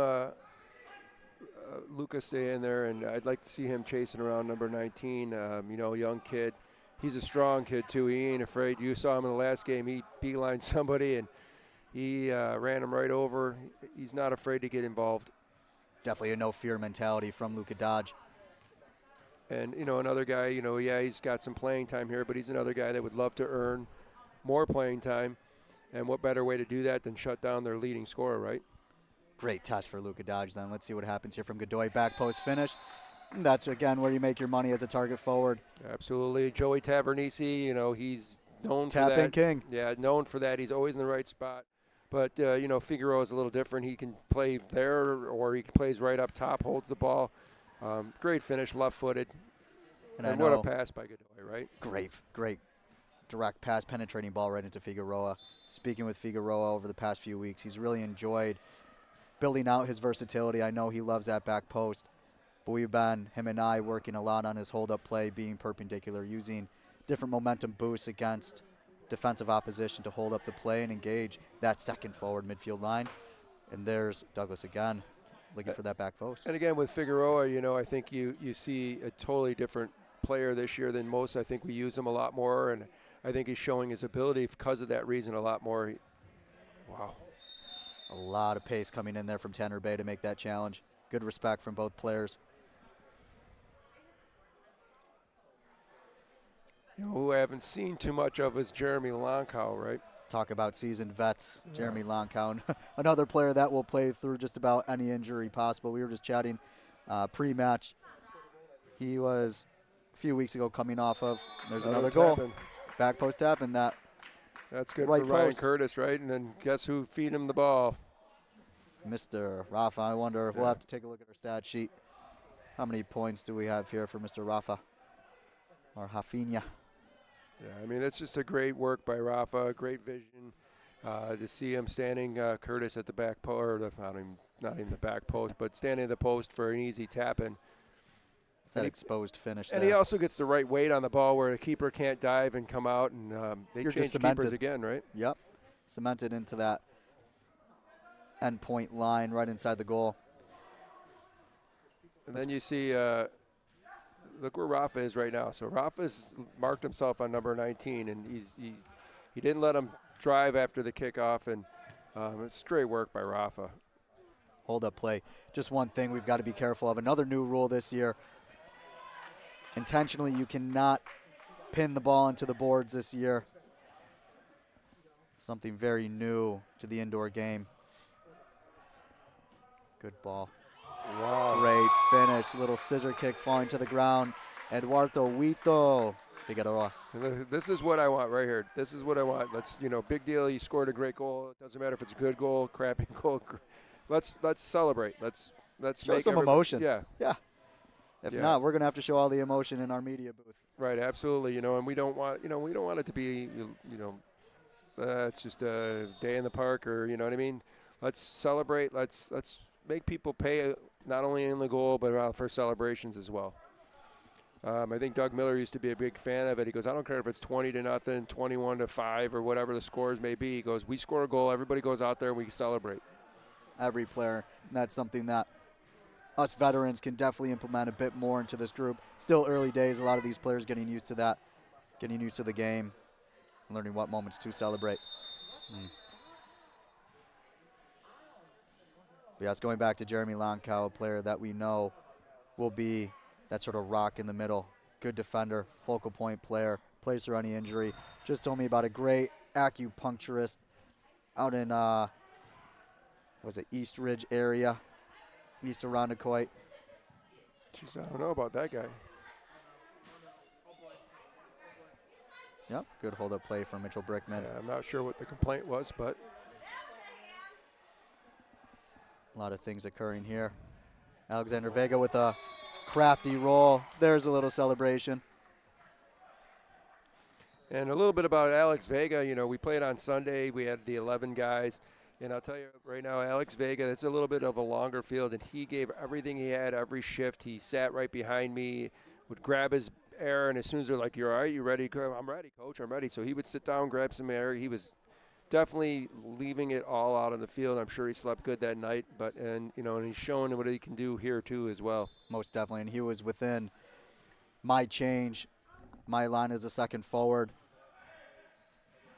Lucas, stay in there, and I'd like to see him chasing around number 19. Young kid. He's a strong kid too. He ain't afraid. You saw him in the last game. He beelined somebody and he ran him right over. He's not afraid to get involved. Definitely a no-fear mentality from Luka Dodge. And, another guy, he's got some playing time here, but he's another guy that would love to earn more playing time. And what better way to do that than shut down their leading scorer, right? Great test for Luka Dodge then. Let's see what happens here from Godoy. Back post finish. And that's, again, where you make your money as a target forward. Absolutely. Joey Tavernisi, he's known for that. Tap-in king. Yeah, known for that. He's always in the right spot. But, Figueroa is a little different. He can play there or he plays right up top, holds the ball. Great finish, left-footed. And what a pass by Godoy, right? Great direct pass, penetrating ball right into Figueroa. Speaking with Figueroa over the past few weeks, he's really enjoyed building out his versatility. I know he loves that back post. But we've been, him and I, working a lot on his hold-up play, being perpendicular, using different momentum boosts against defensive opposition to hold up the play and engage that second forward midfield line. And there's Douglas again, looking for that back post. And again, with Figueroa, I think you see a totally different player this year than most. I think we use him a lot more, and I think he's showing his ability because of that reason a lot more. Wow. A lot of pace coming in there from Tanner Bay to make that challenge. Good respect from both players. Who I haven't seen too much of is Jeremy Lonkow, right? Talk about seasoned vets, yeah. Jeremy Lonkow, another player that will play through just about any injury possible. We were just chatting pre-match. He was a few weeks ago coming off of, there's another goal. Back post tap, and that's good right for Ryan post. Curtis, right? And then guess who feed him the ball? Mr. Rafa. I wonder if we'll have to take a look at our stat sheet. How many points do we have here for Mr. Rafa or Rafinha? Yeah, I mean, it's just a great work by Rafa, great vision. To see him standing Curtis at the back post, or not even the back post, but standing at the post for an easy tap-in. It's that exposed finish And there. he also gets the right weight on the ball where the keeper can't dive and come out, and they You're change just keepers cemented. again, right? Yep. Cemented into that end point line right inside the goal. And then you see, look where Rafa is right now. So Rafa's marked himself on number 19, and he didn't let him drive after the kickoff, and it's straight work by Rafa. Hold up play. Just one thing we've got to be careful of. Another new rule this year. Intentionally, you cannot pin the ball into the boards this year. Something very new to the indoor game. Good ball. Wow. Great finish. Little scissor kick falling to the ground. Eduardo Huito Figueroa. This is what I want right here. This is what I want. Let's, big deal. You scored a great goal. It doesn't matter if it's a good goal, crappy goal. Let's celebrate. Let's Show make some emotion. Yeah. Yeah. If not, we're gonna have to show all the emotion in our media booth. Right. Absolutely. And we don't want it to be, it's just a day in the park, or you know what I mean. Let's celebrate. Let's make people pay not only in the goal but for celebrations as well. I think Doug Miller used to be a big fan of it. He goes, I don't care if it's 20-0, 21-5, or whatever the scores may be. He goes, we score a goal, everybody goes out there and we celebrate. Every player, and that's something that us veterans can definitely implement a bit more into this group. Still early days, a lot of these players getting used to that, getting used to the game, learning what moments to celebrate. But yes, going back to Jeremy Lonkow, a player that we know will be that sort of rock in the middle. Good defender, focal point player, plays through any injury. Just told me about a great acupuncturist out in, East Ridge area, east of Rondecoit. Jeez, I don't know about that guy. Yep, good hold-up play from Mitchell Brickman. Yeah, I'm not sure what the complaint was, but a lot of things occurring here. Alexander Vega with a crafty roll. There's a little celebration. And a little bit about Alex Vega. We played on Sunday. We had the 11 guys. And I'll tell you right now, Alex Vega, it's a little bit of a longer field, and he gave everything he had every shift. He sat right behind me, would grab his air, and as soon as they're like, you're all right, you ready? I'm ready, coach, I'm ready. So he would sit down, grab some air. He was definitely leaving it all out on the field. I'm sure he slept good that night, and he's showing what he can do here too as well. Most definitely, and he was within my change, my line as a second forward,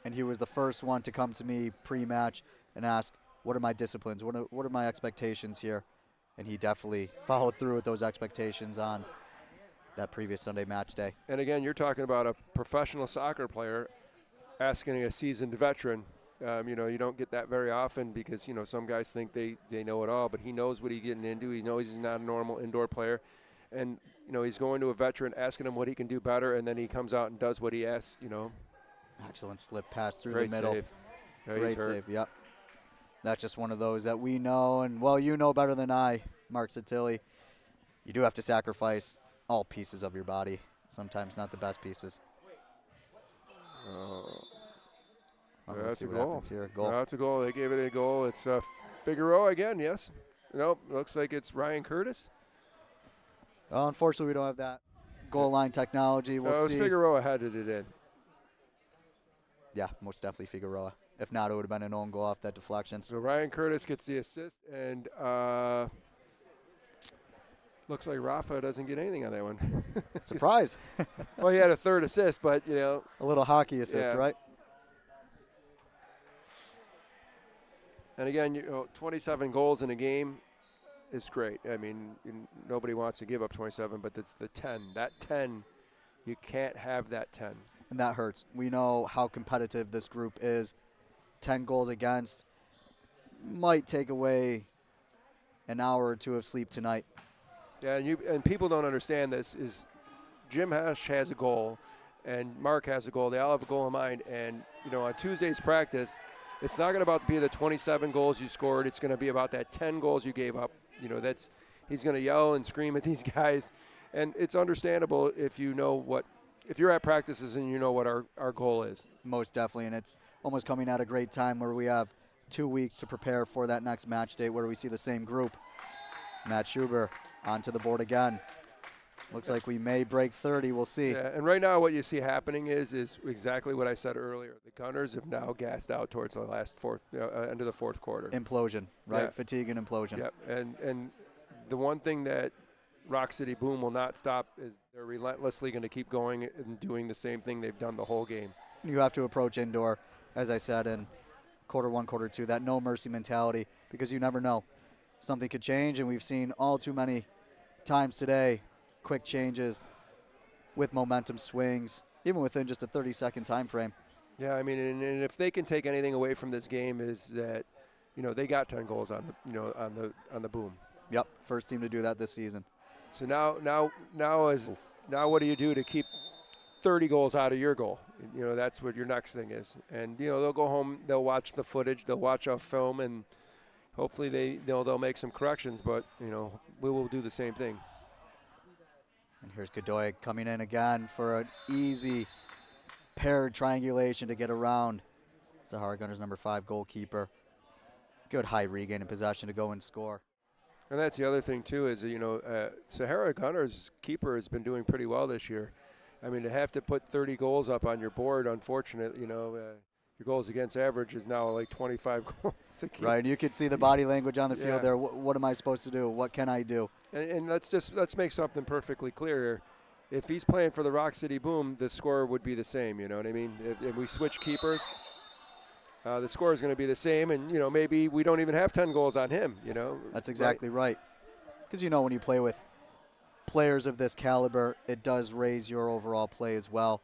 and he was the first one to come to me pre-match and ask, what are my disciplines? What are my expectations here? And he definitely followed through with those expectations on that previous Sunday match day. And again, you're talking about a professional soccer player asking a seasoned veteran. You don't get that very often because, some guys think they know it all, but he knows what he's getting into. He knows he's not a normal indoor player. And, he's going to a veteran, asking him what he can do better, and then he comes out and does what he asks, Excellent slip pass through Great the middle. Save. Yeah, Great save, yep. That's just one of those that we know, and, well, you know better than I, Mark Satilli. You do have to sacrifice all pieces of your body, sometimes not the best pieces. That's a what goal. happens here. Goal. That's a goal. They gave it a goal. It's Figueroa again, yes. Nope, looks like it's Ryan Curtis. Well, unfortunately, we don't have that goal line technology. We'll it was see. Figueroa headed it in. Yeah, most definitely Figueroa. If not, it would have been an own goal off that deflection. So Ryan Curtis gets the assist, and looks like Rafa doesn't get anything on that one. Surprise. Well, he had a third assist, but, A little hockey assist, yeah. right? And again, 27 goals in a game is great. I mean, nobody wants to give up 27, but it's the 10. That 10, you can't have that 10. And that hurts. We know how competitive this group is. 10 goals against might take away an hour or two of sleep tonight. Yeah, and people don't understand this is Jim Hesh has a goal and Mark has a goal. They all have a goal in mind. And, on Tuesday's practice, it's not going to be the 27 goals you scored. It's going to be about that 10 goals you gave up. He's going to yell and scream at these guys. And it's understandable if you're at practices and you know what our goal is. Most definitely, and it's almost coming at a great time where we have 2 weeks to prepare for that next match date where we see the same group. Matt Schuber onto the board again. Looks like we may break 30. We'll see. Yeah, and right now what you see happening is exactly what I said earlier. The Gunners have now gassed out towards the last end of the fourth quarter. Implosion, right? Yeah. Fatigue and implosion. Yep. And the one thing that Rock City Boom will not stop is they're relentlessly going to keep going and doing the same thing they've done the whole game. You have to approach indoor, as I said, in quarter one, quarter two, that no mercy mentality, because you never know. Something could change, and we've seen all too many times today quick changes with momentum swings, even within just a 30-second time frame. Yeah, I mean, and if they can take anything away from this game is that, they got 10 goals on the Boom. Yep, first team to do that this season. So now what do you do to keep 30 goals out of your goal? That's what your next thing is. And they'll go home, they'll watch the footage, they'll watch our film, and hopefully they'll make some corrections. But we will do the same thing. And here's Godoy coming in again for an easy paired triangulation to get around Sahara Gunners number 5 goalkeeper. Good high regain in possession to go and score. And that's the other thing too is Sahara Gunners keeper has been doing pretty well this year. I mean, to have to put 30 goals up on your board, unfortunately, your goals against average is now like 25 goals. Right, and you could see the body language on the field there. What am I supposed to do? What can I do? And let's make something perfectly clear here. If he's playing for the Rock City Boom, the score would be the same. You know what I mean? If we switch keepers, the score is going to be the same, and maybe we don't even have 10 goals on him. That's exactly right. Because when you play with players of this caliber, it does raise your overall play as well.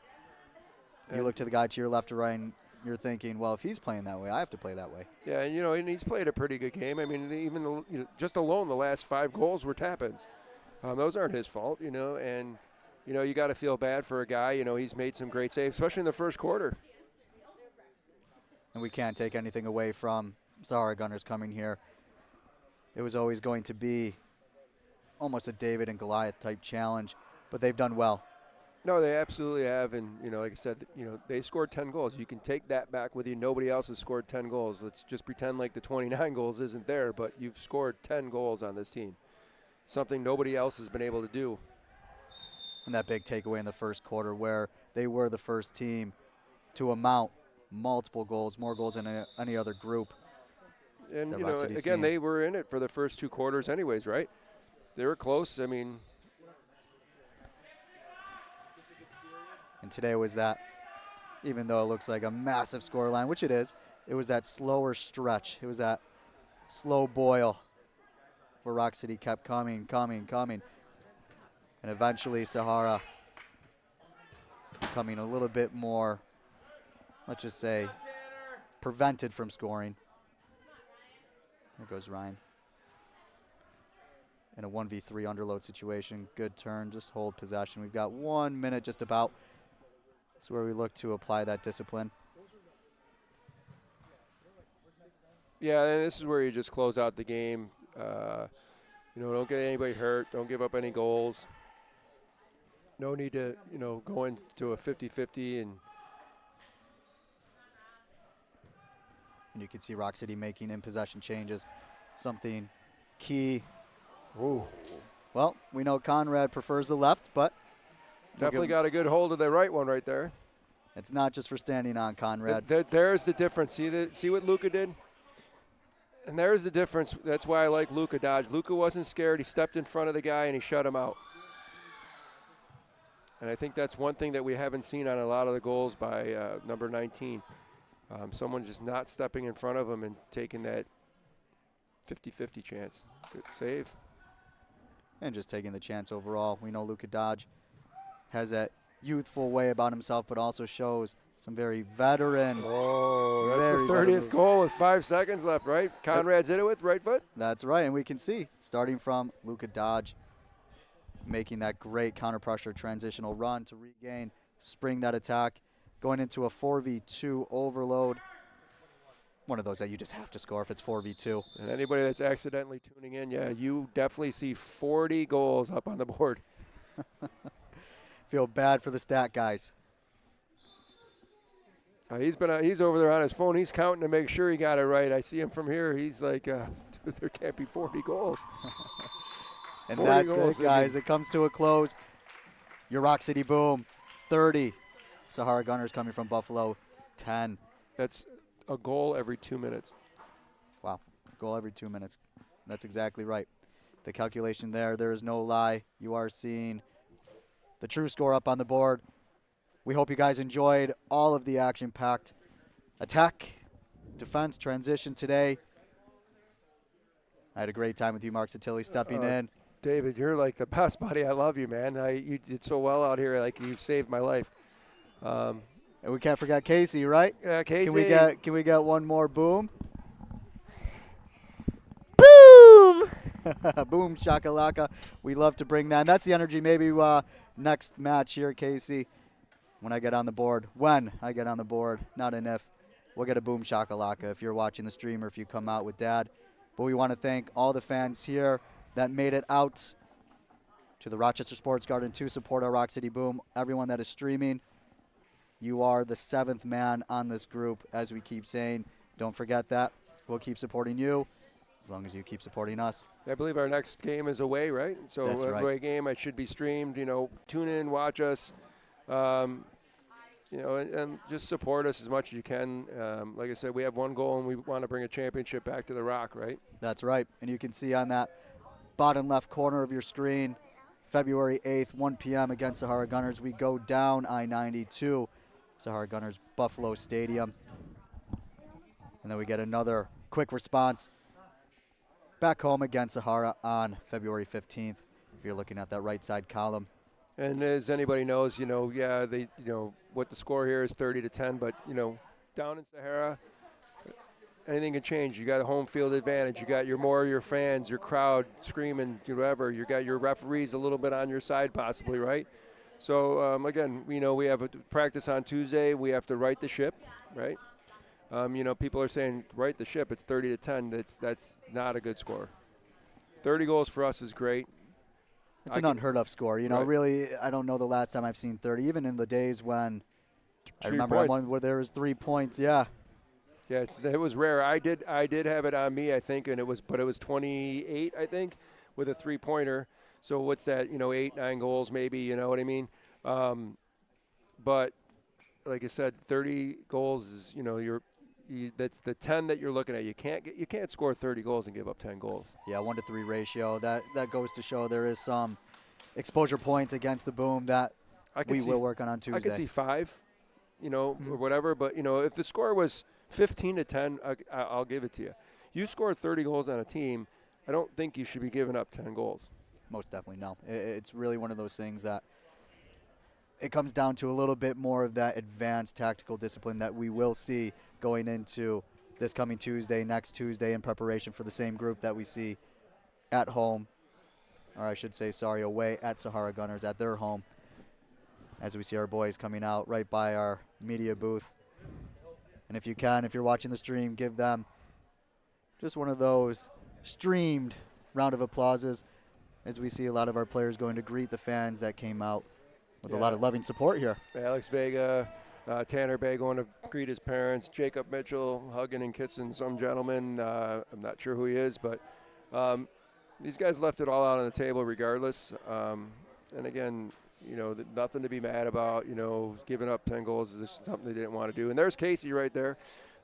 You look to the guy to your left or right, and you're thinking, well, if he's playing that way, I have to play that way. Yeah, and he's played a pretty good game. I mean, even just alone, the last 5 goals were tap-ins. Those aren't his fault, and you got to feel bad for a guy. He's made some great saves, especially in the first quarter. And we can't take anything away from Sahara Gunners coming here. It was always going to be almost a David and Goliath type challenge, but they've done well. No, they absolutely have, and like I said, they scored 10 goals. You can take that back with you. Nobody else has scored 10 goals. Let's just pretend like the 29 goals isn't there, but you've scored 10 goals on this team, something nobody else has been able to do. And that big takeaway in the first quarter, where they were the first team to amount multiple goals, more goals than any other group. And again, they were in it for the first 2 quarters, anyways, right? They were close. I mean. And today was that, even though it looks like a massive scoreline, which it is, it was that slower stretch. It was that slow boil where Rock City kept coming. And eventually Sahara becoming a little bit more, let's just say, prevented from scoring. There goes Ryan. In a 1v3 underload situation, good turn, just hold possession. We've got 1 minute just about. That's where we look to apply that discipline. Yeah, and this is where you just close out the game. Don't get anybody hurt. Don't give up any goals. No need to, go into a 50-50. And you can see Rock City making in possession changes. Something key. Ooh. Well, we know Conrad prefers the left, but definitely got a good hold of the right one right there. It's not just for standing on, Conrad. There's the difference. See what Luca did? And there's the difference. That's why I like Luca Dodge. Luca wasn't scared. He stepped in front of the guy, and he shut him out. And I think that's one thing that we haven't seen on a lot of the goals by number 19. Someone's just not stepping in front of him and taking that 50-50 chance. Good save. And just taking the chance overall. We know Luca Dodge has that youthful way about himself, but also shows some very veteran. Oh, that's the 30th goal with 5 seconds left, right? Conrad's hit it with right foot. That's right, and we can see, starting from Luca Dodge, making that great counter-pressure transitional run to regain, spring that attack, going into a 4v2 overload. One of those that you just have to score if it's 4v2. And anybody that's accidentally tuning in, yeah, you definitely see 40 goals up on the board. Feel bad for the stat guys. He's over there on his phone. He's counting to make sure he got it right. I see him from here. He's like, dude, there can't be 40 goals. And 40 that's goals, it, guys. It comes to a close. Your Rock City Boom, 30. Sahara Gunners coming from Buffalo, 10. That's a goal every 2 minutes. Wow, goal every 2 minutes. That's exactly right. The calculation there is no lie. You are seeing the true score up on the board. We hope you guys enjoyed all of the action-packed attack, defense, transition today. I had a great time with you, Mark Satilli, stepping in. David, you're like the best buddy. I love you, man. You did so well out here. Like, you've saved my life. And we can't forget Casey, right? Yeah, Casey. Can we get one more boom? Boom! Boom, shakalaka. We love to bring that. And that's the energy maybe next match here, Casey, when I get on the board. When I get on the board, not an if. We'll get a boom shakalaka if you're watching the stream or if you come out with Dad. But we want to thank all the fans here that made it out to the Rochester Sports Garden to support our Rock City Boom. Everyone that is streaming, you are the 7th man on this group, as we keep saying. Don't forget that. We'll keep supporting you as long as you keep supporting us. I believe our next game is away, right? So That's right. away game, I should be streamed. Tune in, watch us. And just support us as much as you can. Like I said, we have one goal, and we want to bring a championship back to the Rock, right? That's right. And you can see on that bottom left corner of your screen, February 8th, 1 p.m. against Sahara Gunners. We go down I-90 to Sahara Gunners Buffalo Stadium. And then we get another quick response back home against Sahara on February 15th, if you're looking at that right side column. And as anybody knows, what the score here is 30-10, but, down in Sahara, anything can change. You got a home field advantage. You got your fans, your crowd screaming, whatever. You got your referees a little bit on your side possibly, right? So, again, we have a practice on Tuesday. We have to right the ship, right? People are saying right the ship. It's 30-10. That's not a good score. 30 goals for us is great. It's an unheard of score. Right. Really, I don't know the last time I've seen 30, even in the days when I remember one where there was 3 points. Yeah. Yeah, it was rare. I did have it on me, I think, but it was 28, I think, with a 3-pointer. So what's that? 8, 9 goals maybe. You know what I mean? But like I said, 30 goals is that's the 10 that you're looking at. You can't score 30 goals and give up 10 goals. Yeah, 1-to-3 ratio. That goes to show there is some exposure points against the Boom that we will work on Tuesday. I could see 5, or whatever. But if the score was 15-10, I'll give it to you. You score 30 goals on a team, I don't think you should be giving up 10 goals. Most definitely no. It's really one of those things that it comes down to a little bit more of that advanced tactical discipline that we will see going into this coming Tuesday, next Tuesday, in preparation for the same group that we see at home, or I should say, away at Sahara Gunners at their home, as we see our boys coming out right by our media booth. And if you're watching the stream, give them just one of those streamed round of applauses as we see a lot of our players going to greet the fans that came out with a lot of loving support here. Alex Vega, Tanner Bay going to greet his parents, Jacob Mitchell hugging and kissing some gentleman. I'm not sure who he is, but these guys left it all out on the table regardless. And again, nothing to be mad about. Giving up 10 goals is something they didn't want to do. And there's Casey right there.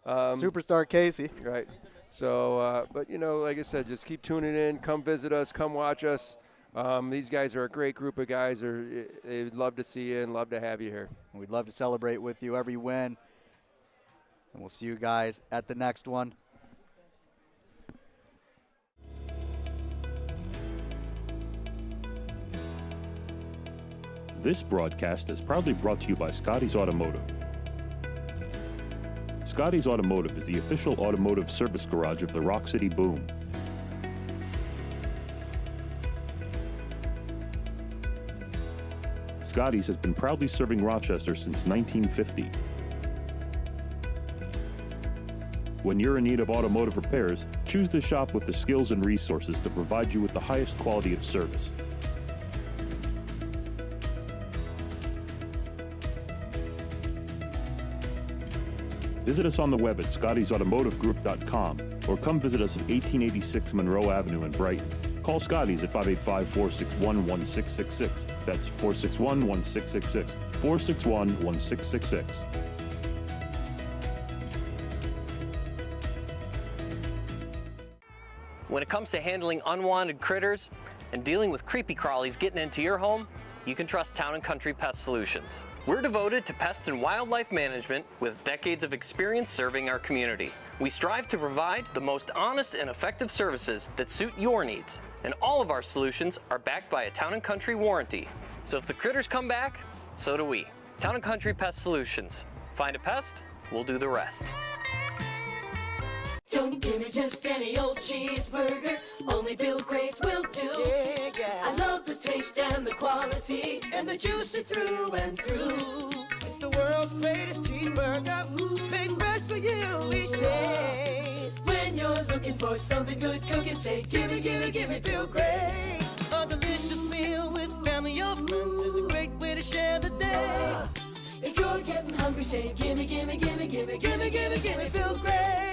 Superstar Casey. Right. So, but, like I said, just keep tuning in. Come visit us. Come watch us. These guys are a great group of guys. They'd love to see you and love to have you here. We'd love to celebrate with you every win. And we'll see you guys at the next one. This broadcast is proudly brought to you by Scotty's Automotive. Scotty's Automotive is the official automotive service garage of the Rock City Boom. Scotty's has been proudly serving Rochester since 1950. When you're in need of automotive repairs, choose the shop with the skills and resources to provide you with the highest quality of service. Visit us on the web at scottysautomotivegroup.com or come visit us at 1886 Monroe Avenue in Brighton. Call Scotty's at 585-461-1666. That's 461-1666. 461-1666. When it comes to handling unwanted critters and dealing with creepy crawlies getting into your home, you can trust Town & Country Pest Solutions. We're devoted to pest and wildlife management with decades of experience serving our community. We strive to provide the most honest and effective services that suit your needs, and all of our solutions are backed by a Town & Country warranty. So if the critters come back, so do we. Town & Country Pest Solutions. Find a pest, we'll do the rest. Don't give me just any old cheeseburger, only Bill Grace will do. I love the taste and the quality, and the juice are through and through. It's the world's greatest cheeseburger, made fresh for you each day. When you're looking for something good cooking, say gimme, gimme, gimme Bill Grace. A delicious meal with family or friends is a great way to share the day. If you're getting hungry, say gimme, gimme, gimme, gimme, gimme, gimme, gimme Bill Grace.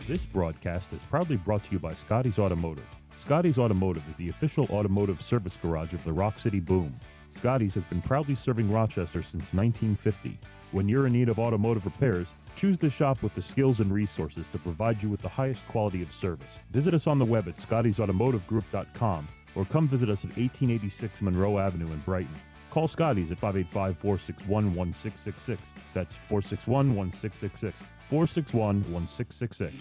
This broadcast is proudly brought to you by Scotty's Automotive. Scotty's Automotive is the official automotive service garage of the Rock City Boom. Scotty's has been proudly serving Rochester since 1950. When you're in need of automotive repairs, choose the shop with the skills and resources to provide you with the highest quality of service. Visit us on the web at scottysautomotivegroup.com or come visit us at 1886 Monroe Avenue in Brighton. Call Scotty's at 585-461-1666. That's 461-1666. 461-1666.